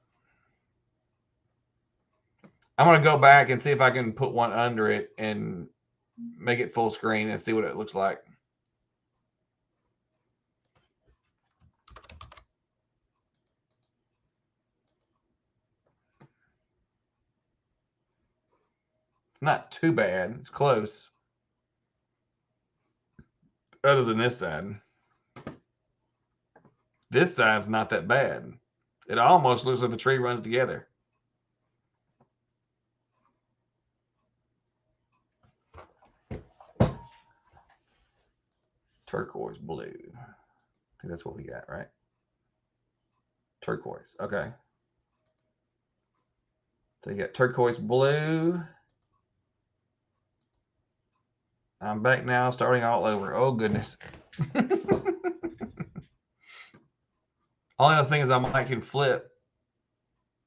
I'm gonna go back and see if I can put one under it and make it full screen and see what it looks like. Not too bad. It's close. Other than this side. This side's not that bad. It almost looks like the tree runs together. Turquoise blue. I think that's what we got, right? Turquoise. Okay. So you got turquoise blue. I'm back now, starting all over. Oh, goodness. Only other thing is I might can flip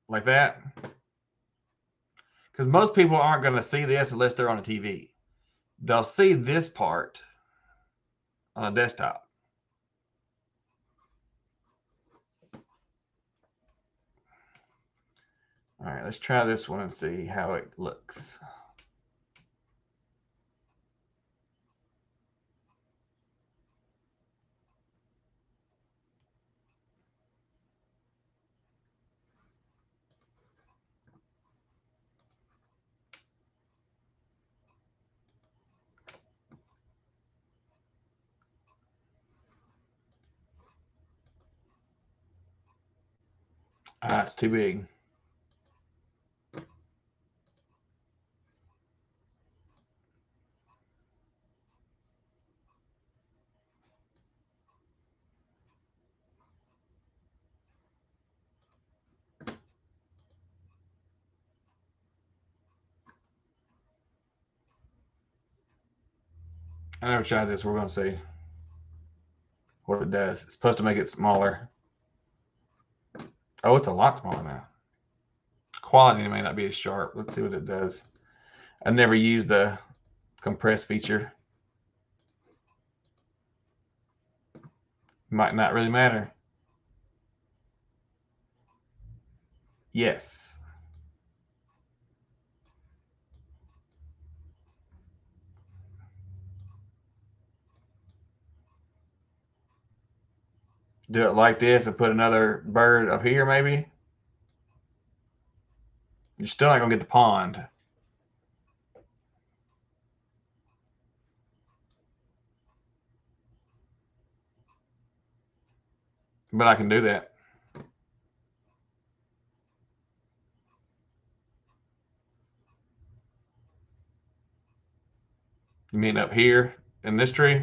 like that. Because most people aren't going to see this unless they're on a TV. They'll see this part on a desktop. All right, let's try this one and see how it looks. Ah, it's too big. I never tried this. We're going to see what it does. It's supposed to make it smaller. Oh, it's a lot smaller now. Quality may not be as sharp. Let's see what it does. I never used the compress feature. Might not really matter. Yes. Do it like this and put another bird up here, maybe. You're still not going to get the pond. But I can do that. You mean up here in this tree?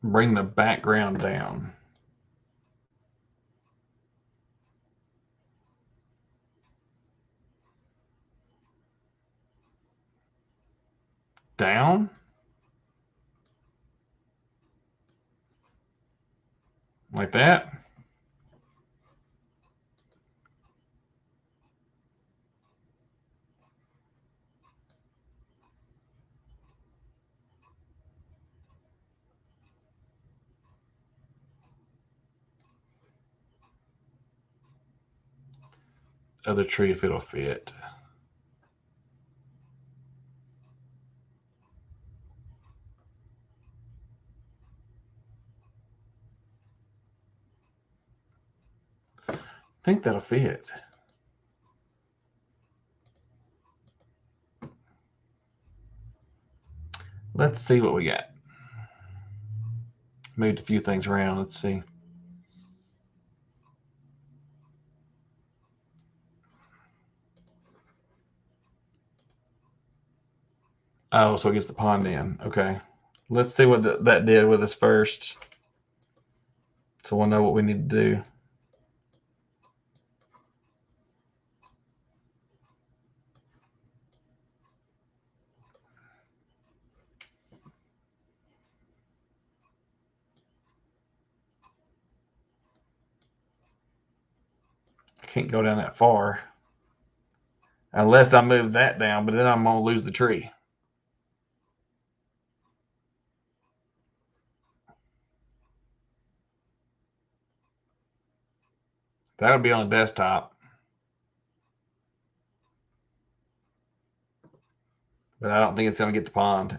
Bring the background down. Down? Like that? Other tree if it'll fit. I think that'll fit. Let's see what we got. Moved a few things around. Let's see. Oh, so it gets the pond in. Okay. Let's see what that did with us first. So we'll know what we need to do. can't go down that far. Unless I move that down, but then I'm going to lose the tree. That would be on a desktop. But I don't think it's going to get the pond.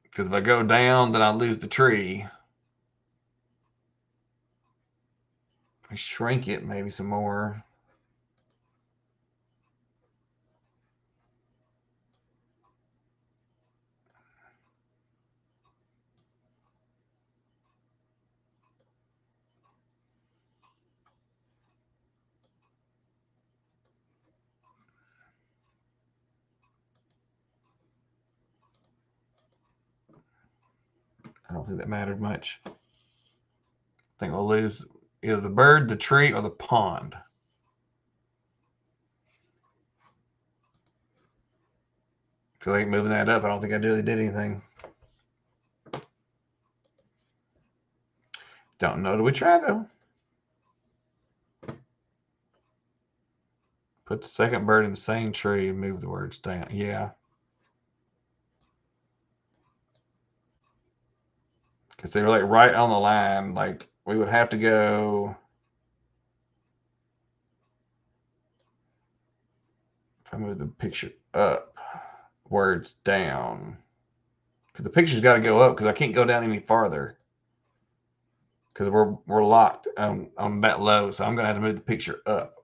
Because if I go down, then I lose the tree. If I shrink it maybe some more. I don't think that mattered much. I think we'll lose either the bird, the tree, or the pond. I feel like moving that up, I don't think I really did anything. Don't know. Do we try though? Put the second bird in the same tree and move the words down. Yeah. Because they were like right on the line. Like we would have to go. If I move the picture up, words down. Because the picture's got to go up because I can't go down any farther. Because we're locked on that low. So I'm going to have to move the picture up.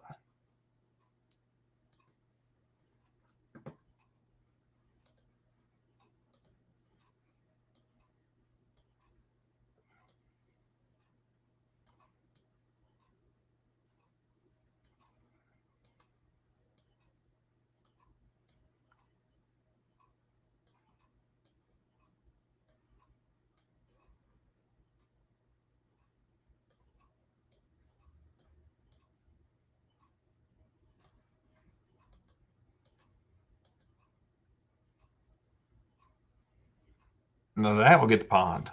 No, that will get the pond.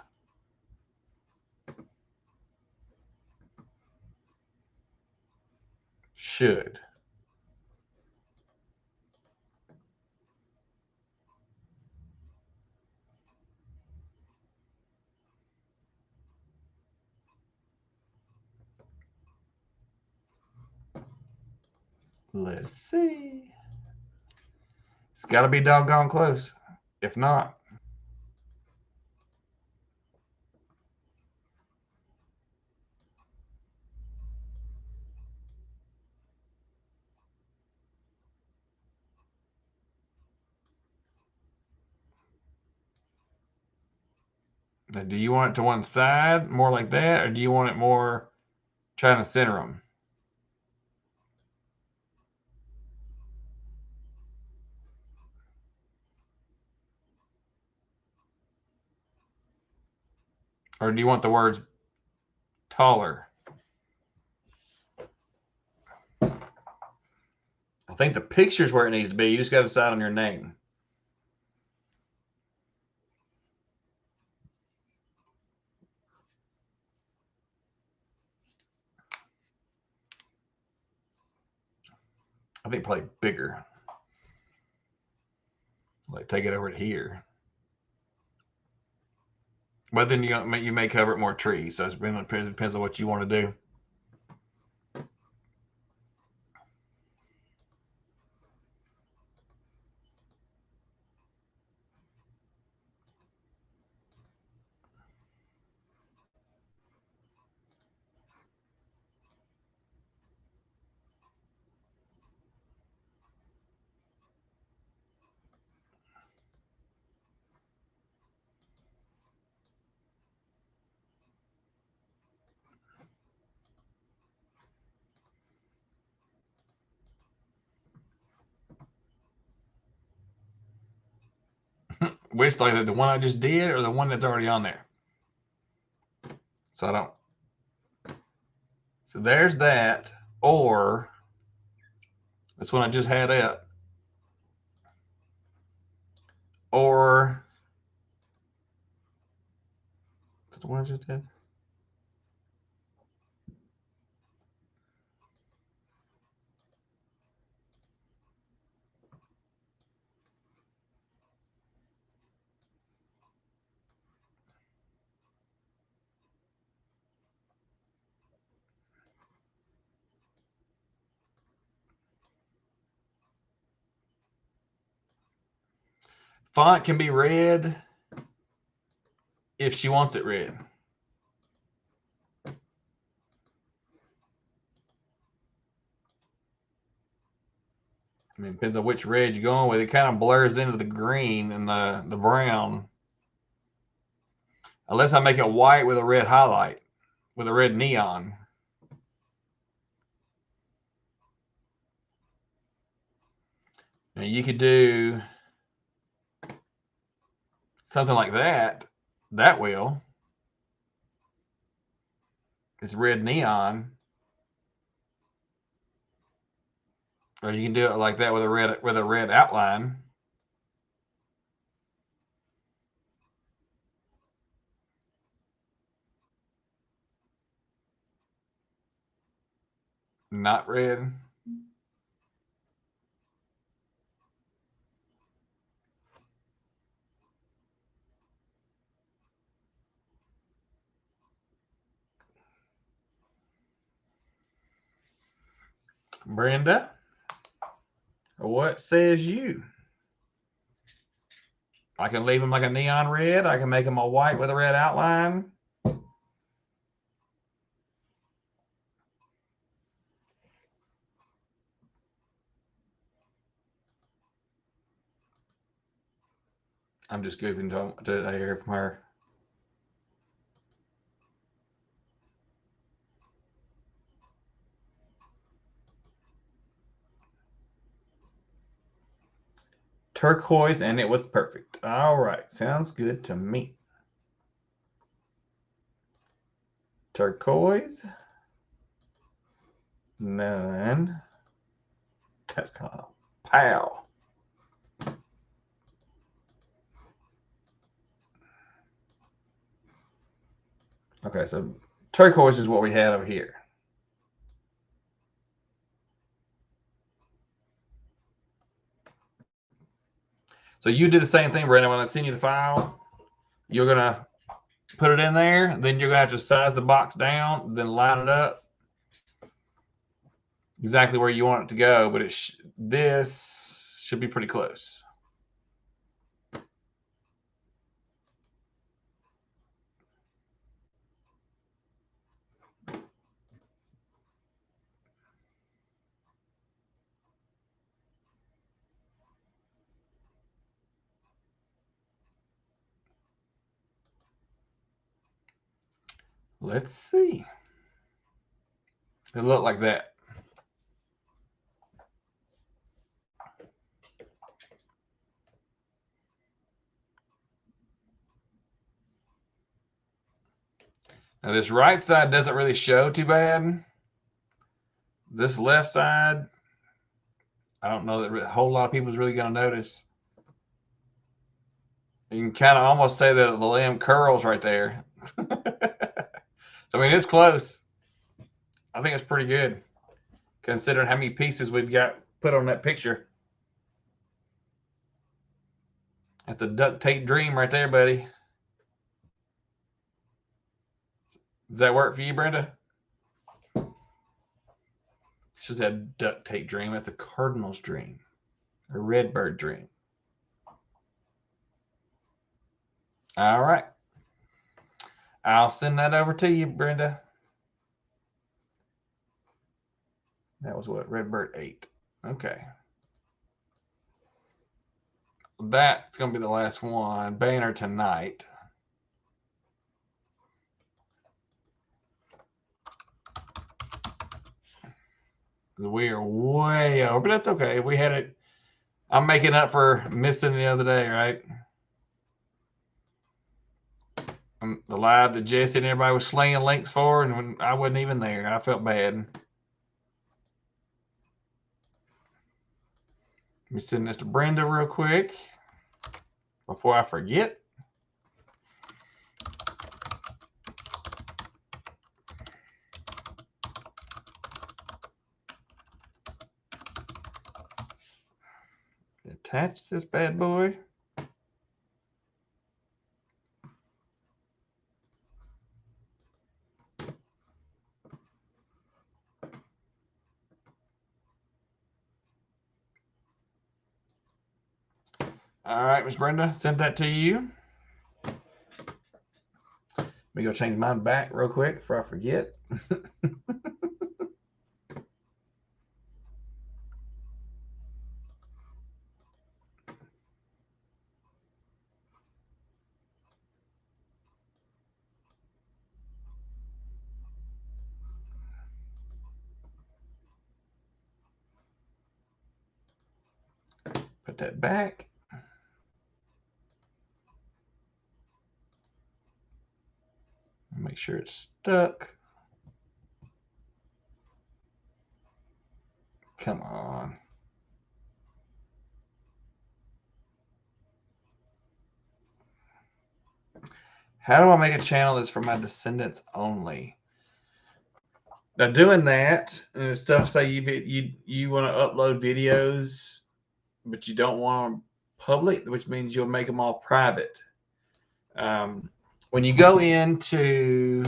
Should. Let's see. It's got to be doggone close. If not, now, do you want it to one side, more like that, or do you want it more trying to center them? Or do you want the words taller? I think the picture's where it needs to be. You just got to decide on your name. I think probably bigger. Like take it over to here. But then you may cover it more trees. So it depends on what you want to do. Which like the one I just did or the one that's already on there? So I don't. So there's that. Or this one I just had up. Or the one I just did? Font can be red if she wants it red. I mean, it depends on which red you're going with. It kind of blurs into the green and the brown. Unless I make it white with a red highlight, with a red neon. Now you could do something like that. That will. It's red neon. Or you can do it like that with a red outline. Not red. Brenda, what says you? I can leave them like a neon red. I can make them a white with a red outline. I'm just goofing to hear from her. Turquoise, and it was perfect. All right, sounds good to me. Turquoise. None. That's kind of pow. Okay, so turquoise is what we had over here. So you do the same thing, Brandon. When I send you the file, you're gonna put it in there. Then you're gonna have to size the box down, then line it up exactly where you want it to go. But this should be pretty close. Let's see. It looked like that. Now this right side doesn't really show too bad. This left side, I don't know that a whole lot of people is really going to notice. You can kind of almost say that the lamb curls right there. So, I mean, it's close. I think it's pretty good, considering how many pieces we've got put on that picture. That's a duct tape dream right there, buddy. Does that work for you, Brenda? She just had duct tape dream. That's a cardinal's dream, a redbird dream. All right. I'll send that over to you, Brenda. That was what? Redbird 8. Okay. That's going to be the last one. Banner tonight. We are way over, but that's okay. We had it. I'm making up for missing the other day, right? The live that Jesse and everybody was slinging links for, and when I wasn't even there, I felt bad. Let me send this to Brenda real quick before I forget. attach this bad boy. All right, Miss Brenda, sent that to you. Let me go change mine back real quick before I forget. Put that back. Make sure it's stuck. Come on. How do I make a channel that's for my descendants only? Now doing that and stuff, say you want to upload videos, but you don't want them public, which means you'll make them all private. When you go into,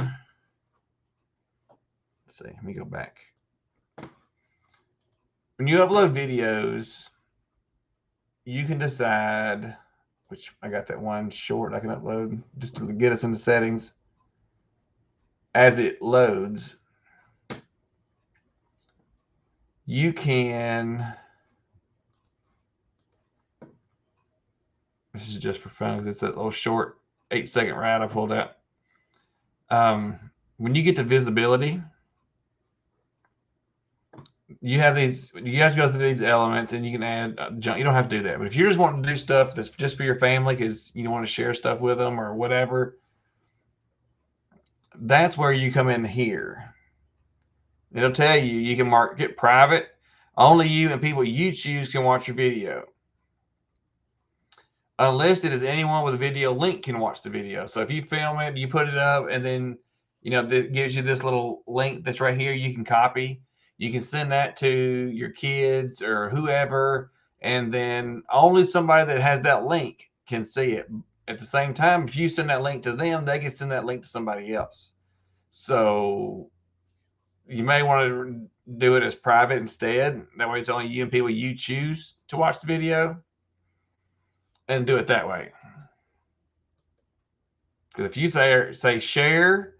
let's see, let me go back. When you upload videos, you can decide, which I got that one short I can upload just to get us into settings. As it loads, you can, this is just for fun because it's a little short 8-second ride I pulled out. When you get to visibility, you have to go through these elements and you can add junk. You don't have to do that. But if you're just wanting to do stuff that's just for your family because you want to share stuff with them or whatever, that's where you come in here. It'll tell you, you can mark it private. Only you and people you choose can watch your video. Unlisted is anyone with a video link can watch the video. So if you film it, you put it up, and then that gives you this little link that's right here. You can copy. You can send that to your kids or whoever, and then only somebody that has that link can see it. At the same time, if you send that link to them, they can send that link to somebody else. So you may want to do it as private instead. That way it's only you and people you choose to watch the video, and do it that way. Because if you say share,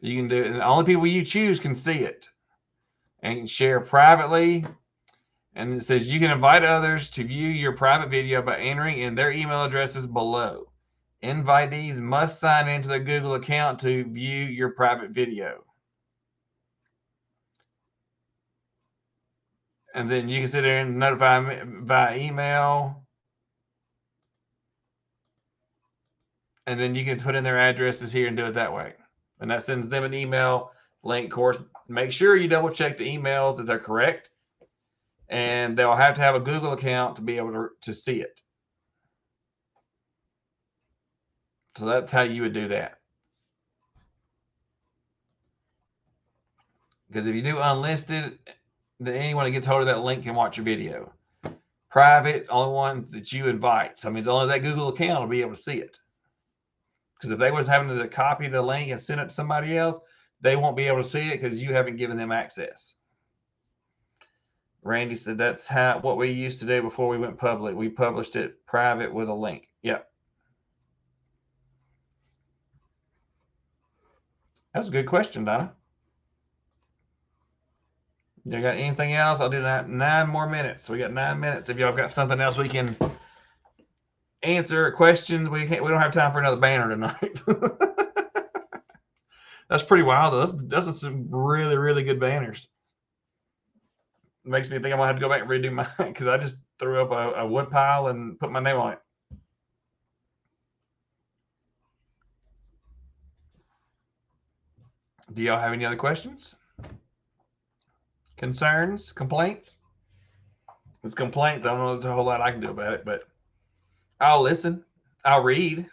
you can do it, and the only people you choose can see it. And share privately. And it says you can invite others to view your private video by entering in their email addresses below. Invitees must sign into their Google account to view your private video. And then you can sit there and notify me via email. And then you can put in their addresses here and do it that way. And that sends them an email link. Of course, make sure you double check the emails that they're correct. And they'll have to have a Google account to be able to see it. So that's how you would do that. Because if you do unlisted, then anyone that gets hold of that link can watch your video. Private, only one that you invite. So I mean, it's only that Google account will be able to see it. Because if they was having to copy the link and send it to somebody else, they won't be able to see it because you haven't given them access. Randy said that's what we used to do before we went public. We published it private with a link. Yep. That's a good question, Donna. You got anything else? I'll do that 9 more minutes. So we got 9 minutes. If y'all got something else we can answer questions, we don't have time for another banner tonight. That's pretty wild though. Those are some really, really good banners. It makes me think I'm gonna have to go back and redo mine because I just threw up a wood pile and put my name on it. Do y'all have any other questions? Concerns? Complaints? It's complaints. I don't know there's a whole lot I can do about it, but I'll listen. I'll read.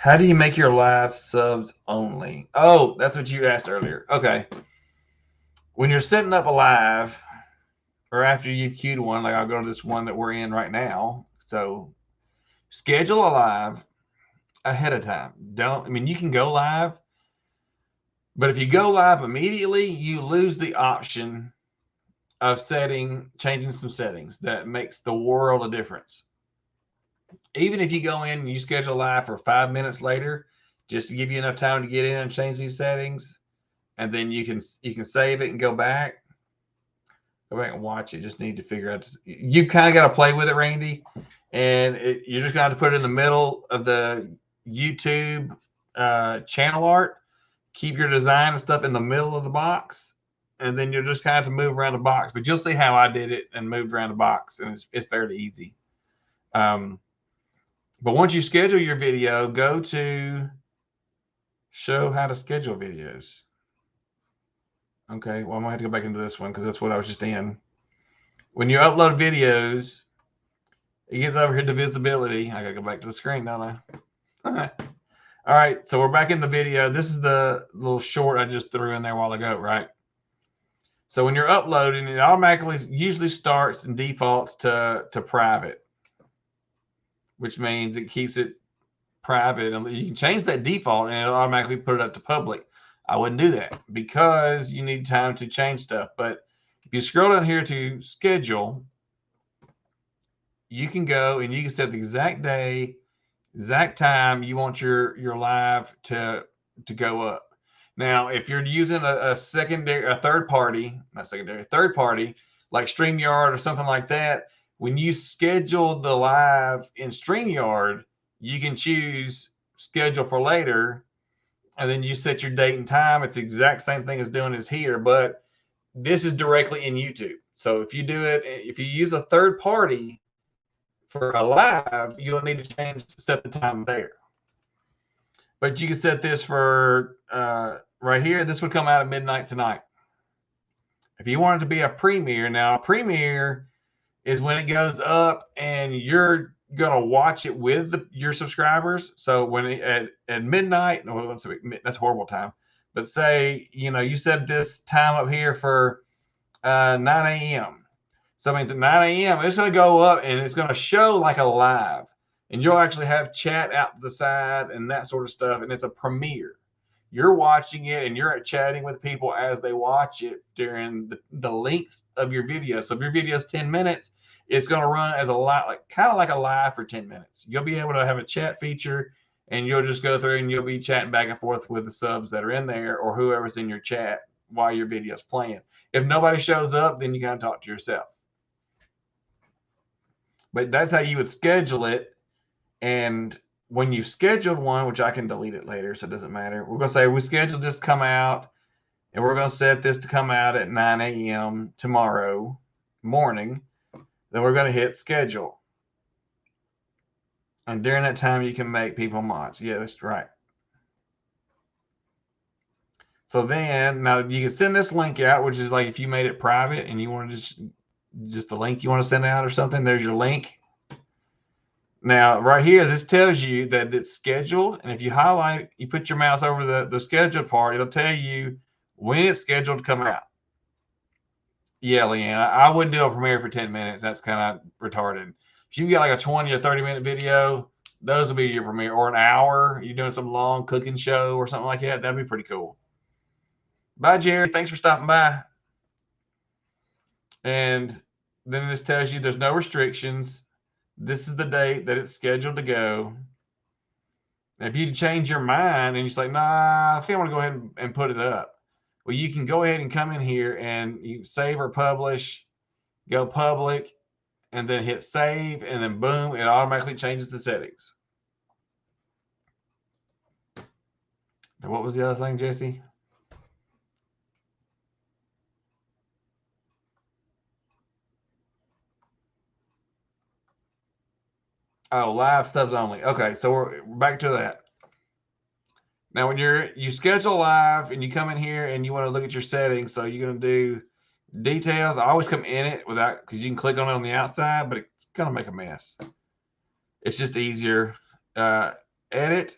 How do you make your live subs only? Oh, that's what you asked earlier. Okay. When you're setting up a live, or after you've queued one, like I'll go to this one that we're in right now. So schedule a live ahead of time. I mean, you can go live, but if you go live immediately, you lose the option of changing some settings that makes the world of difference. Even if you go in and you schedule live for 5 minutes later, just to give you enough time to get in and change these settings, and then you can save it and go back and watch it. Just need to figure out. You kind of got to play with it, Randy, and you're just going to put it in the middle of the YouTube channel art. Keep your design and stuff in the middle of the box, and then you'll just kind of have to move around the box. But you'll see how I did it and moved around the box, and it's fairly easy. But once you schedule your video, go to show how to schedule videos. Okay, well, I'm going to have to go back into this one because that's what I was just in. When you upload videos, it gets over here to visibility. I got to go back to the screen, don't I? All right, so we're back in the video. This is the little short I just threw in there a while ago, right? So when you're uploading, it automatically usually starts and defaults to private, which means it keeps it private. And you can change that default and it'll automatically put it up to public. I wouldn't do that because you need time to change stuff. But if you scroll down here to schedule, you can go and you can set the exact day, exact time you want your live to go up. Now, if you're using a third party like StreamYard or something like that, when you schedule the live in StreamYard, you can choose schedule for later, and then you set your date and time. It's the exact same thing as doing this here, but this is directly in YouTube. So if you use a third party for a live, you'll need to set the time there. But you can set this for right here. This would come out at midnight tonight. If you want it to be a premiere, now a premiere is when it goes up and you're gonna watch it with your subscribers. So when at midnight, no, that's a horrible time. But say you set this time up here for 9 a.m. So it means at 9 a.m. it's gonna go up and it's gonna show like a live. And you'll actually have chat out to the side and that sort of stuff. And it's a premiere. You're watching it and you're chatting with people as they watch it during the length of your video. So if your video is 10 minutes, it's going to run as kind of like a live for 10 minutes. You'll be able to have a chat feature and you'll just go through and you'll be chatting back and forth with the subs that are in there or whoever's in your chat while your video is playing. If nobody shows up, then you kind of talk to yourself. But that's how you would schedule it. And when you've scheduled one, which I can delete it later, so it doesn't matter. We're going to say we scheduled this to come out, and we're going to set this to come out at 9 a.m. tomorrow morning. Then we're going to hit schedule. And during that time, you can make people mods. Yeah, that's right. So then, now you can send this link out, which is like if you made it private and you want to just the link you want to send out or something, there's your link. Now, right here, this tells you that it's scheduled. And if you highlight, you put your mouse over the scheduled part, it'll tell you when it's scheduled to come out. Yeah, Leanne, I wouldn't do a premiere for 10 minutes. That's kind of retarded. If you got like a 20 or 30-minute video, those will be your premiere. Or an hour, you're doing some long cooking show or something like that. That'd be pretty cool. Bye, Jerry. Thanks for stopping by. And then this tells you there's no restrictions. This is the date that it's scheduled to go. And if you change your mind and you say, nah, I think I want to go ahead and put it up. Well, you can go ahead and come in here and you save or publish, go public, and then hit save, and then boom, it automatically changes the settings. And what was the other thing, Jesse? Oh, live subs only. Okay, so we're back to that. Now, when you schedule live and you come in here and you want to look at your settings, so you're going to do details. I always come in it because you can click on it on the outside, but it's going to make a mess. It's just easier. Edit.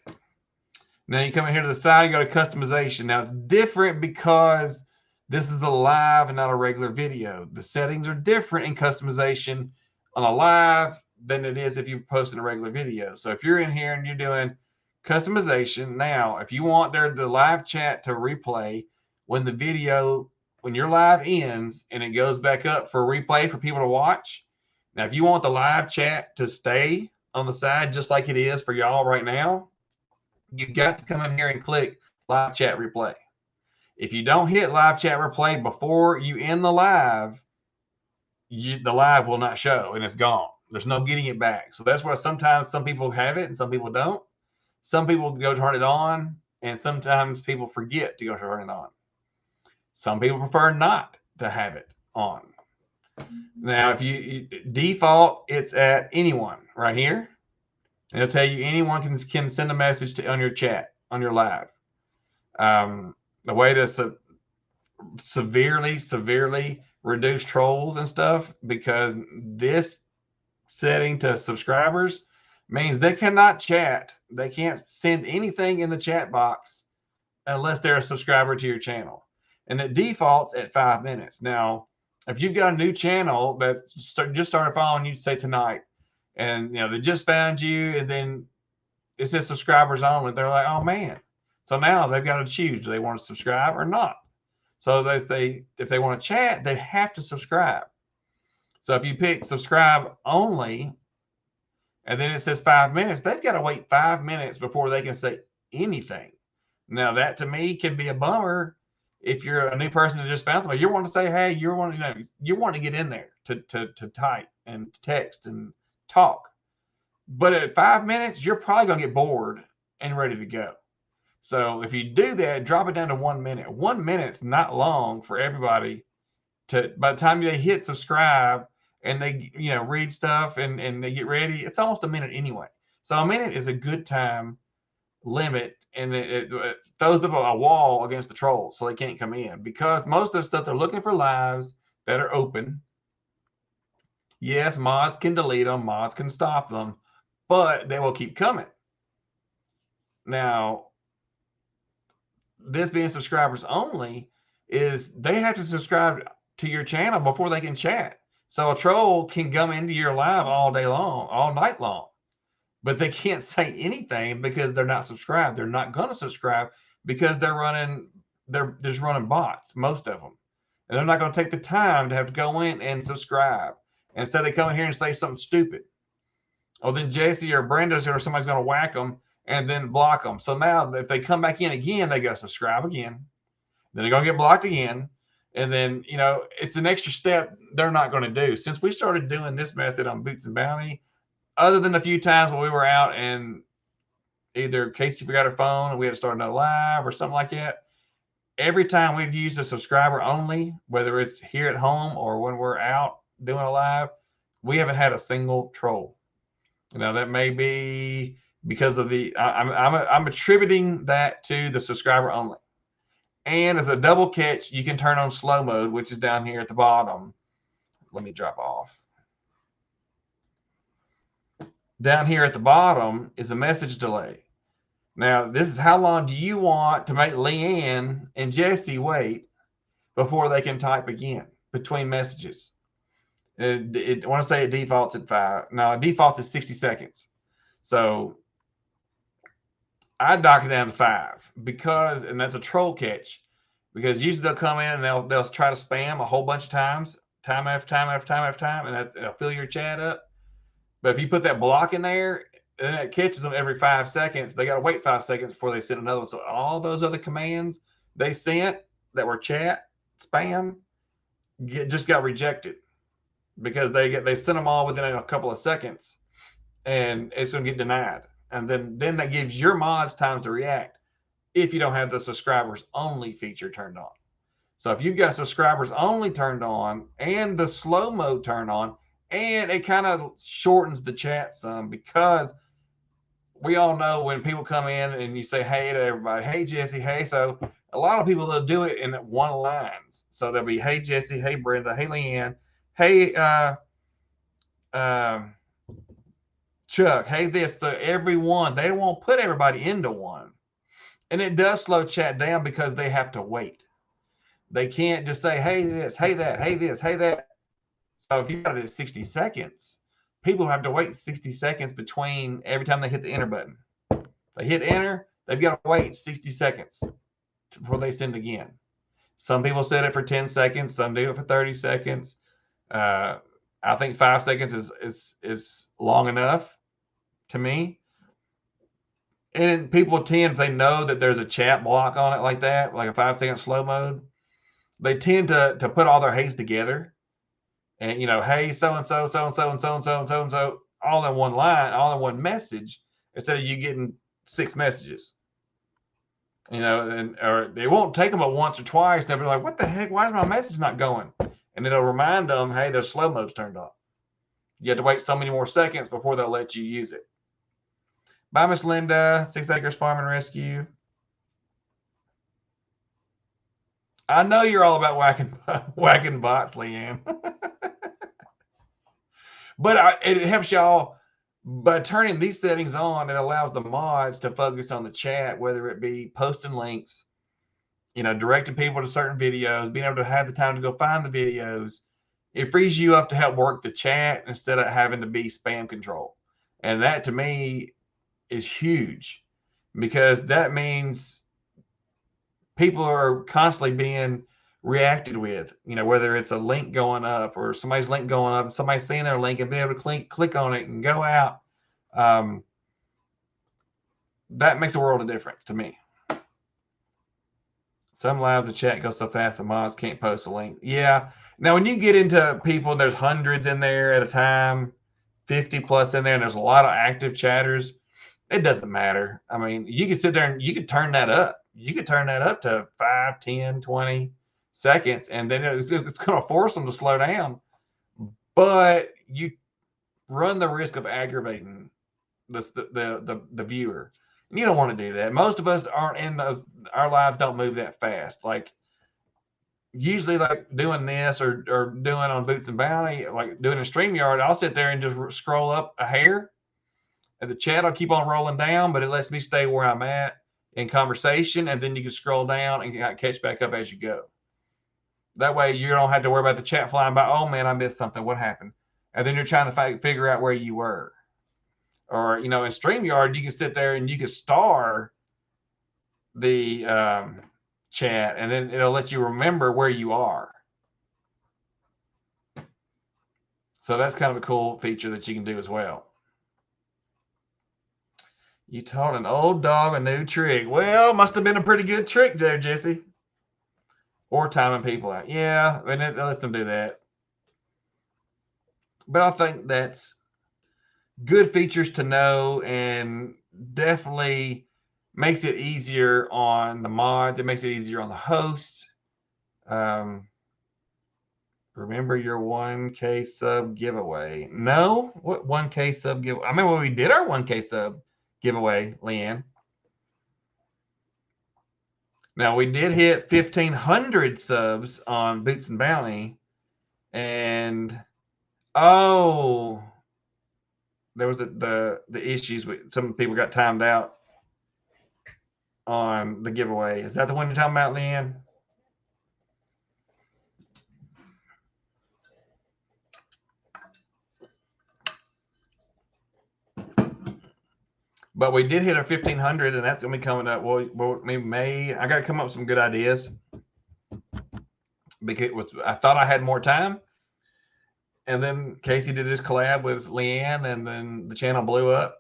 Now you come in here to the side, you go to customization. Now it's different because this is a live and not a regular video. The settings are different in customization on a live than it is if you're posting a regular video. So if you're in here and you're doing customization, now if you want the live chat to replay when the video, when your live ends and it goes back up for replay for people to watch. Now, if you want the live chat to stay on the side just like it is for y'all right now, you've got to come in here and click live chat replay. If you don't hit live chat replay before you end the live, the live will not show and it's gone. There's no getting it back. So that's why sometimes some people have it and some people don't. Some people go turn it on, and sometimes people forget to go turn it on. Some people prefer not to have it on. Now, if you default, it's at anyone right here. It'll tell you anyone can send a message on your chat, on your live. The way to severely reduce trolls and stuff, because this setting to subscribers means they cannot chat. They can't send anything in the chat box unless they're a subscriber to your channel. And it defaults at 5 minutes. Now, if you've got a new channel that just started following you, say tonight, and they just found you, and then it says subscribers only, they're like, oh man. So now they've got to choose, do they want to subscribe or not? So if they want to chat, they have to subscribe. So if you pick subscribe only, and then it says 5 minutes, they've got to wait 5 minutes before they can say anything. Now that to me can be a bummer if you're a new person that just found somebody. You want to say, hey, you want to get in there to type and text and talk. But at 5 minutes, you're probably going to get bored and ready to go. So if you do that, drop it down to 1 minute. 1 minute's not long for everybody by the time they hit subscribe and they read stuff and they get ready, it's almost a minute anyway. So a minute is a good time limit, and it throws up a wall against the trolls so they can't come in, because most of the stuff they're looking for lives that are open. Yes, mods can delete them, mods can stop them, but they will keep coming. Now, this being subscribers only is they have to subscribe to your channel before they can chat. So a troll can come into your live all day long, all night long, but they can't say anything because they're not subscribed. They're not going to subscribe because they're just running bots, most of them. And they're not going to take the time to have to go in and subscribe. And so they come in here and say something stupid. Oh, then Jesse or Brenda or somebody's going to whack them and then block them. So now if they come back in again, they got to subscribe again. Then they're going to get blocked again. And then, it's an extra step they're not going to do. Since we started doing this method on Boots and Bounty, other than a few times when we were out and either Casey forgot her phone and we had to start another live or something like that, every time we've used a subscriber only, whether it's here at home or when we're out doing a live, we haven't had a single troll. That may be because of I'm attributing that to the subscriber only. And as a double catch, you can turn on slow mode, which is down here at the bottom. Let me drop off. Down here at the bottom is a message delay. Now, this is how long do you want to make Leanne and Jesse wait before they can type again between messages. I want to say it defaults at 5. No, it defaults at 60 seconds. So I dock it down to 5 because, and that's a troll catch, because usually they'll come in and they'll try to spam a whole bunch of times, time after time after time after time, and that'll fill your chat up. But if you put that block in there, then it catches them every 5 seconds. They got to wait 5 seconds before they send another one. So all those other commands they sent that were chat spam just got rejected because they sent them all within a couple of seconds, and it's going to get denied. And then that gives your mods time to react if you don't have the subscribers only feature turned on. So if you've got subscribers only turned on and the slow mode turned on, and it kind of shortens the chat some, because we all know when people come in and you say hey to everybody, hey Jesse, hey, so a lot of people, they'll do it in one lines. So they'll be hey Jesse, hey Brenda, hey Leanne, hey Chuck, hey this, everyone. They won't put everybody into one. And it does slow chat down because they have to wait. They can't just say, hey, this, hey, that, hey, this, hey, that. So if you got it at 60 seconds, people have to wait 60 seconds between every time they hit the enter button. They hit enter, they've got to wait 60 seconds before they send again. Some people set it for 10 seconds, some do it for 30 seconds. I think 5 seconds is long enough to me. And people tend, if they know that there's a chat block on it like that, like a 5 second slow mode, they tend to put all their hays together. And hey, so and so, so and so, and so and so and so and so, all in one line, all in one message, instead of you getting 6 messages. And or they won't take them but once or twice. They'll be like, "What the heck? Why is my message not going?" And it'll remind them, "Hey, their slow mode's turned off. You have to wait so many more seconds before they'll let you use it." Bye, Miss Linda, 6 Acres Farm and Rescue. I know you're all about whacking bots, Leanne. But it helps y'all by turning these settings on. It allows the mods to focus on the chat, whether it be posting links, directing people to certain videos, being able to have the time to go find the videos. It frees you up to help work the chat instead of having to be spam control. And that to me is huge, because that means people are constantly being reacted with, whether it's a link going up or somebody's link going up, somebody's seeing their link and be able to click on it and go out. That makes a world of difference to me. Some lives the chat goes so fast the mods can't post a link. Yeah. Now, when you get into people, there's hundreds in there at a time, 50 plus in there, and there's a lot of active chatters. It doesn't matter. I mean, you can sit there and you can turn that up. You could turn that up to 5, 10, 20 seconds, and then it's going to force them to slow down. But you run the risk of aggravating the viewer. And you don't want to do that. Most of us aren't in those. Our lives don't move that fast. Like usually, like doing this or doing on Boots and Bounty, like doing a StreamYard, I'll sit there and just scroll up a hair, and the chat will keep on rolling down, but it lets me stay where I'm at in conversation, and then you can scroll down and catch back up as you go. That way, you don't have to worry about the chat flying by. Oh man, I missed something. What happened? And then you're trying to figure out where you were. Or in StreamYard, you can sit there and you can star the chat, and then it'll let you remember where you are. So that's kind of a cool feature that you can do as well. You taught an old dog a new trick. Well, must have been a pretty good trick there, Jesse. Or timing people out. Yeah, and it lets them do that. But I think that's good features to know, and definitely makes it easier on the mods. It makes it easier on the host. Remember your 1K sub giveaway? No, what 1K sub giveaway? I remember when we did our 1K sub giveaway, Leanne. Now we did hit 1,500 subs on Boots and Bounty, and there was the issues with some people got timed out on the giveaway. Is that the one you're talking about, Leanne? But we did hit our 1,500, and that's gonna be coming up. Well, I got to come up with some good ideas because I thought I had more time, and then Casey did this collab with Leanne, and then the channel blew up.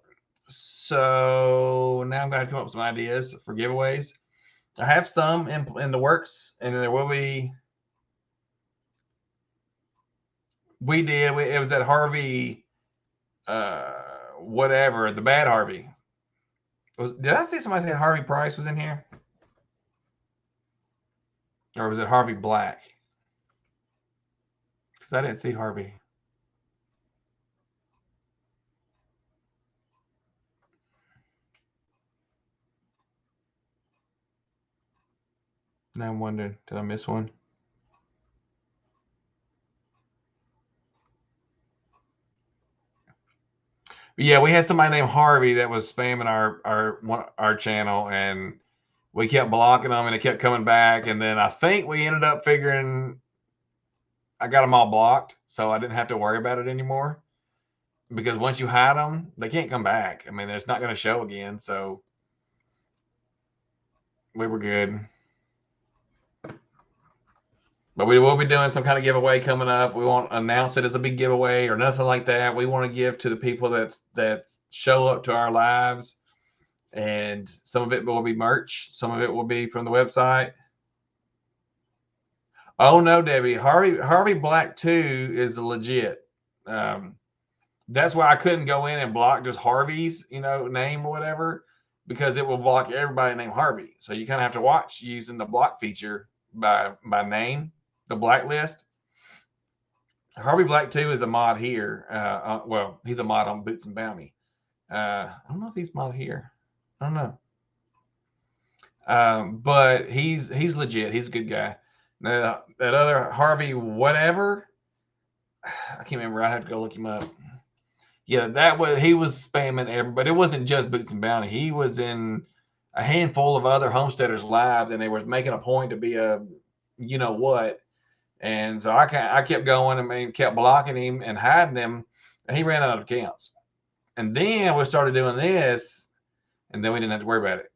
So now I'm gonna have to come up with some ideas for giveaways. I have some in the works, and there will be. It was that Harvey, whatever, the bad Harvey. Did I see somebody say Harvey Price was in here? Or was it Harvey Black? Because I didn't see Harvey. Now I'm wondering, did I miss one? But yeah, we had somebody named Harvey that was spamming our channel, and we kept blocking them and they kept coming back. And then I think we ended up figuring I got them all blocked, so I didn't have to worry about it anymore. Because once you hide them, they can't come back. I mean, it's not going to show again. So we were good. But we will be doing some kind of giveaway coming up. We won't announce it as a big giveaway or nothing like that. We want to give to the people that show up to our lives, and some of it will be merch. Some of it will be from the website. Oh no, Debbie, Harvey Black 2 is legit. That's why I couldn't go in and block just Harvey's, name or whatever, because it will block everybody named Harvey. So you kind of have to watch using the block feature by name, the blacklist. Harvey Black 2 is a mod here. Well, he's a mod on Boots and Bounty. I don't know if he's mod here. I don't know. But he's legit. He's a good guy. Now, that other Harvey whatever, I can't remember. I have to go look him up. Yeah, he was spamming everybody. It wasn't just Boots and Bounty. He was in a handful of other homesteaders' lives, and they were making a point to be a, you know what. And so I kept going and kept blocking him and hiding him, and he ran out of accounts. And then we started doing this, and then we didn't have to worry about it.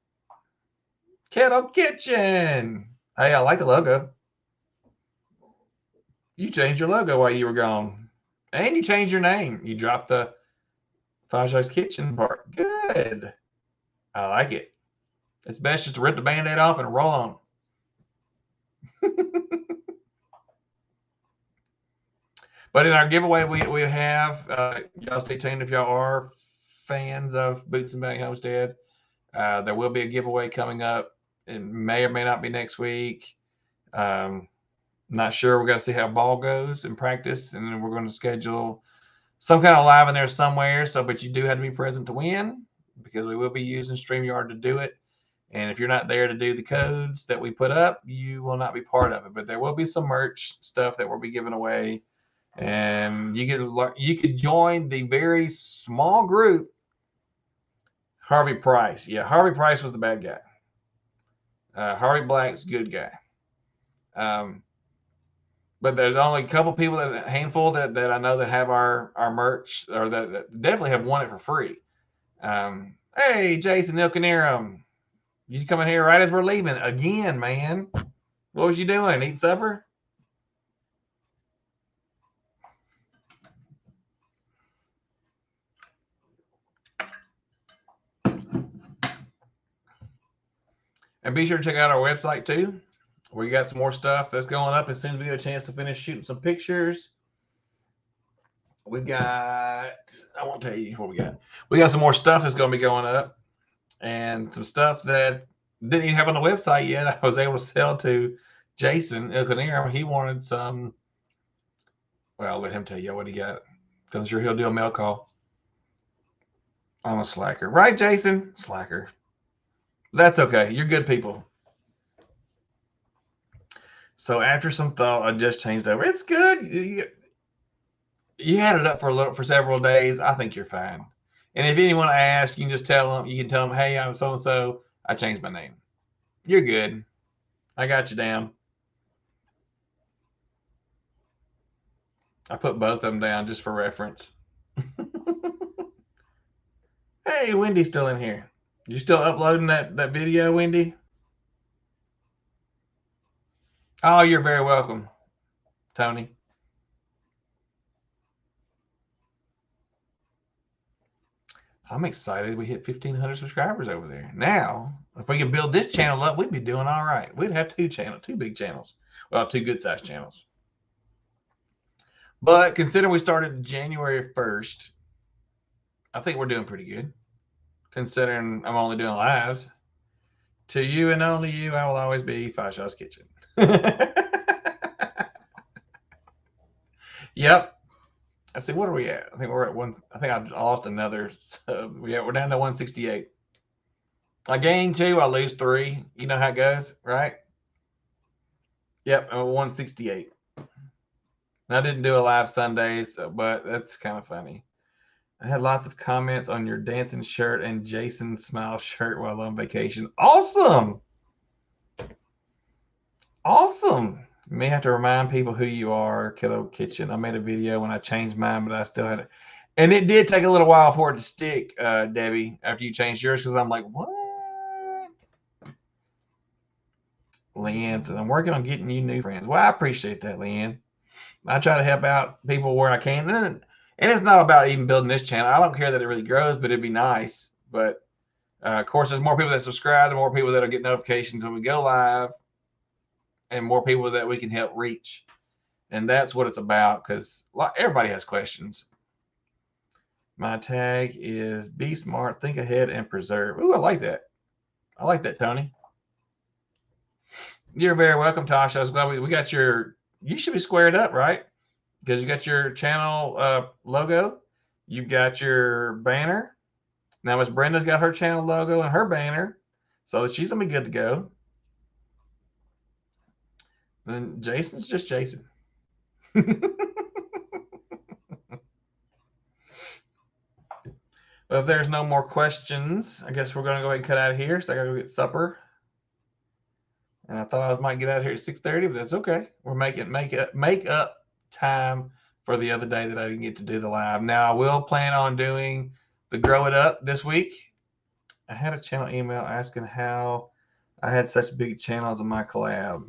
Kettle Kitchen. Hey, I like the logo. You changed your logo while you were gone. And you changed your name. You dropped the Fajai's Kitchen part. Good. I like it. It's best just to rip the Band-Aid off and roll on. But in our giveaway, we have, y'all stay tuned if y'all are fans of Boots and Bounty Homestead. There will be a giveaway coming up. It may or may not be next week. Not sure. We're going to see how ball goes in practice, and then we're going to schedule some kind of live in there somewhere. But you do have to be present to win, because we will be using StreamYard to do it. And if you're not there to do the codes that we put up, you will not be part of it. But there will be some merch stuff that we'll be giving away, and you could join the very small group. Harvey Price, yeah, Harvey Price was the bad guy. Harvey Black's good guy. But there's only a couple people, a handful that I know that have our merch, or that definitely have won it for free. Hey, Jason Ilkanirum, you coming here right as we're leaving again, man? What was you doing? Eating supper? And be sure to check out our website too. We got some more stuff that's going up as soon as we get a chance to finish shooting some pictures. We got, I won't tell you what we got. We got some more stuff that's going to be going up, and some stuff that didn't even have on the website yet. I was able to sell to Jason Ilkanirum. He wanted some. Well, I'll let him tell you what he got, because I'm sure he'll do a mail call. I'm a slacker. Right, Jason? Slacker. That's okay. You're good people. So after some thought, I just changed over. It's good. You had it up for several days. I think you're fine. And if anyone asks, you can just tell them. You can tell them, "Hey, I'm so and so. I changed my name." You're good. I got you down. I put both of them down just for reference. Hey, Wendy's still in here. You still uploading that video, Wendy? Oh, you're very welcome, Tony. I'm excited we hit 1,500 subscribers over there. Now, if we could build this channel up, we'd be doing all right. We'd have two big channels. Well, two good-sized channels. But considering we started January 1st, I think we're doing pretty good. Considering I'm only doing lives. To you and only you, I will always be Fajai's Kitchen. Yep. I see. What are we at? I think we're at one. I think I lost another sub. We're down to 168. I gain 2, I lose 3. You know how it goes, right? Yep, I'm at 168. I didn't do a live Sunday, but that's kind of funny. I had lots of comments on your dancing shirt and Jason's smile shirt while on vacation. Awesome. Awesome. You may have to remind people who you are, Kiddo Kitchen. I made a video when I changed mine, but I still had it. And it did take a little while for it to stick, Debbie, after you changed yours, because I'm like, what? Leanne says, I'm working on getting you new friends. Well, I appreciate that, Leanne. I try to help out people where I can. And it's not about even building this channel. I don't care that it really grows, but it'd be nice. But of course, there's more people that subscribe, the more people that'll get notifications when we go live, and more people that we can help reach. And that's what it's about, because everybody has questions. My tag is be smart, think ahead, and preserve. Ooh, I like that. I like that, Tony. You're very welcome, Tasha. I was glad we got your. You should be squared up, right? Because you got your channel logo. You've got your banner. Now Miss Brenda's got her channel logo and her banner, so she's gonna be good to go. And Jason's just Jason. Well, if there's no more questions, I guess we're gonna go ahead and cut out of here. So I gotta go get supper. And I thought I might get out of here at 6:30, but that's okay. We're make up time for the other day that I didn't get to do the live. Now I will plan on doing the Grow It Up this week. I had a channel email asking how I had such big channels in my collab.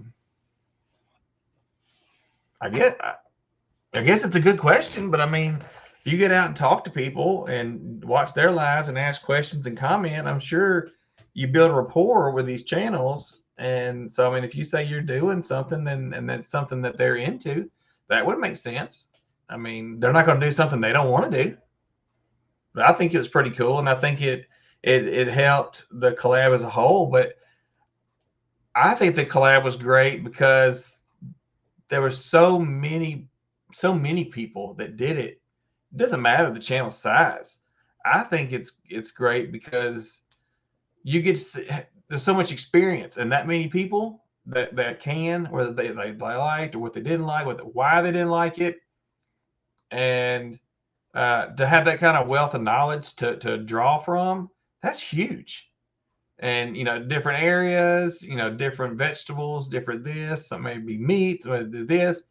I guess it's a good question, but I mean, if you get out and talk to people and watch their lives and ask questions and comment, I'm sure you build rapport with these channels. And so, I mean, if you say you're doing something and that's something that they're into, that would make sense. I mean, they're not going to do something they don't want to do. But I think it was pretty cool, and I think it helped the collab as a whole. But I think the collab was great because there were so many people that did it. It doesn't matter the channel size. I think it's great because you get to see, there's so much experience and that many people that can, whether they liked or what they didn't like, why they didn't like it, and to have that kind of wealth of knowledge to draw from, that's huge. And different areas, different vegetables, different this, some maybe meats, this.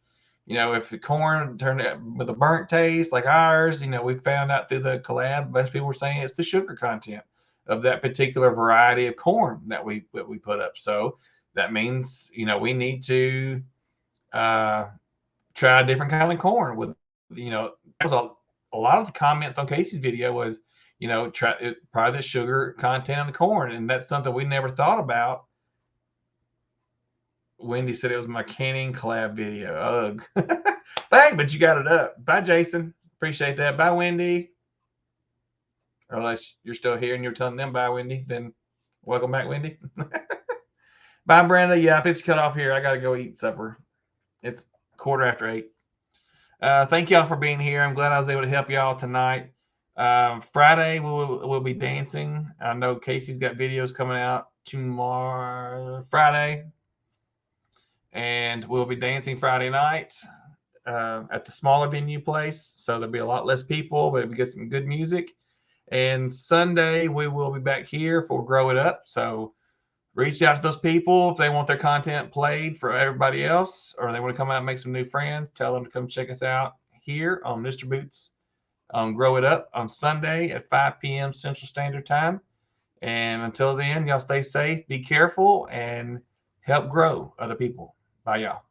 If the corn turned out with a burnt taste like ours, we found out through the collab, most people were saying it's the sugar content of that particular variety of corn that we put up. So that means we need to try a different kind of corn with that was a lot of the comments on Casey's video was try probably the sugar content of the corn, and that's something we never thought about. Wendy said it was my canning collab video. Ugh. Thank, but you got it up. Bye, Jason. Appreciate that. Bye, Wendy. Or unless you're still here and you're telling them bye, Wendy, then welcome back, Wendy. Bye, Brenda. Yeah, if it's cut off here, I got to go eat supper. It's 8:15. Thank y'all for being here. I'm glad I was able to help y'all tonight. Friday we'll be dancing. I know Casey's got videos coming out tomorrow, Friday, and we'll be dancing Friday night at the smaller venue place. So there'll be a lot less people, but we get some good music. And Sunday we will be back here for Grow It Up. So reach out to those people if they want their content played for everybody else, or they want to come out and make some new friends. Tell them to come check us out here on Mr. Boots Grow It Up on Sunday at 5 p.m. Central Standard Time. And until then, y'all stay safe, be careful, and help grow other people. Bye, y'all.